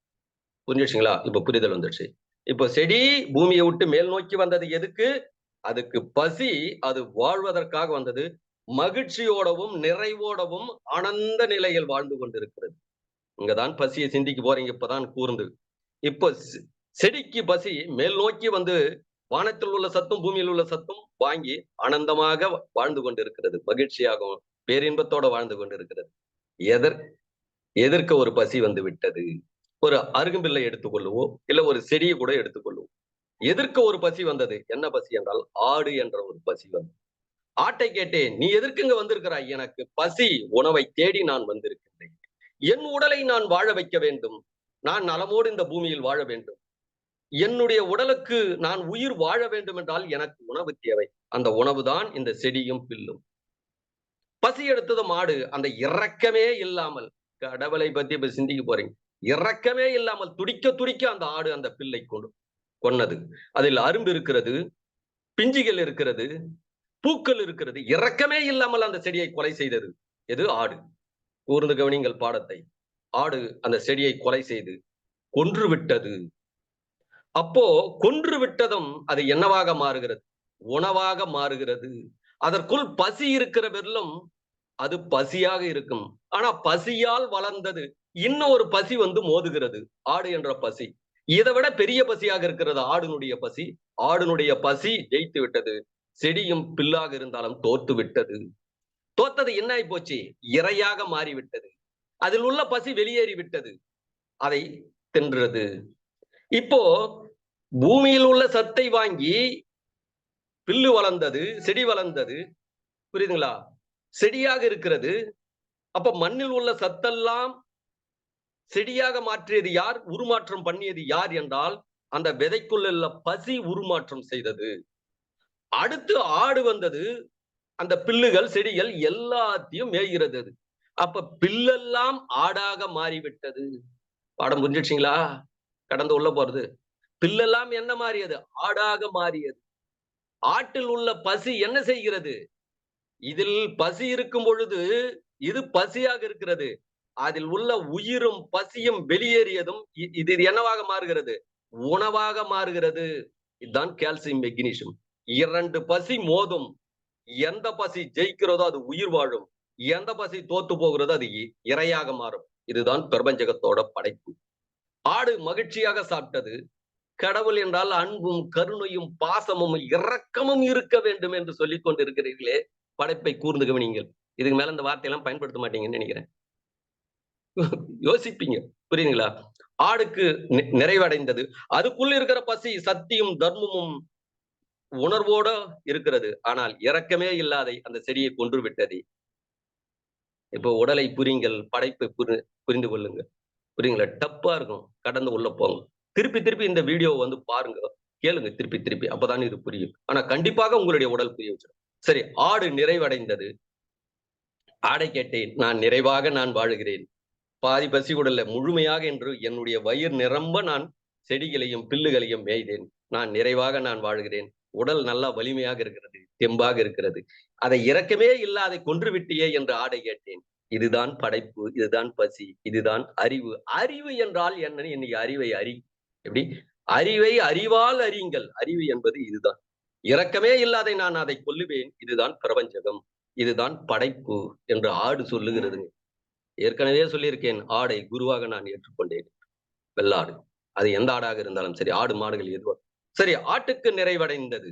புரிஞ்சுச்சுங்களா? இப்ப புரிதல் வந்துடுச்சு. இப்போ செடி பூமியை விட்டு மேல் நோக்கி வந்தது எதுக்கு? அதுக்கு பசி, அது வாழ்வதற்காக வந்தது. மகிழ்ச்சியோடவும் நிறைவோடவும் ஆனந்த நிலையில் வாழ்ந்து கொண்டிருக்கிறது. இங்கதான் பசியை சிந்திக்க போறீங்க. இப்பதான் கூர்ந்து இப்போ செடிக்கு பசி மேல் நோக்கி வந்து வானத்தில் உள்ள சத்தும் பூமியில் உள்ள சத்தும் வாங்கி ஆனந்தமாக வாழ்ந்து கொண்டிருக்கிறது. மகிழ்ச்சியாகவும் பேரின்பத்தோட வாழ்ந்து கொண்டிருக்கிறது. எதற்க ஒரு பசி வந்து விட்டது? ஒரு அருகம்பில்லை எடுத்துக்கொள்ளுவோம், இல்ல ஒரு செடியை கூட எடுத்துக்கொள்ளுவோம். எதற்கு ஒரு பசி வந்தது? என்ன பசி என்றால் ஆடு என்ற ஒரு பசி வந்தது. ஆட்டை கேட்டேன், நீ எதற்குங்க வந்திருக்கிறாய்? எனக்கு பசி, உணவை தேடி நான் வந்திருக்கின்றேன். என் உடலை நான் வாழ வைக்க வேண்டும். நான் நலமோடு இந்த பூமியில் வாழ வேண்டும். என்னுடைய உடலுக்கு நான் உயிர் வாழ வேண்டும் என்றால் எனக்கு உணவு தேவை. அந்த உணவுதான் இந்த செடியும் பில்லும். பசி எடுத்தது மாடு. அந்த இரக்கமே இல்லாமல், கடவுளை பத்தி இப்ப சிந்திக்க போறீங்க, இரக்கமே இல்லாமல் துடிக்க துடிக்க அந்த ஆடு அந்த பில்லை கொன்னது. அதில் அரும்பு இருக்கிறது, பிஞ்சுகள் இருக்கிறது, பூக்கள் இருக்கிறது. இரக்கமே இல்லாமல் அந்த செடியை கொலை செய்தது எது? ஆடு. கூர்ந்து கவனிங்கள் பாடத்தை. ஆடு அந்த செடியை கொலை செய்து கொன்று விட்டது. அப்போ கொன்று விட்டதும் அது என்னவாக மாறுகிறது? உணவாக மாறுகிறது. அதற்குள் பசி இருக்கிற வெல்லும் அது பசியாக இருக்கும். ஆனா பசியால் வளர்ந்தது இன்னும் ஒரு பசி வந்து மோதுகிறது. ஆடு என்ற பசி இதை விட பெரிய பசியாக இருக்கிறது. ஆடுனுடைய பசி. ஆடுனுடைய பசி ஜெயித்து விட்டது. செடியும் பில்லாக இருந்தாலும் தோத்து விட்டது. தோத்தது என்ன ஆகி போச்சு? இரையாக மாறிவிட்டது. அதில் உள்ள பசி வெளியேறி விட்டது. அதை தின்றது. இப்போ பூமியில் உள்ள சத்தை வாங்கி பில்லு வளர்ந்தது, செடி வளர்ந்தது. புரியுதுங்களா? செடியாக இருக்கிறது. அப்ப மண்ணில் உள்ள சத்தெல்லாம் செடியாக மாற்றியது யார்? உருமாற்றம் பண்ணியது யார் என்றால் அந்த விதைக்குள்ள உள்ள பசி உருமாற்றம் செய்தது. அடுத்து ஆடு வந்தது. அந்த பில்லுகள், செடிகள் எல்லாத்தையும் மேய்கிறது. அப்ப பில்லெல்லாம் ஆடாக மாறிவிட்டது. பாடம் புரிஞ்சிடுச்சிங்களா? கடந்து உள்ள போறது. பில்லெல்லாம் என்ன மாறியது? ஆடாக மாறியது. ஆட்டில் உள்ள பசி என்ன செய்கிறது? இதில் பசி இருக்கும் பொழுது இது பசியாக இருக்கிறது. அதில் உள்ள உயிரும் பசியும் வெளியேறியதும் இது என்னவாக மாறுகிறது? உணவாக மாறுகிறது. இதுதான் கால்சியம் மெக்னீசியம். இரண்டு பசி மோதும். எந்த பசி ஜெயிக்கிறதோ அது உயிர் வாழும். எந்த பசி தோத்து போகிறதோ அது இரையாக மாறும். இதுதான் பிரபஞ்சகத்தோட படைப்பு. ஆடு மகிழ்ச்சியாக சாப்பிட்டது. கடவுள் என்றால் அன்பும் கருணையும் பாசமும் இரக்கமும் இருக்க வேண்டும் என்று சொல்லிக் கொண்டிருக்கிறீர்களே, படைப்பை கூர்ந்து கவனிங்கள். இதுக்கு மேல இந்த வார்த்தையெல்லாம் பயன்படுத்த மாட்டீங்கன்னு நினைக்கிறேன். யோசிப்பீங்க. புரியுதுங்களா? ஆடுக்கு நிறைவடைந்தது. அதுக்குள்ள இருக்கிற பசி சத்தியும் தர்மமும் உணர்வோட இருக்கிறது. ஆனால் இரக்கமே இல்லாத அந்த செடியை கொன்று விட்டது. இப்போ உடலை புரியுங்கள், படைப்பை புரிந்து கொள்ளுங்க. புரியுங்களா? டப்பா இருக்கும். கடந்து உள்ள போங்க. திருப்பி திருப்பி இந்த வீடியோ வந்து பாருங்க, கேளுங்க திருப்பி திருப்பி. அப்பதான் இது புரியும். ஆனா கண்டிப்பாக உங்களுடைய உடல் புரிய வச்சிடும். சரி, ஆடு நிறைவடைந்தது. ஆடை கேட்டேன், நான் நிறைவாக நான் வாழுகிறேன். பாதி பசி கூட இல்லை, முழுமையாக என்று என்னுடைய வயிறு நிரம்ப நான் செடிகளையும் பில்லுகளையும் மேய்தேன். நான் நிறைவாக நான் வாழ்கிறேன். உடல் நல்லா வலிமையாக இருக்கிறது, தெம்பாக இருக்கிறது. அதை இரக்கமே இல்லாதை கொன்று விட்டியே என்று ஆடை கேட்டேன். இதுதான் படைப்பு, இதுதான் பசி, இதுதான் அறிவு. அறிவு என்றால் என்ன? இன்னைக்கு அறிவை எப்படி அறிவை அறிவால் அறியுங்கள். அறிவு என்பது இதுதான். இரக்கமே இல்லாதை நான் அதை கொல்லுவேன். இதுதான் பிரபஞ்சகம், இதுதான் படைப்பு என்று ஆடு சொல்லுகிறது. ஏற்கனவே சொல்லியிருக்கேன், ஆடை குருவாக நான் ஏற்றுக்கொண்டேன். வெள்ளாடு, அது எந்த ஆடாக இருந்தாலும் சரி, ஆடு மாடுகள் எதுவோ சரி. ஆட்டுக்கு நிறைவடைந்தது,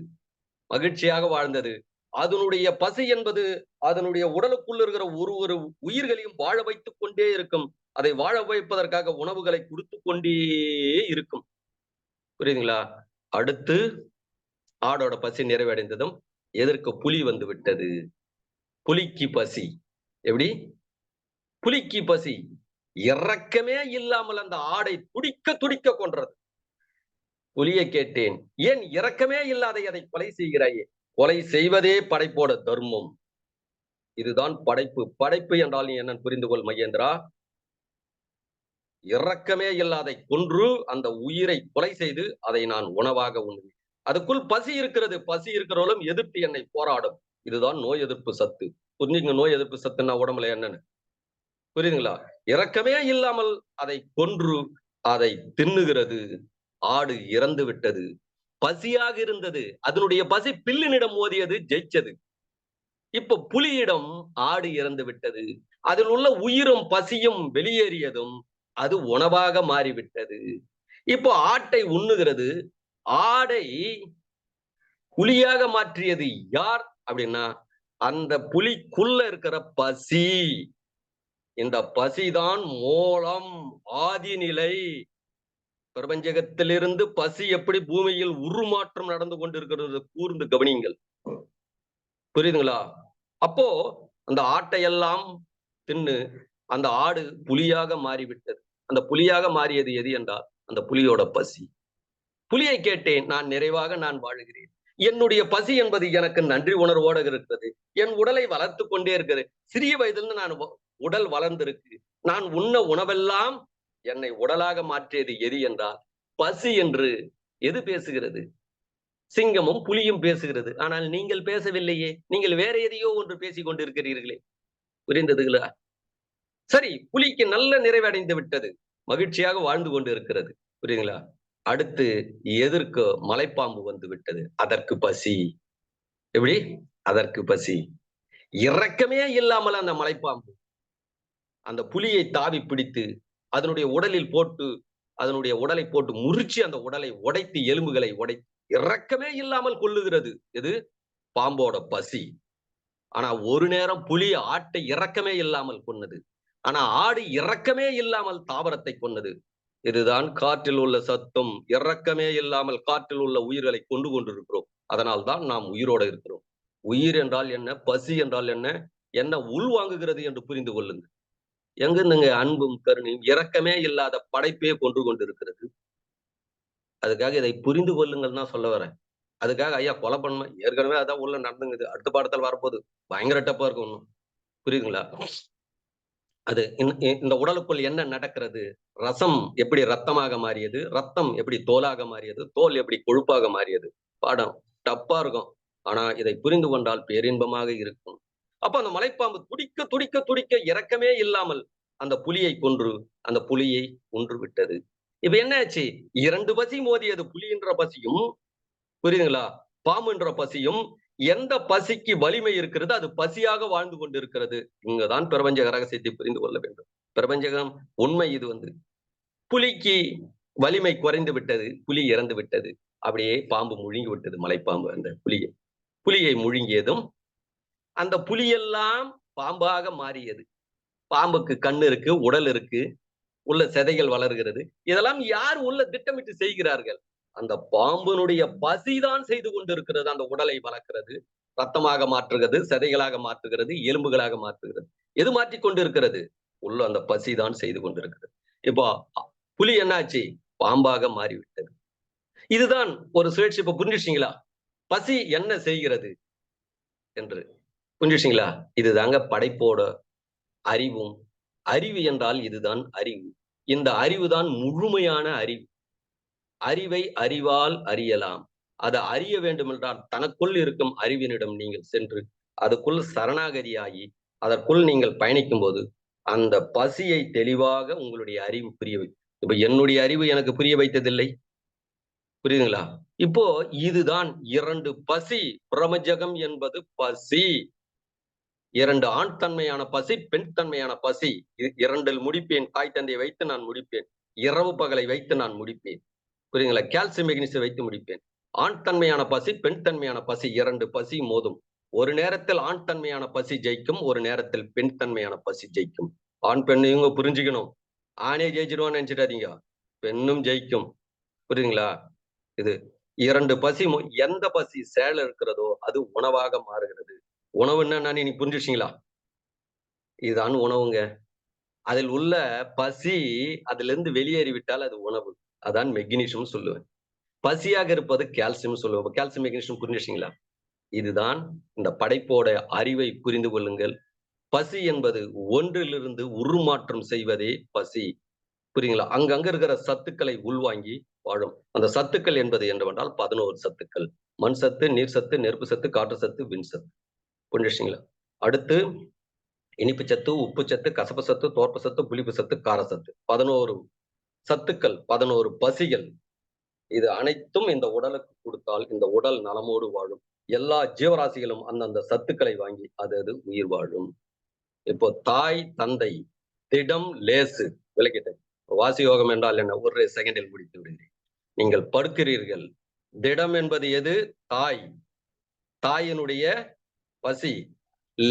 மகிழ்ச்சியாக வாழ்ந்தது. அதனுடைய பசி என்பது அதனுடைய உடலுக்குள் இருக்கிற ஒரு உயிர்களையும் வாழ வைத்துக் கொண்டே இருக்கும். அதை வாழ வைப்பதற்காக உணவுகளை கொடுத்து கொண்டே இருக்கும். புரியுதுங்களா? அடுத்து ஆடோட பசி நிறைவடைந்ததும் எதற்கு புலி வந்து விட்டது. புலிக்கு பசி எப்படி? புலிக்கு பசி இரக்கமே இல்லாமல் அந்த ஆடை துடிக்க துடிக்க கொன்றது. புலியை கேட்டேன், ஏன் இரக்கமே இல்லாத அதை கொலை செய்கிறாயே? கொலை செய்வதே படைப்போட தர்மம். இதுதான் படைப்பு. படைப்பு என்றால் நீ என்ன புரிந்து கொள் மகேந்திரா. இரக்கமே இல்லாதை கொன்று அந்த உயிரை கொலை செய்து அதை நான் உணவாக உண்ணுவேன். அதுக்குள் பசி இருக்கிறது. பசி இருக்கிறவளும் எதிர்த்து என்னை போராடும். இதுதான் நோய் எதிர்ப்பு சத்து. புரிஞ்சுங்க, நோய் எதிர்ப்பு சத்துன்னா உடம்புல என்னன்னு புரியுதுங்களா? இரக்கமே இல்லாமல் அதை கொன்று அதை தின்னுகிறது. ஆடு இறந்து விட்டது. பசியாக இருந்தது. அதனுடைய பசி பில்லினிடம் மோதியது, ஜெயிச்சது. இப்ப புலியிடம் ஆடு இறந்து விட்டது. அதில் உள்ள உயிரும் பசியும் வெளியேறியதும் அது உணவாக மாறிவிட்டது. இப்போ ஆட்டை உண்ணுகிறது. ஆடை புலியாக மாற்றியது யார் அப்படின்னா அந்த புலிக்குள்ள இருக்கிற பசி. இந்த பசிதான் மூலம், ஆதிநிலை. பிரபஞ்சகத்திலிருந்து பசி எப்படி பூமியில் உருமாற்றம் நடந்து கொண்டிருக்கிறது கூர்ந்து கவனியுங்கள். புரியுதுங்களா? அப்போ அந்த ஆட்டையெல்லாம் தின்னு அந்த ஆடு புலியாக மாறிவிட்டது. அந்த புலியாக மாறியது எது என்றால் அந்த புலியோட பசி. புலியை கேட்டேன், நான் நிறைவாக நான் வாழுகிறேன். என்னுடைய பசி என்பது எனக்கு நன்றி உணர்வோடு இருக்கிறது. என் உடலை வளர்த்து கொண்டே இருக்கிறது. சிறிய வயதிலிருந்து நான் உடல் வளர்ந்திருக்கு. நான் உண்ண உணவெல்லாம் என்னை உடலாக மாற்றியது எது என்றால் பசி என்று எது பேசுகிறது? சிங்கமும் புலியும் பேசுகிறது. ஆனால் நீங்கள் பேசவில்லையே. நீங்கள் வேற எதையோ ஒன்று பேசிக் கொண்டிருக்கிறீர்களே. புரிந்ததுங்களா? சரி, புலிக்கு நல்ல நிறைவடைந்து விட்டது, மகிழ்ச்சியாக வாழ்ந்து கொண்டு இருக்கிறது. புரியுதுங்களா? அடுத்து எதற்கு மலைப்பாம்பு வந்து விட்டது. அதற்கு பசி. எப்படி? அதற்கு பசி. இரக்கமே இல்லாமல் அந்த மலைப்பாம்பு அந்த புலியை தாவி பிடித்து அதனுடைய உடலில் போட்டு அதனுடைய உடலை போட்டு முறிச்சு அந்த உடலை உடைத்து எலும்புகளை உடைத்து இரக்கமே இல்லாமல் கொல்லுகிறது. எது? பாம்போட பசி. ஆனா ஒரு நேரம் புலி ஆட்டை இரக்கமே இல்லாமல் கொன்னது. ஆனா ஆடு இரக்கமே இல்லாமல் தாவரத்தை கொன்னது. இதுதான் காற்றில் உள்ள சத்தம். இரக்கமே இல்லாமல் காற்றில் உள்ள உயிர்களை கொண்டு கொண்டிருக்கிறோம். அதனால் தான் நாம் உயிரோட இருக்கிறோம். உயிர் என்றால் என்ன, பசி என்றால் என்ன, என்ன உள்வாங்குகிறது என்று புரிந்து கொள்ளுங்கள். எங்கிருந்துங்க அன்பும் கருணையும்? இரக்கமே இல்லாத படைப்பே கொண்டு கொண்டிருக்கிறது. அதுக்காக இதை புரிந்து கொள்ளுங்கள் தான் சொல்ல வரேன். அதுக்காக ஐயா கொலை பண்ண ஏற்கனவே அதான் உள்ள நடந்துங்குது. அடுத்த பாடத்தில் வரப்போகுது, பயங்கர டப்பா இருக்கும் ஒண்ணும். புரியுதுங்களா? அது இந்த உடலுக்குள் என்ன நடக்கிறது? ரசம் எப்படி ரத்தமாக மாறியது, ரத்தம் எப்படி தோலாக மாறியது, தோல் எப்படி கொழுப்பாக மாறியது. பாடம் டப்பா இருக்கும். ஆனா இதை புரிந்து கொண்டால் பேரின்பமாக இருக்கும். அப்ப அந்த மலைப்பாம்பு துடிக்க துடிக்க துடிக்க இரக்கமே இல்லாமல் அந்த புலியை கொன்று அந்த புலியை கொன்று விட்டது. இப்ப என்ன ஆச்சு? இரண்டு பசி மோதியது. புலின்ற பசியும், புரியுதுங்களா, பாம்புன்ற பசியும். எந்த பசிக்கு வலிமை இருக்கிறது அது பசியாக வாழ்ந்து கொண்டிருக்கிறது. இங்கதான் பிரபஞ்ச ரகசியத்தை புரிந்து கொள்ள வேண்டும். பிரபஞ்சகம் உண்மை. இது புலிக்கு வலிமை குறைந்து விட்டது, புலி இறந்து விட்டது. அப்படியே பாம்பு முழுங்கி விட்டது. மலைப்பாம்பு அந்த புலியை முழுங்கியதும் அந்த புலியெல்லாம் பாம்பாக மாறியது. பாம்புக்கு கண்ணு இருக்கு, உடல் இருக்கு, உள்ள செதைகள் வளர்கிறது. இதெல்லாம் யார் உள்ள திட்டமிட்டு செய்கிறார்கள்? அந்த பாம்பினுடைய பசிதான் செய்து கொண்டிருக்கிறது. அந்த உடலை வளர்க்கிறது, ரத்தமாக மாற்றுகிறது, செதைகளாக மாற்றுகிறது, எலும்புகளாக மாற்றுகிறது. எது மாற்றிக் கொண்டிருக்கிறது? உள்ள அந்த பசிதான் செய்து கொண்டிருக்கிறது. இப்போ புலி என்னாச்சு? பாம்பாக மாறிவிட்டது. இதுதான் ஒரு சுழற்சி. இப்ப புரிஞ்சுச்சிங்களா பசி என்ன செய்கிறது என்று? புரிஞ்சுச்சிங்களா? இதுதாங்க படைப்போட அறிவும் அறிவு என்றால் இதுதான் அறிவு. இந்த அறிவுதான் முழுமையான அறிவு. அறிவை அறிவால் அறியலாம். அதை அறிய வேண்டும் என்றால் தனக்குள் இருக்கும் அறிவினிடம் நீங்கள் சென்று அதுக்குள் சரணாகதியாகி அதற்குள் நீங்கள் பயணிக்கும் போது அந்த பசியை தெளிவாக உங்களுடைய அறிவு புரிய வை. இப்ப என்னுடைய அறிவு எனக்கு புரிய வைத்ததில்லை, புரியுதுங்களா? இப்போ இதுதான் 2 பசி. பிரமஜகம் என்பது பசி. 2 ஆண் தன்மையான பசி, பெண் தன்மையான பசி. 2இல் முடிப்பேன். தாய் தந்தையை வைத்து நான் முடிப்பேன். இரவு பகலை வைத்து நான் முடிப்பேன், புரியுதுங்களா? கால்சியம் மெக்னீசியம் வைத்து முடிப்பேன். ஆண் தன்மையான பசி, பெண் தன்மையான பசி, 2 பசி மோதும். ஒரு நேரத்தில் ஆண் தன்மையான பசி ஜெயிக்கும், ஒரு நேரத்தில் பெண் தன்மையான பசி ஜெயிக்கும். ஆண் பெண் இவங்க புரிஞ்சுக்கணும். ஆணே ஜெயிச்சிடுவான்னு நினைச்சிடாதீங்க, பெண்ணும் ஜெயிக்கும், புரியுதுங்களா? இது 2 பசி. எந்த பசி சேல இருக்கிறதோ அது உணவாக மாறுகிறது. உணவு என்னன்னு நீ புரிஞ்சுச்சிங்களா? இதுதான் உணவுங்க. அதில் உள்ள பசி அதுல இருந்து வெளியேறிவிட்டால் அது உணவு. அதான் மெக்னீசியம் சொல்லுவேன். பசியாக இருப்பது கால்சியம் சொல்லுவோம். கால்சியம் மெக்னீசியம் புரிஞ்சுச்சிங்களா? இதுதான் இந்த படைப்போட அறிவை புரிந்து கொள்ளுங்கள். பசி என்பது ஒன்றிலிருந்து உருமாற்றம் செய்வதே பசி, புரியுங்களா? அங்கங்க இருக்கிற சத்துக்களை உள்வாங்கி வாழும். அந்த சத்துக்கள் என்பது என்னவென்றால் 11 சத்துக்கள். மண் சத்து, நீர் சத்து, நெருப்பு சத்து, காற்று சத்து, விண் சத்து, புரிஞ்சுச்சிங்களா? அடுத்து இனிப்பு சத்து, உப்பு சத்து, கசப்பு சத்து, தோற்பு சத்து, புளிப்பு சத்து, கார சத்து. 11 சத்துக்கள், 11 பசிகள். இது அனைத்தும் இந்த உடலுக்கு கொடுத்தால் இந்த உடல் நலமோடு வாழும். எல்லா ஜீவராசிகளும் அந்தந்த சத்துக்களை வாங்கி அது உயிர் வாழும். இப்போ தாய் தந்தை திடம் லேசு விளக்கிட்டேன். வாசி யோகம் என்றால் என்ன? ஒரு செகண்டில் முடித்து விடுகிறேன். நீங்கள் படுக்கிறீர்கள். திடம் என்பது எது? தாய். தாயினுடைய பசி.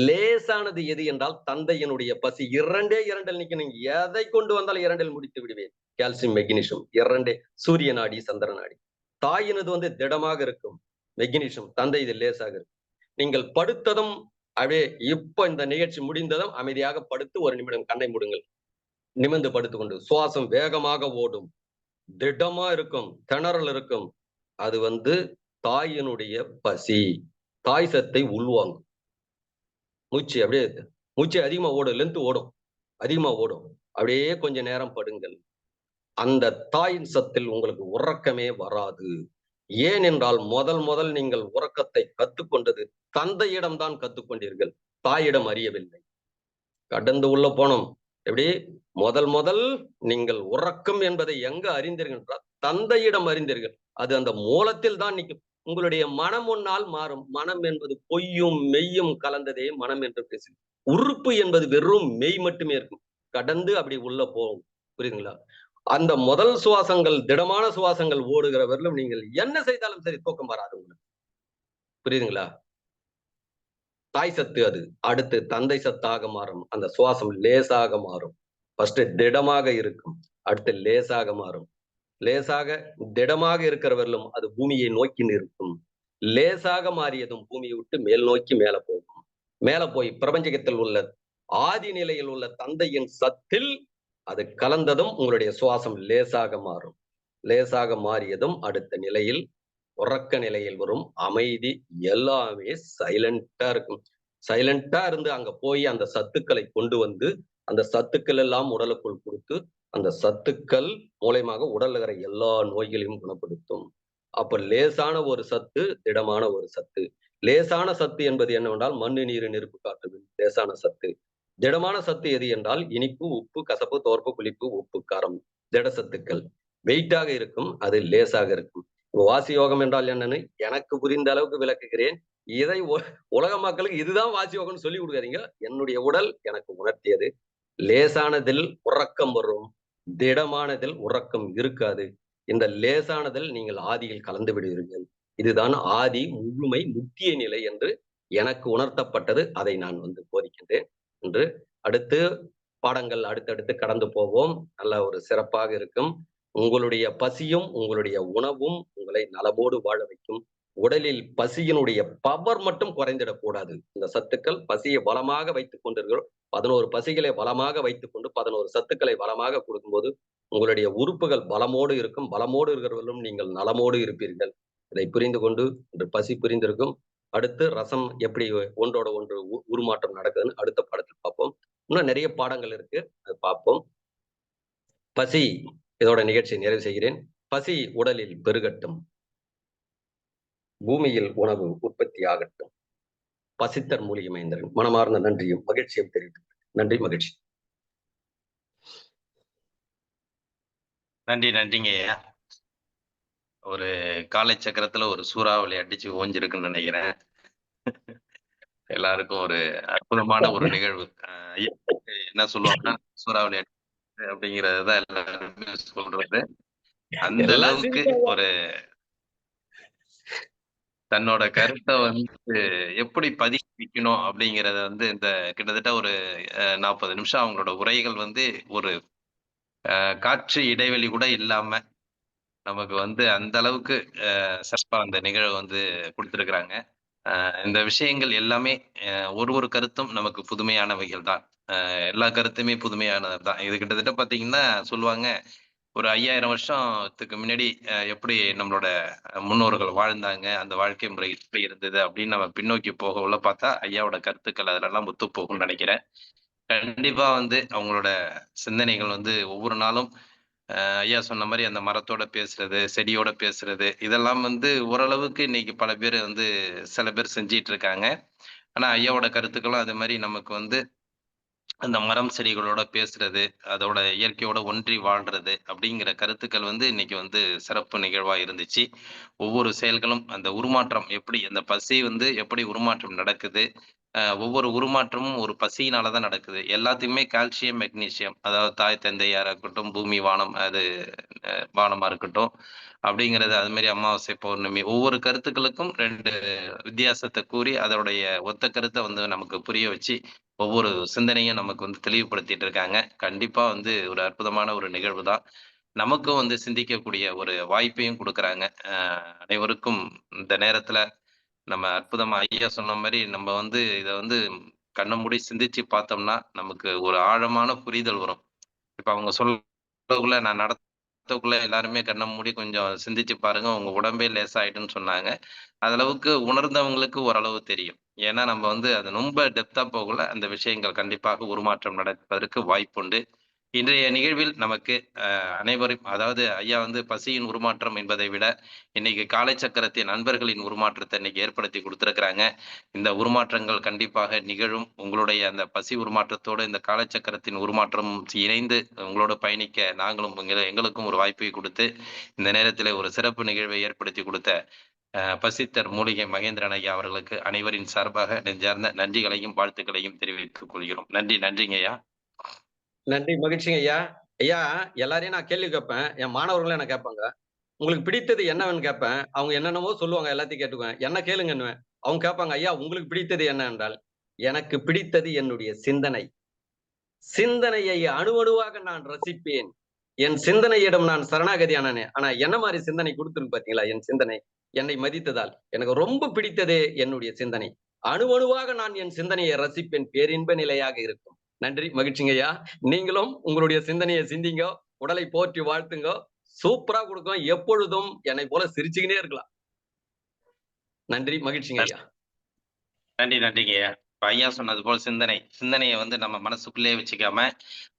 லேசானது எது என்றால் தந்தையினுடைய பசி. 2 நிக்கணும். எதை கொண்டு வந்தால் 2 முடித்து விடுவேன். Calcium magnesium 2. சூரிய நாடி, சந்திர நாடி. தாயினது திடமாக இருக்கும் மெக்னீசியம், தந்தை இது லேசாக இருக்கும். நீங்கள் படுத்ததும் அப்படியே இப்ப இந்த நிகழ்ச்சி முடிந்ததும் அமைதியாக படுத்து 1 நிமிடம் கண்ணை மூடுங்கள். நிமிர்ந்து படுத்துக்கொண்டு சுவாசம் வேகமாக ஓடும், திடமா இருக்கும், திணறல் இருக்கும். அது தாயினுடைய பசி. தாய் சத்தை உள்வாங்கும். மூச்சு அதிகமா ஓடும், லென்த் ஓடும், அதிகமா ஓடும். அப்படியே கொஞ்ச நேரம் படுங்கள். அந்த தாயின் சத்தில் உங்களுக்கு உறக்கமே வராது. ஏனென்றால் முதல் நீங்கள் உறக்கத்தை கத்துக்கொண்டது தந்தையிடம் தான் கத்துக்கொண்டீர்கள், தாயிடம் அறியவில்லை. கடந்து உள்ள போனோம். எப்படி முதல் நீங்கள் உறக்கம் என்பதை எங்க அறிந்தீர்கள் என்றால் தந்தையிடம் அறிந்தீர்கள். அது அந்த மூலத்தில் தான் நிற்கும். உங்களுடைய மனம் ஒன்னால் மாறும். மனம் என்பது பொய்யும் மெய்யும் கலந்ததே மனம் என்று பேசு. உறுப்பு என்பது வெறும் மெய் மட்டுமே இருக்கும். கடந்து அப்படி உள்ள போகும், புரியுதுங்களா? அந்த முதல் சுவாசங்கள், திடமான சுவாசங்கள் ஓடுகிற வரலும் நீங்கள் என்ன செய்தாலும் சரி தூக்கம் வராது உங்களுக்கு, புரியுதுங்களா? தாய் சத்து அது. அடுத்து தந்தை சத்தாக மாறும். அந்த சுவாசம் லேசாக மாறும். ஃபர்ஸ்ட் திடமாக இருக்கும், அடுத்து லேசாக மாறும். லேசாக திடமாக இருக்கிறவர்களும் அது பூமியை நோக்கி நிற்கும். லேசாக மாறியதும் பூமியை விட்டு மேல் நோக்கி மேல போகும். மேல போய் பிரபஞ்சகத்தில் உள்ள ஆதி நிலையில் உள்ள தந்தையின் சத்தில் அது கலந்ததும் உங்களுடைய சுவாசம் லேசாக மாறும். லேசாக மாறியதும் அடுத்த நிலையில் உறக்க நிலையில் வரும். அமைதி, எல்லாமே சைலண்டா இருக்கும். சைலண்டா இருந்து அங்க போய் அந்த சத்துக்களை கொண்டு வந்து அந்த சத்துக்கள் எல்லாம் உடலுக்குள் கொடுத்து அந்த சத்துக்கள் மூலயமாக உடல்ல இருக்கிற எல்லா நோய்களையும் குணப்படுத்தும். அப்ப லேசான ஒரு சத்து, திடமான ஒரு சத்து. லேசான சத்து என்பது என்னவென்றால் மண்ணு, நீர், நெருப்பு, காற்று, லேசான சத்து. திடமான சத்து எது என்றால் இனிப்பு, உப்பு, கசப்பு, தோற்பு, புளிப்பு, உப்பு, காரம், திட சத்துக்கள். வெயிட்டாக இருக்கும், அது லேசாக இருக்கும். வாசி யோகம் என்றால் என்னன்னு எனக்கு புரிந்த அளவுக்கு விளக்குகிறேன். இதை உலக மக்களுக்கு இதுதான் வாசி யோகம்னு சொல்லி கொடுக்காதீங்க. என்னுடைய உடல் எனக்கு உணர்த்தியது. லேசானதில் உறக்கம் வரும், திடமானதில் உறக்கம் இருக்காது. இந்த லேசானதில் நீங்கள் ஆதியில் கலந்து விடுவீர்கள். இதுதான் ஆதி, முழுமை, முக்கிய நிலை என்று எனக்கு உணர்த்தப்பட்டது. அதை நான் போதிக்கின்றேன் என்று. அடுத்து பாடங்கள் அடுத்தடுத்து கடந்து போவோம். நல்ல ஒரு சிறப்பாக இருக்கும். உங்களுடைய பசியும் உங்களுடைய உணவும் உங்களை நலமோடு வாழ வைக்கும். உடலில் பசியினுடைய பவர் மட்டும் குறைந்திடக்கூடாது. இந்த சத்துக்கள் பசியை பலமாக வைத்துக் கொண்டீர்கள். 11 பசிகளை பலமாக வைத்துக் கொண்டு 11 சத்துக்களை பலமாக கொடுக்கும்போது உங்களுடைய உறுப்புகள் பலமோடு இருக்கும். பலமோடு இருக்கிறவர்களும் நீங்கள் நலமோடு இருப்பீர்கள். இதை புரிந்து கொண்டு இன்று பசி புரிந்திருக்கும். அடுத்து ரசம் எப்படி ஒன்றோட ஒன்று உருமாற்றம் நடக்குதுன்னு அடுத்த பாடத்தில் பார்ப்போம். இன்னும் நிறைய பாடங்கள் இருக்கு, அது பார்ப்போம். பசி, இதோட நிகழ்ச்சியை நிறைவு செய்கிறேன். பசி உடலில் பெருகட்டும், பூமியில் உணவு உற்பத்தி ஆகட்டும். பசித்தர் மூலிகை மைந்தரன் மனமார்ந்த நன்றியும் மகிழ்ச்சியும் தெரிவித்து நன்றி, மகிழ்ச்சி. நன்றிங்க ஐயா. ஒரு காலை சக்கரத்துல ஒரு சூறாவளி அடிச்சு ஓஞ்சிருக்குன்னு நினைக்கிறேன். எல்லாருக்கும் ஒரு அற்புதமான ஒரு நிகழ்வு. ஐயா என்ன சொல்லுவாங்கன்னா, சூறாவளி அப்படிங்கறதுதான் எல்லாருமே சொல்றது. அந்த அளவுக்கு ஒரு தன்னோட கருத்தை வந்து எப்படி பதிவு வைக்கணும் அப்படிங்கறத வந்து இந்த கிட்டத்தட்ட ஒரு 40 நிமிஷம் அவங்களோட உரைகள் வந்து ஒரு காற்று இடைவெளி கூட இல்லாம நமக்கு வந்து அந்த அளவுக்கு சிறப்பா அந்த நிகழ்வு வந்து கொடுத்திருக்கிறாங்க. இந்த விஷயங்கள் எல்லாமே ஒரு கருத்தும் நமக்கு புதுமையானவைகள் தான். எல்லா கருத்துமே புதுமையானது தான். இது கிட்டத்தட்ட பாத்தீங்கன்னா சொல்லுவாங்க, ஒரு 5000 வருஷத்துக்கு முன்னாடி எப்படி நம்மளோட முன்னோர்கள் வாழ்ந்தாங்க, அந்த வாழ்க்கை முறை எப்படி இருந்தது அப்படின்னு நம்ம பின்னோக்கி போக உள்ள பார்த்தா ஐயாவோட கருத்துக்கள் அதுலலாம் ஒத்து போகும்னு நினைக்கிறேன். கண்டிப்பா வந்து அவங்களோட சிந்தனைகள் வந்து ஒவ்வொரு நாளும் ஐயா சொன்ன மாரி அந்த மரத்தோட பேசுறது, செடியோட பேசுறது, இதெல்லாம் வந்து ஓரளவுக்கு இன்னைக்கு பல பேர் வந்து சில பேர் செஞ்சிட்டு இருக்காங்க. ஆனா ஐயாவோட கருத்துக்களும் அது மாரி நமக்கு வந்து அந்த மரம் செடிகளோட பேசுறது, அதோட இயற்கையோட ஒன்றி வாழ்றது அப்படிங்கிற கருத்துக்கள் வந்து இன்னைக்கு வந்து சிறப்பு நிகழ்வா இருந்துச்சு. ஒவ்வொரு செயல்களும் அந்த உருமாற்றம் எப்படி அந்த பசி வந்து எப்படி உருமாற்றம் நடக்குது, ஒவ்வொரு உருமாற்றமும் ஒரு பசியினால தான் நடக்குது. எல்லாத்துக்குமே கால்சியம், மெக்னீசியம் அதாவது தாய் தந்தையாரா இருக்கட்டும், பூமி, வானம் அது வானமா இருக்கட்டும் அப்படிங்கிறது அது மாரி அமாவாசை, பௌர்ணமி ஒவ்வொரு கருத்துக்களுக்கும் 2 வித்தியாசத்த கூறி அதோடைய ஒத்த கருத்த வந்து நமக்கு புரிய வச்சு ஒவ்வொரு சிந்தனையும் நமக்கு வந்து தெளிவுபடுத்திட்டு இருக்காங்க. கண்டிப்பா வந்து ஒரு அற்புதமான ஒரு நிகழ்வு தான். நமக்கும் வந்து சிந்திக்கக்கூடிய ஒரு வாய்ப்பையும் குடுக்குறாங்க. அனைவருக்கும் இந்த நேரத்துல நம்ம அற்புதமா ஐயா சொன்ன மாரி நம்ம வந்து இத வந்து கண்ண மூடி சிந்திச்சு பார்த்தோம்னா, நமக்கு ஒரு ஆழமான புரிதல் வரும். இப்ப அவங்க சொல்லக்குள்ள நான் நடத்தக்குள்ள எல்லாருமே கண்ண மூடி கொஞ்சம் சிந்திச்சு பாருங்க, உங்க உடம்பே லேசாயிடும்ன்னு சொன்னாங்க. அது அளவுக்கு உணர்ந்தவங்களுக்கு ஓரளவு தெரியும். ஏன்னா நம்ம வந்து அது ரொம்ப டெப்த்தா போகல, அந்த விஷயங்கள் கண்டிப்பாக உருமாற்றம் நடப்பதற்கு வாய்ப்புண்டு. இன்றைய நிகழ்வில் நமக்கு அனைவரும் அதாவது ஐயா வந்து பசியின் உருமாற்றம் என்பதை விட, இன்னைக்கு காலைச்சக்கரத்தின் நண்பர்களின் உருமாற்றத்தை இன்னைக்கு ஏற்படுத்தி குடுத்திருக்கிறாங்க. இந்த உருமாற்றங்கள் கண்டிப்பாக நிகழும். உங்களுடைய அந்த பசி உருமாற்றத்தோடு இந்த காலச்சக்கரத்தின் உருமாற்றமும் இணைந்து உங்களோட பயணிக்க நாங்களும் எங்களுக்கும் ஒரு வாய்ப்பை குடுத்து, இந்த நேரத்திலே ஒரு சிறப்பு நிகழ்வை ஏற்படுத்தி குடுத்த பசித்தர் மூலிகை மகேந்திரன் ஐயா அவர்களுக்கு அனைவரின் சார்பாக நெஞ்சார்ந்த நன்றிகளையும், வாழ்த்துக்களையும் தெரிவித்துக் கொள்கிறோம். நன்றிங்கய்யா. நன்றி, மகிழ்ச்சிங்க ஐயா. ஐயா, எல்லாரையும் நான் கேள்வி கேட்பேன். என் மாணவர்களும் என்ன கேட்பாங்க. உங்களுக்கு பிடித்தது என்னன்னு கேட்பேன். அவங்க என்னென்னமோ சொல்லுவாங்க, எல்லாத்தையும் கேட்டுக்குவேன். என்ன கேளுங்கன்னுவேன். அவங்க கேட்பாங்க, ஐயா உங்களுக்கு பிடித்தது என்ன என்றால், எனக்கு பிடித்தது என்னுடைய சிந்தனை. சிந்தனையை அணுவணுவாக நான் ரசிப்பேன். என் சிந்தனையிடம் நான் சரணாகதியானேன். ஆனா என்ன மாதிரி சிந்தனை கொடுத்துருக்கு பாத்தீங்களா என் சிந்தனை. என்னை மதித்ததால் எனக்கு ரொம்ப பிடித்ததே என்னுடைய சிந்தனை. அணுவணுவாக நான் என் சிந்தனையை ரசிப்பேன். பேரின்ப நிலையாக இருக்கும். நன்றி, மகிழ்ச்சிங்கய்யா. நீங்களும் உங்களுடைய சிந்தனையை சிந்திங்க, உடலை போற்றி வாழ்த்துங்க. சூப்பரா கொடுக்கும். எப்பொழுதும் என்னை போல சிரிச்சுக்கினே இருக்கலாம். நன்றி, மகிழ்ச்சிங்க ஐயா. நன்றிங்கய்யா. இப்ப ஐயா சொன்னது போல் சிந்தனையை வந்து நம்ம மனசுக்குள்ளே வச்சுக்காம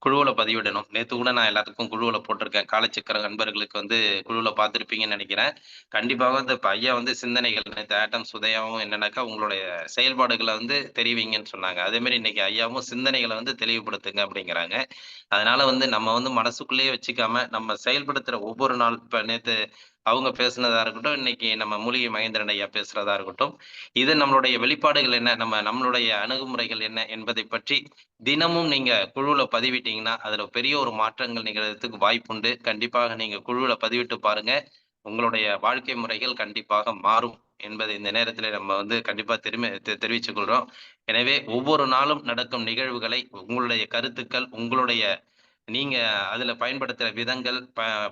குழுவுல பதிவிடணும். நேத்து கூட நான் எல்லாத்துக்கும் குழுவுல போட்டிருக்கேன். காலச்சக்கர நண்பர்களுக்கு வந்து குழுவுல பார்த்திருப்பீங்கன்னு நினைக்கிறேன். கண்டிப்பாக வந்து இப்ப ஐயா வந்து சிந்தனைகள் நேத்து ஆட்டம்ஸ் உதயாவும் என்னன்னாக்கா உங்களுடைய செயல்பாடுகளை வந்து தெரிவிங்கன்னு சொன்னாங்க. அதே மாதிரி இன்னைக்கு ஐயாவும் சிந்தனைகளை வந்து தெளிவுபடுத்துங்க அப்படிங்கிறாங்க. அதனால வந்து நம்ம வந்து மனசுக்குள்ளேயே வச்சுக்காம நம்ம செயல்படுத்துற ஒவ்வொரு நாள் இப்ப நேத்து அவங்க பேசுனதா இருக்கட்டும், இன்னைக்கு நம்ம மூலிகை மகேந்திரன் ஐயா பேசுறதா இருக்கட்டும், இது நம்மளுடைய வெளிப்பாடுகள் என்ன, நம்மளுடைய அணுகுமுறைகள் என்ன என்பதை பற்றி தினமும் நீங்க குழுவுல பதிவிட்டீங்கன்னா, அதுல பெரிய ஒரு மாற்றங்கள் நிகழ்றதுக்கு வாய்ப்புண்டு. கண்டிப்பாக நீங்க குழுவுல பதிவிட்டு பாருங்க. உங்களுடைய வாழ்க்கை முறைகள் கண்டிப்பாக மாறும் என்பதை இந்த நேரத்திலே நம்ம வந்து கண்டிப்பா தெரிவித்துக் கொள்றோம். எனவே ஒவ்வொரு நாளும் நடக்கும் நிகழ்வுகளை உங்களுடைய கருத்துக்கள், உங்களுடைய நீங்க அதுல பயன்படுத்துற விதங்கள்,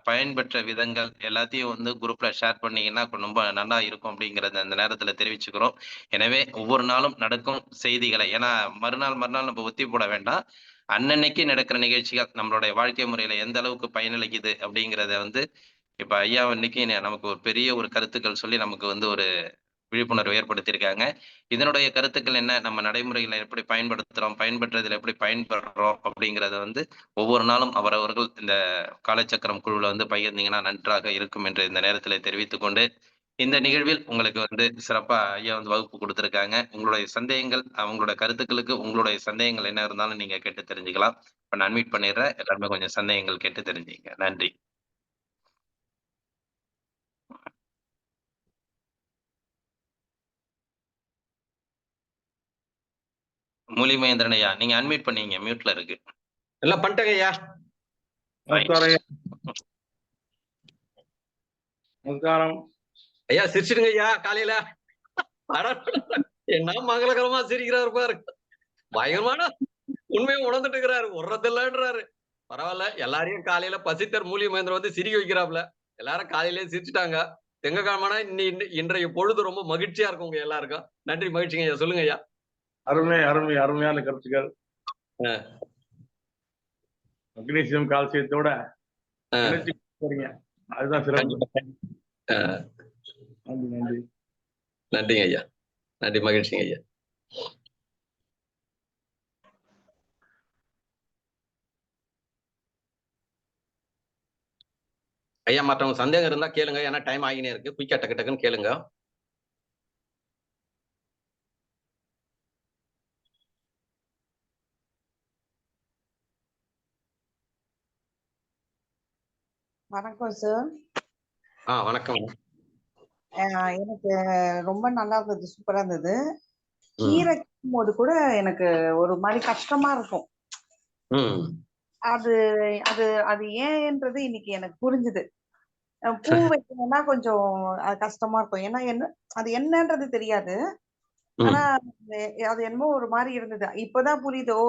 பயன்பெற்ற விதங்கள் எல்லாத்தையும் வந்து குரூப்ல ஷேர் பண்ணீங்கன்னா ரொம்ப நல்லா இருக்கும் அப்படிங்கிறத இந்த நேரத்துல தெரிவிச்சுக்கிறோம். எனவே ஒவ்வொரு நாளும் நடக்கும் செய்திகளை ஏன்னா மறுநாள் நம்ம ஒத்தி போட வேண்டாம். அன்னன்னைக்கு நடக்கிற நிகழ்ச்சிகள் நம்மளுடைய வாழ்க்கை முறையில எந்த அளவுக்கு பயனளிக்குது அப்படிங்கிறத வந்து இப்ப ஐயா இன்னைக்கு நமக்கு ஒரு பெரிய ஒரு கருத்துக்கள் சொல்லி நமக்கு வந்து ஒரு விழிப்புணர்வு ஏற்படுத்தியிருக்காங்க. இதனுடைய கருத்துக்கள் என்ன? நம்ம நடைமுறையில எப்படி பயன்படுத்துறோம்? பயன்படுத்துறதுல எப்படி பயன்படுறோம்? அப்படிங்கிறத வந்து ஒவ்வொரு நாளும் அவரவர்கள் இந்த காலச்சக்கரம் குழுவுல வந்து பகிர்ந்தீங்கன்னா நன்றாக இருக்கும் என்று இந்த நேரத்திலே தெரிவித்துக் கொண்டு, இந்த நிகழ்வில் உங்களுக்கு வந்து சிறப்பா ஐயா வந்து வகுப்பு குடுத்திருக்காங்க. உங்களுடைய சந்தேகங்கள், அவங்களோட கருத்துக்களுக்கு உங்களுடைய சந்தேகங்கள் என்ன இருந்தாலும் நீங்க கேட்டு தெரிஞ்சுக்கலாம். இப்ப நான் அன்மியூட் பண்ணிடுறேன். எல்லாருமே கொஞ்சம் சந்தேகங்கள் கேட்டு தெரிஞ்சுக்கங்க. நன்றி. மூலிமகேந்திரன் ஐயா, நீங்க அன்மியூட் பண்ணீங்க. மியூட்ல இருக்கு. எல்லாம் பண்ணிட்டேங்க ஐயா. நமஸ்காரம் ஐயா. நமஸ்காரம். ஐயா சிரிச்சிடுங்க ஐயா காலையில. என்ன மங்களகரமா சிரிக்கிறாரு பாரு. பயங்கரமான உண்மையை உணர்ந்துட்டு இருக்கிறாரு. உறதில்லன்றாரு. பரவாயில்ல, எல்லாரையும் காலையில பசித்தர் மூலிகை மகேந்திரன் வந்து சிரிக்க வைக்கிறாப்ல. எல்லாரும் காலையிலேயே சிரிச்சுட்டாங்க. திங்கக்கிழமைனா இன்றைய பொழுது ரொம்ப மகிழ்ச்சியா இருக்கும் உங்க எல்லாருக்கும். நன்றி, மகிழ்ச்சிங்க ஐயா. சொல்லுங்க ஐயா. அருமையான கருத்துக்கள். மக்னீசியம் கால்சியத்தோட இணைச்சு போறீங்க. அதுதான் சிறப்பு. நன்றி. நன்றிங்க ஐயா. நன்றி, மகிழ்ச்சிங்க ஐயா. ஐயா மற்றவங்க சந்தேகம் இருந்தா கேளுங்க. ஏன்னா டைம் ஆகினே இருக்கு. குயிக்கா டக்கு டக்குன்னு கேளுங்க. வணக்கம் சார். வணக்கம். எனக்கு ரொம்ப நல்லா இருந்தது, சூப்பரா இருந்தது. கீரை போது கூட எனக்கு ஒரு மாதிரி கஷ்டமா இருக்கும். அது அது அது ஏன்ன்றது இன்னைக்கு எனக்கு புரிஞ்சுது. பூ வைக்கணும்னா கொஞ்சம் அது கஷ்டமா இருக்கும். ஏன்னா என்ன அது என்னன்றது தெரியாது. ஆனா அது என்னமோ ஒரு மாதிரி இருந்தது. இப்பதான் புரியுது. ஓ,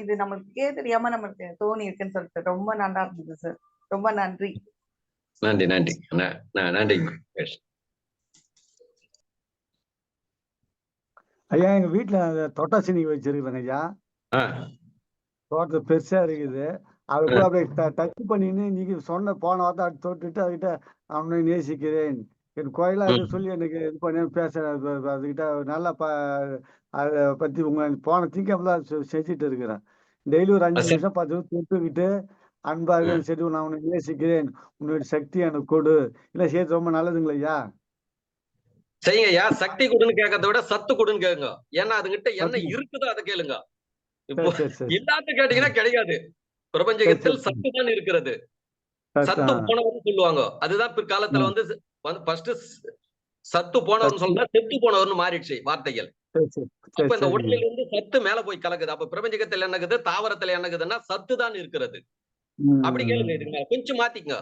இது நம்மளுக்கே தெரியாம நம்மளுக்கு தோணி இருக்குன்னு சொல்லிட்டு ரொம்ப நல்லா இருந்தது சார். ரொம்ப நன்றி. நன்றி. நன்றி. ஐயா எங்க வீட்டுல தொட்டாசினி வச்சிருக்கிறேங்க ஐயா. தோட்டத்தை பெருசா இருக்குது. அதை கூட அப்படியே டச் பண்ணின்னு நீங்க சொன்ன போன வார்த்தை அது தொட்டுட்டு அதுகிட்ட அவனை நேசிக்கிறேன் என் கோயிலா அது சொல்லி எனக்கு இது பண்ணி பேச அதுகிட்ட நல்லா அதை பத்தி உங்க போன திங்கப்பதான் செஞ்சுட்டு இருக்கிறேன். டெய்லி ஒரு 5 நிமிஷம் 10 நிமிஷம் தொட்டுக்கிட்டு அன்பாக சரி நான் உன்னை நேசிக்கிறேன், உன்னுடைய சக்தி எனக்கு கொடு இல்லை சேர்த்து ரொம்ப நல்லதுங்களா ஐயா. செய்யுங்க ஐயா. சக்தி கொடுன்னு கேட்கறத விட சத்து கொடுன்னு கேளுங்க. ஏன்னா அதுகிட்ட என்ன இருக்குதோ அதை கேளுங்க. இப்போ இல்லாத கேட்டீங்கன்னா கிடைக்காது. பிரபஞ்சத்தில் சத்து தான் இருக்கிறது. சத்து போனவர்னு சொல்லுவாங்க. அதுதான் பிற்காலத்துல வந்து ஃபர்ஸ்ட் சத்து போனவர்னு சொல்றா செத்து போனவர்னு மாறிடுச்சு வார்த்தைகள். அப்ப இந்த உடலில் இருந்து சத்து மேல போய் கலக்குது. அப்ப பிரபஞ்சத்தில் என்னக்குது, தாவரத்துல என்னக்குதுன்னா சத்து தான் இருக்கிறது. அப்படி கேளுங்க. இதுங்க கொஞ்சம் மாத்திங்க.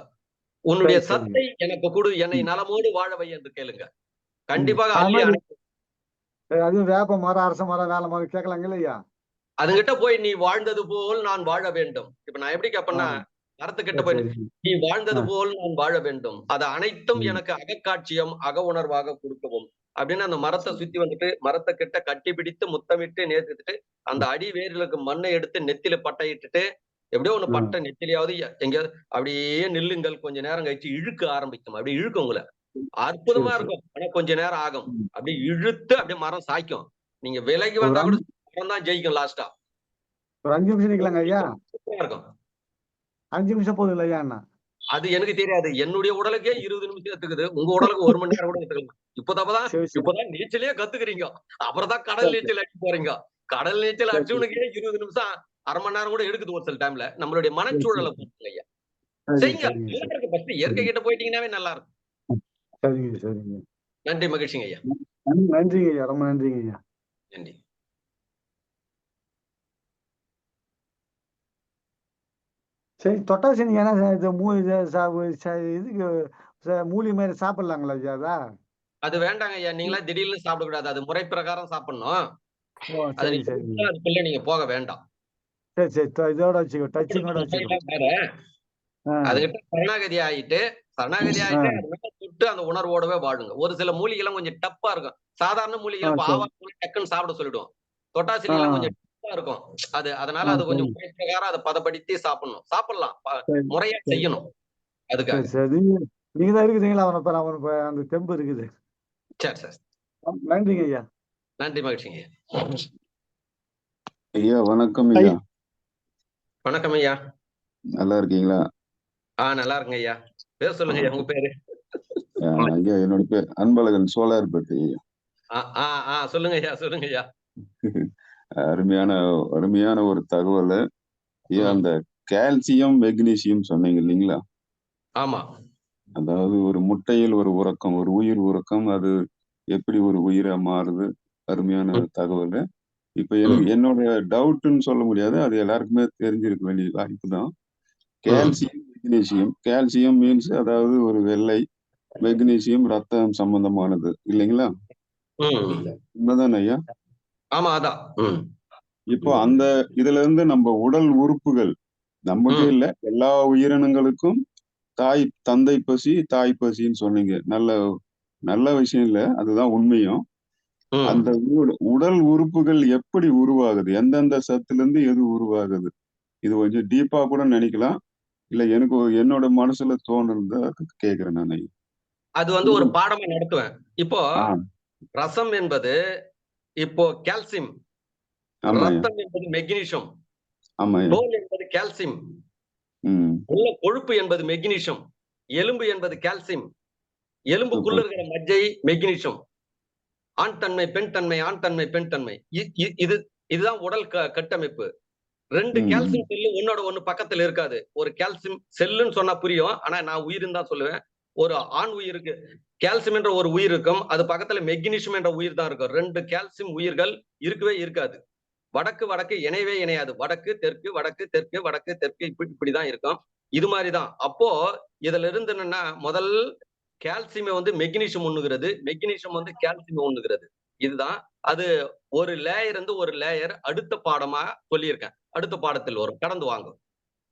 உன்னுடைய சத்தை எனக்கு கொடு, என்னை நலமோடு வாழ வை என்று கேளுங்க. கண்டிப்பாக அது வேப்ப மரம், அரச மரம், வேலை மரம் கேட்கலாங்க இல்லையா. அதுகிட்ட போய் நீ வாழ்ந்தது போல் நான் வாழ வேண்டும். இப்ப நான் எப்படி கேட்பேன்னா, மரத்துக்கிட்ட போய் நீ வாழ்ந்தது போல் நான் வாழ வேண்டும், அது அனைத்தும் எனக்கு அகக்காட்சியம் அக உணர்வாக கொடுக்கவும் அப்படின்னு அந்த மரத்தை சுத்தி வந்துட்டு மரத்தை கிட்ட கட்டி பிடித்து முத்தமிட்டு நேர்த்துட்டு அந்த அடி வேர்களுக்கு மண்ணை எடுத்து நெத்தில பட்டையிட்டுட்டு எப்படியோ ஒண்ணு பட்டை நெத்திலையாவது எங்கேயாவது அப்படியே நில்லுங்கள், கொஞ்ச நேரம் கழிச்சு இழுக்க ஆரம்பிக்கும். அப்படி இழுக்கும் உங்களை. அற்புதமா இருக்கும். ஆனா கொஞ்ச நேரம் ஆகும். அப்படி இழுத்து அப்படியே மரம் சாய்க்கும். நீங்க விலகி வந்தா கூட மரம் தான் ஜெயிக்கும் லாஸ்டா. ஒரு 5 நிமிஷம் நிக்கலாங்க ஐயா. இருக்கும். 5 நிமிஷம் போதும் ஐயா. அது எனக்கு தெரியாது. என்னுடைய உடலுக்கே 20 நிமிஷம் எடுத்துக்குது. உங்க உடலுக்கு 1 மணி நேரம் கூட எடுத்துக்கலாம். இப்பதான் நீச்சலே கத்துக்கிறீங்க. அப்புறம் தான் கடல் நீச்சல் அடிக்க போறீங்க. கடல் நீச்சல் அடிச்சவனுக்கே 20 நிமிஷம் 1/2 மணி நேரம் கூட எடுக்குது ஒரு சில டைம்ல. நம்மளுடைய மனச்சூழலை பொறுத்துங்க ஐயா. செய்யுங்க. இயற்கை கிட்ட போயிட்டீங்கன்னாவே நல்லா இருக்கும். சரிங்க. நன்றி, மகிழ்ச்சிங்க ஐயா. நன்றிங்க ஐயா. ரொம்ப நன்றிங்க ஐயா. நன்றி. சரி, தொட்டாசினி ஏன்னா இதுக்கு மூலிகை மாதிரி சாப்பிடலாங்களா ஐயா? அது வேண்டாங்க ஐயா. நீங்களா திடீர்னு சாப்பிடக்கூடாது. அது முறை பிரகாரம் சாப்பிடணும். அதுக்குள்ள நீங்க போக வேண்டாம். சரி. இதோட வச்சுக்கோ, டச்சிங்கோட வச்சுக்கோ. அதுகிட்ட சரணாகதி ஆயிட்டு தொட்டு அந்த உணர்வோடவே வாழுங்க. ஒரு சில மூலிகை எல்லாம் கொஞ்சம் டப்பா இருக்கும். சாதாரண மூலிகை ஆவா டக்குன்னு சாப்பிட சொல்லிடுவோம். தொட்டாசினி எல்லாம் கொஞ்சம் டப்பா இருக்கும். அதனால அது கொஞ்சம் முறை பிரகாரம் அதை பதப்படுத்தி சாப்பிடலாம். முறையா செய்யணும். அதுக்காக நீங்க தான் இருக்குதுங்களா? அவனுக்கு அந்த தெம்பு இருக்குது. சரி. நன்றிங்க ஐயா. நன்றி, மகிழ்ச்சிங்க. ஐயா வணக்கம் ஐயா. வணக்கம் ஐயா. நல்லா இருக்கீங்களா? நல்லா இருக்குங்க ஐயா. பேர் சொல்லுங்க ஐயா, உங்க பேரு? ஐயா என்னோட பேர் அன்பழகன், சோலார்பேட்டை ஐயா. சொல்லுங்க ஐயா, சொல்லுங்க ஐயா. அருமையான அருமையான ஒரு தகவல் ஐயா. அந்த கால்சியம் மெக்னீசியம் சொன்னீங்க இல்லைங்களா? ஆமா. அதாவது ஒரு முட்டையில் ஒரு உறக்கம், ஒரு உயிர் உறக்கம், அது எப்படி ஒரு உயிரா மாறுது. அருமையான தகவல். இப்ப எனக்கு என்னோட டவுட்னு சொல்ல முடியாது, அது எல்லாருக்குமே தெரிஞ்சிருக்க வேண்டிய வாய்ப்பு தான். கால்சியம் மெக்னீசியம், கால்சியம் மீன்ஸ் அதாவது ஒரு வெள்ளை, மெக்னீசியம் ரத்தம் சம்பந்தமானது இல்லைங்களா? உண்மைதானே ஐயா? ஆமா, அதான். இப்போ அந்த இதுல இருந்து நம்ம உடல் உறுப்புகள் நமக்கு இல்ல, எல்லா உயிரினங்களுக்கும் தந்தை பசி தாய் பசின்னு சொன்னீங்க. நல்ல நல்ல விஷயம் இல்ல, அதுதான் உண்மையும். அந்த உடல் உறுப்புகள் எப்படி உருவாகுது, எந்தெந்த சத்துல இருந்து எது உருவாகுது, இது கொஞ்சம் டீப்பா கூட நினைக்கலாம். இல்ல எனக்கு என்னோட மனசுல தோணுறத கேக்குறேன் நான். அது வந்து ஒரு பாடமா நடத்துவேன். இப்போ ரசம் என்பது இப்போ கால்சியம், ரத்தம் என்பது மெக்னீசியம், தோல் என்பது கால்சியம், உள்ள கொழுப்பு என்பது மெக்னீசியம், எலும்பு என்பது கால்சியம், எலும்புக்குள்ள இருக்கிற மஜ்ஜை மெக்னீசியம், ஆண் தன்மை பெண் தன்மை, ஆண் தன்மை பெண் தன்மை. இதுதான் உடல் கட்டமைப்பு. 2 கால்சியம் செல்லு ஒன்னோட ஒண்ணு பக்கத்துல இருக்காது. ஒரு கால்சியம் செல்லுன்னு சொன்னா புரியும், ஆனா நான் உயிர்னு தான் சொல்லுவேன். ஒரு ஆண் உயிருக்கு கால்சியம் என்ற ஒரு உயிர் இருக்கும், அது பக்கத்துல மெக்னீசியம் என்ற உயிர் தான் இருக்கும். 2 கால்சியம் உயிர்கள் இருக்கவே இருக்காது. வடக்கு வடக்கு இணையவே இணையாது. வடக்கு தெற்கு, வடக்கு தெற்கு, வடக்கு தெற்கு, இப்படிதான் இருக்கும். இது மாதிரிதான். அப்போ இதுல இருந்து என்னன்னா, முதல் கால்சியம் வந்து மெக்னீசியம் உண்ணுகிறது, மெக்னீசியம் வந்து கால்சியம் உண்ணுகிறது. இதுதான். அது ஒரு லேயர் இருந்து ஒரு லேயர் அடுத்த பாடமா சொல்லியிருக்கேன். அடுத்த பாடத்தில் வரும், கடந்து வாங்க.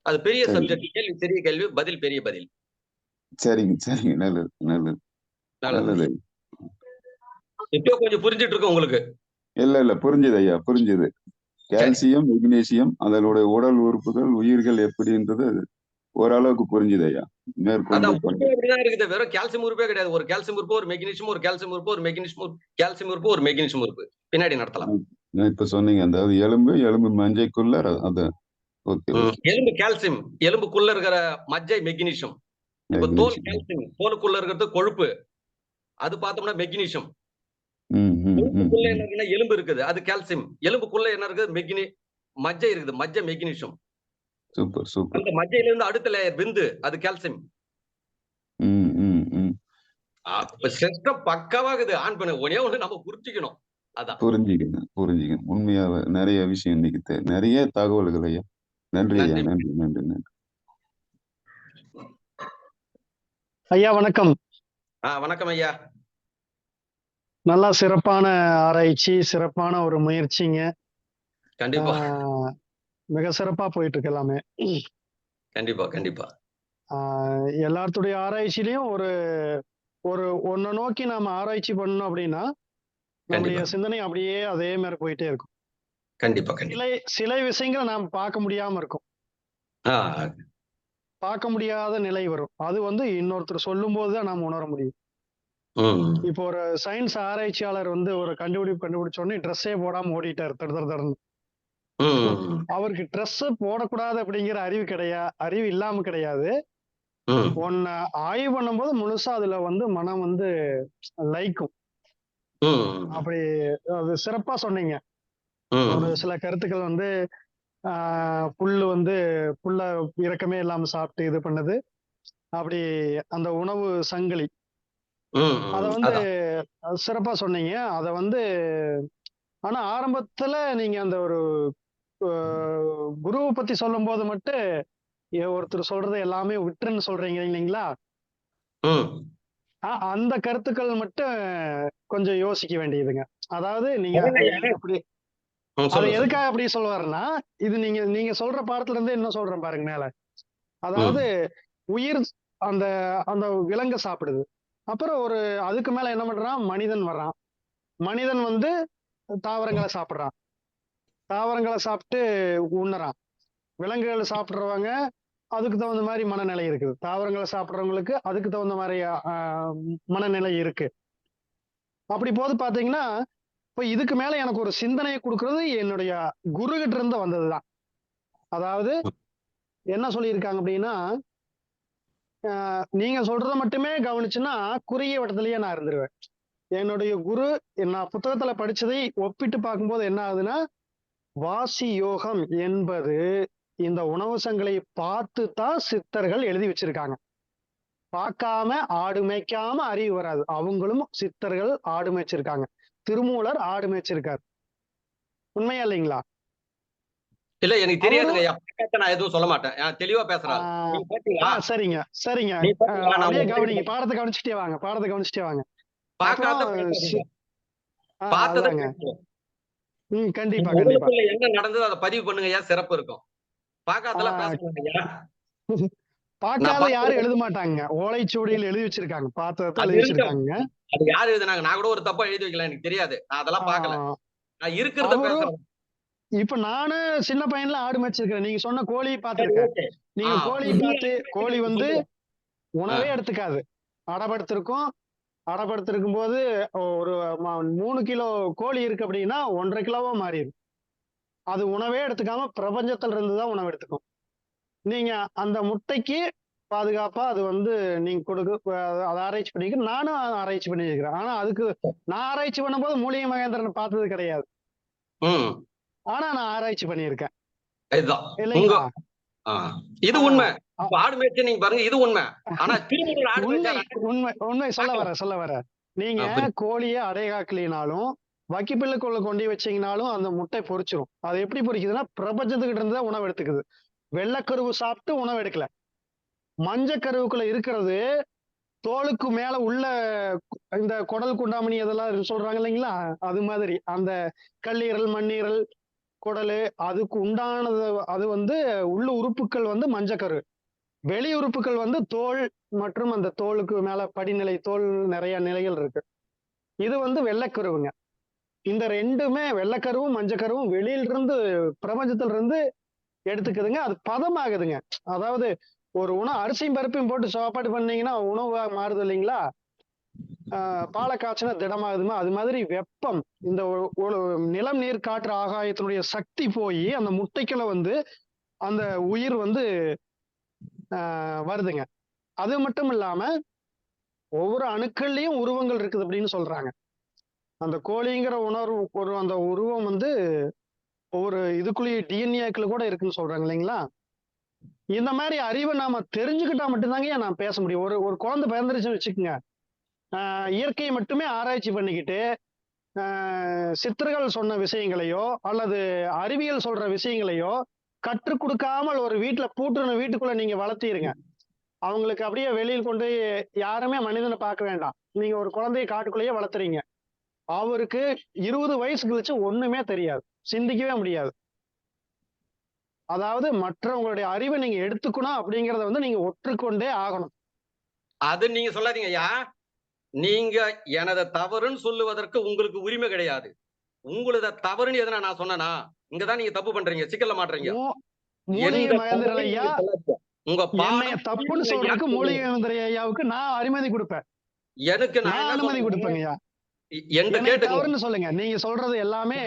அது பெரிய சப்ஜெக்ட். கேள்வி பெரிய கேள்வி, பதில் பெரிய பதில். சரிங்க சரிங்க, நல்லது நல்லது நல்லது. இப்போ கொஞ்சம் புரிஞ்சிட்டு இருக்கு உங்களுக்கு? இல்ல புரிஞ்சுது ஐயா, புரிஞ்சுது. கால்சியம் மெக்னீசியம் அதனுடைய உடல் உறுப்புகள் உயிர்கள் எப்படின்றது ஓரளவுக்கு புரிஞ்சுது ஐயா. மேற்கொண்டு அப்படிதான் இருக்குது. வெறும் கால்சியம் உறுப்பே கிடையாது. ஒரு கால்சியம் உறுப்பு, ஒரு மெக்னீசியம், ஒரு கால்சியம் உறுப்பு, ஒரு மெக்னீசியம், கால்சியம் உறுப்பு, ஒரு மெக்னீசியம் உறுப்பு. பின்னாடி நடத்தலாம். இப்ப சொன்னீங்க அந்த எலும்பு மஞ்சைக்குள்ள அது. எலும்பு கால்சியம், எலும்புக்குள்ள இருக்கிற மஜ்ஜை மெக்னீசியம். இப்ப தோல் கால்சியம், தோலுக்குள்ள இருக்கிறது கொழுப்பு, அது பார்த்தோம்னா மெக்னீசியம். கொழுப்புக்குள்ள என்ன இருக்குன்னா எலும்பு இருக்குது, அது கால்சியம். எலும்புக்குள்ள என்ன இருக்குது? மஜ்ஜை இருக்குது, மஜ்ஜை மெக்னீசியம். Super super. அந்த மஜ்ஜையில இருந்து அடுத்த லேயர் விந்து, அது கால்சியம். சிஸ்டம் பக்காவாகுது. ஆன் பண்ண ஒண்ணு நம்ம புரிஞ்சுக்கணும். அதான் புரிஞ்சுக்கணும். உண்மையாக நிறைய விஷயம் இன்னைக்கு நிறைய தகவல்கள் ஐயா. நன்றி ஐயா, நன்றி நன்றி நன்றி ஐயா. வணக்கம். வணக்கம் ஐயா. நல்லா சிறப்பான ஆராய்ச்சி, சிறப்பான ஒரு முயற்சிங்க. கண்டிப்பா. மிக சிறப்பா போயிட்டு இருக்கு எல்லாமே. கண்டிப்பா கண்டிப்பா. எல்லாத்துடைய ஆராய்ச்சியிலையும் ஒரு ஒரு ஒன்ன நோக்கி நாம ஆராய்ச்சி பண்ணணும் அப்படின்னா நம்முடைய சிந்தனை அப்படியே அதே மாதிரி போயிட்டே இருக்கும். கண்டிப்பா சில விஷயங்களை நாம் பார்க்க முடியாம இருக்கும், பார்க்க முடியாத நிலை வரும். அது வந்து இன்னொருத்தர் சொல்லும் போதுதான் நாம் உணர முடியும். இப்போ ஒரு சயின்ஸ் ஆராய்ச்சியாளர் வந்து ஒரு கண்டுபிடிச்ச உடனே ட்ரெஸ்ஸே போடாம ஓடிட்டாரு தடன்னு. அவருக்கு ட்ரெஸ் போடக்கூடாது அப்படிங்கிற அறிவு இல்லாம கிடையாது. ஒன்ன ஆய்வு பண்ணும்போது முழுசா அதுல வந்து மனம் வந்து லைக்கும். அப்படி அது சிறப்பா சொன்னீங்க. ஒரு சில கருத்துக்கள் வந்து புல்ல இரக்கமே இல்லாம சாப்பிட்டு இது பண்ணது, அப்படி அந்த உணவு சங்கிலி அத வந்து சிறப்பா சொன்னீங்க. அத வந்து ஆனா ஆரம்பத்துல நீங்க அந்த ஒரு குருவை பத்தி சொல்லும் போது மட்டும் ஒருத்தர் சொல்றது எல்லாமே விட்டுருன்னு சொல்றீங்க இல்லைங்களா? அந்த கருத்துக்கள் மட்டும் கொஞ்சம் யோசிக்க வேண்டியதுங்க. அதாவது நீங்க அது எதுக்காக அப்படி சொல்லுவாருன்னா, இது நீங்க சொல்ற பாடத்துல இருந்து என்ன சொல்றேன் பாருங்க மேல. அதாவது உயிர் அந்த அந்த விலங்கு சாப்பிடுது, அப்புறம் ஒரு அதுக்கு மேல என்ன பண்றான், மனிதன் வர்றான். மனிதன் வந்து தாவரங்களை சாப்பிடுறான், தாவரங்களை சாப்பிட்டு உண்ணறான். விலங்குகள் சாப்பிடுறவங்க அதுக்கு தகுந்த மாதிரி மனநிலை இருக்குது, தாவரங்களை சாப்பிடுறவங்களுக்கு அதுக்கு தகுந்த மாதிரி மனநிலை இருக்கு. அப்படி போது பாத்தீங்கன்னா இப்ப இதுக்கு மேல எனக்கு ஒரு சிந்தனையை கொடுக்கறது என்னுடைய குரு கிட்ட இருந்து வந்ததுதான். அதாவது என்ன சொல்லியிருக்காங்க அப்படின்னா, நீங்க சொல்றத மட்டுமே கவனிச்சுன்னா குறுகிய வட்டத்திலேயே நான் இருந்துருவேன். என்னுடைய குரு நான் புத்தகத்துல படிச்சதை ஒப்பிட்டு பார்க்கும்போது என்ன ஆகுதுன்னா, வாசி யோகம் என்பது இந்த உணவு சங்கிலியை பார்த்து தான் சித்தர்கள் எழுதி வச்சிருக்காங்க. பார்க்காம ஆடு மேய்க்காம அறிவு வராது. அவங்களும் சித்தர்கள் ஆடு மேய்ச்சிருக்காங்க. திருமூலர் ஆடு மேய்ச்சிருக்காரு. உண்மையா இல்லைங்களா? இல்ல எனக்கு தெரியாதுங்க ஐயா. நான் எதுவும் சொல்ல மாட்டேன். தெளிவா பேசுறாரு. சரிங்க சரிங்க. அப்படியே கவனிங்க. பாடத்தை கவனிச்சுட்டே வாங்க. பாடத்தை கவனிச்சுட்டே வாங்க. பார்த்ததாங்க. கண்டிப்பா கண்டிப்பா. என்ன நடந்தது அதை பதிவு பண்ணுங்க ஐயா, சிறப்பு இருக்கும். பார்க்காதெல்லாம் பேசுங்க ஐயா. பார்க்காத யாரும் எழுத மாட்டாங்க. ஓலைச்சுவடியில் எழுதி வச்சிருக்காங்க. பார்த்ததை எழுதி வச்சிருக்காங்க. அது யாரு எழுதுனாங்க? நான் கூட ஒரு தப்பா எழுதி வைக்கல, எனக்கு தெரியாது. நான் அதெல்லாம் பார்க்கல. நான் இருக்கிறத பேசுறேன். இப்ப நானு சின்ன பையன்ல ஆடு மேய்ச்சிருக்கேன். நீங்க சொன்ன கோழியை பார்த்திருக்கேன். நீங்க கோழியை பார்த்து கோழி வந்து உணவே எடுத்துக்காது. அடப்படுத்திருக்கும். அடப்படுத்திருக்கும் போது ஒரு 3 கிலோ கோழி இருக்கு அப்படின்னா 1.5 கிலோவா மாறிடும். அது உணவே எடுத்துக்காம பிரபஞ்சத்துல இருந்துதான் உணவு எடுத்துக்கும். நீங்க அந்த முட்டைக்கு பாதுகாப்பா அது வந்து நீங்க கொடுக்க அதை ஆராய்ச்சி பண்ணிக்க. நானும் ஆராய்ச்சி பண்ணியிருக்கிறேன். ஆனா அதுக்கு நான் ஆராய்ச்சி பண்ணும்போது மூலிகை மகேந்திரன் பார்த்தது கிடையாது. ஆனா நான் ஆராய்ச்சி பண்ணியிருக்கேன். இல்லைங்களா? இது உண்மை. ஆடு மேய்ச்சி நீங்க பாருங்க, இது உண்மை. ஆனா உண்மை சொல்ல வர நீங்க கோழியை அடைகாக்கலினாலும் வக்கிப்பிள்ளைக்குள்ள கொண்டு வச்சீங்கனாலும் அந்த முட்டை பொரிச்சிரும். அது எப்படி பொரிக்குதுன்னா பிரபஞ்சத்துக்கிட்ட இருந்து உணவு எடுத்துக்குது. வெள்ளைக்கருவு சாப்பிட்டு உணவு எடுக்கல. மஞ்சக்கருவுக்குள்ள இருக்கிறது தோலுக்கு மேல உள்ள இந்த குடல் குண்டாமணி அதெல்லாம் சொல்றாங்க இல்லைங்களா? அது மாதிரி அந்த கல்லீரல் மண்ணீரல் குடலு அதுக்கு உண்டானது. அது வந்து உள்ள உறுப்புகள் வந்து மஞ்சக்கரு, வெளி உறுப்புகள் வந்து தோல் மற்றும் அந்த தோலுக்கு மேல படிநிலை தோல் நிறைய நிலைகள் இருக்கு. இது வந்து வெள்ளைக்கருவுங்க. இந்த ரெண்டுமே வெள்ளைக்கருவும் மஞ்சக்கருவும் வெளியிலிருந்து பிரபஞ்சத்துல இருந்து எடுத்துக்குதுங்க. அது பதமாகுதுங்க. அதாவது ஒரு உணவு அரிசியும் பருப்பையும் போட்டு சாப்பாடு பண்ணீங்கன்னா உணவு மாறுது இல்லைங்களா? பாலை காய்ச்சினா திடமாகுதுமா? அது மாதிரி வெப்பம் இந்த நிலம் நீர் காற்று ஆகாயத்தினுடைய சக்தி போய் அந்த முட்டைக்குள்ள வந்து அந்த உயிர் வந்து வருதுங்க. அது மட்டும் இல்லாம ஒவ்வொரு அணுக்கள்லயும் உருவங்கள் இருக்குது அப்படின்னு சொல்றாங்க. அந்த கோழிங்கிற உணர்வு அந்த உருவம் வந்து ஒவ்வொரு இதுக்குள்ளேயே டிஎன்ஏக்குள்ள கூட இருக்குன்னு சொல்றாங்க இல்லைங்களா? இந்த மாதிரி அறிவை நாம தெரிஞ்சுக்கிட்டா மட்டும்தாங்க நான் பேச முடியும். ஒரு குழந்தை பிறந்துருச்சுன்னு வச்சுக்கோங்க. இயற்கையை மட்டுமே ஆராய்ச்சி பண்ணிக்கிட்டு சித்தர்கள் சொன்ன விஷயங்களையோ அல்லது அறிவியல் சொல்ற விஷயங்களையோ கற்றுக் கொடுக்காமல் ஒரு வீட்டுக்குள்ள நீங்க வளர்த்திருங்க. அவங்களுக்கு அப்படியே வெளியில் கொண்டு யாருமே மனிதனை பார்க்க வேண்டாம். நீங்க ஒரு குழந்தைய காட்டுக்குள்ளேயே வளர்த்துறீங்க. அவருக்கு 20 வயசு கழிச்சு ஒண்ணுமே தெரியாது, சிந்திக்கவே முடியாது. அதாவது மற்றவங்களுடைய அறிவை நீங்க எடுத்துக்கணும் அப்படிங்கறத வந்து நீங்க ஒற்றுக்கொண்டே ஆகணும். அது நீங்க சொல்லாதீங்க ஐயா. நீங்க எனது தவறுன்னு சொல்லுவதற்கு உங்களுக்கு உரிமை கிடையாது. உங்களது தவறுன்னு எதனா நான் சொன்னா இங்கதான் நீங்க தப்பு பண்றீங்க, சிக்கல்ல மாட்டுறீங்க. மூலிகை மகேந்திரன் ஐயா உங்க தப்புன்னு சொல்றதுக்கு மூலிகை மகேந்திரன் ஐயாவுக்கு நான் அனுமதி கொடுப்பேன். எனக்கு நான் அனுமதி கொடுப்பேங்க ஐயா. என்கிட்ட கேட்டுக்கோங்க. தவறுன்னு சொல்லுங்க. நீங்க சொல்றது எல்லாமே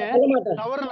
தவறு.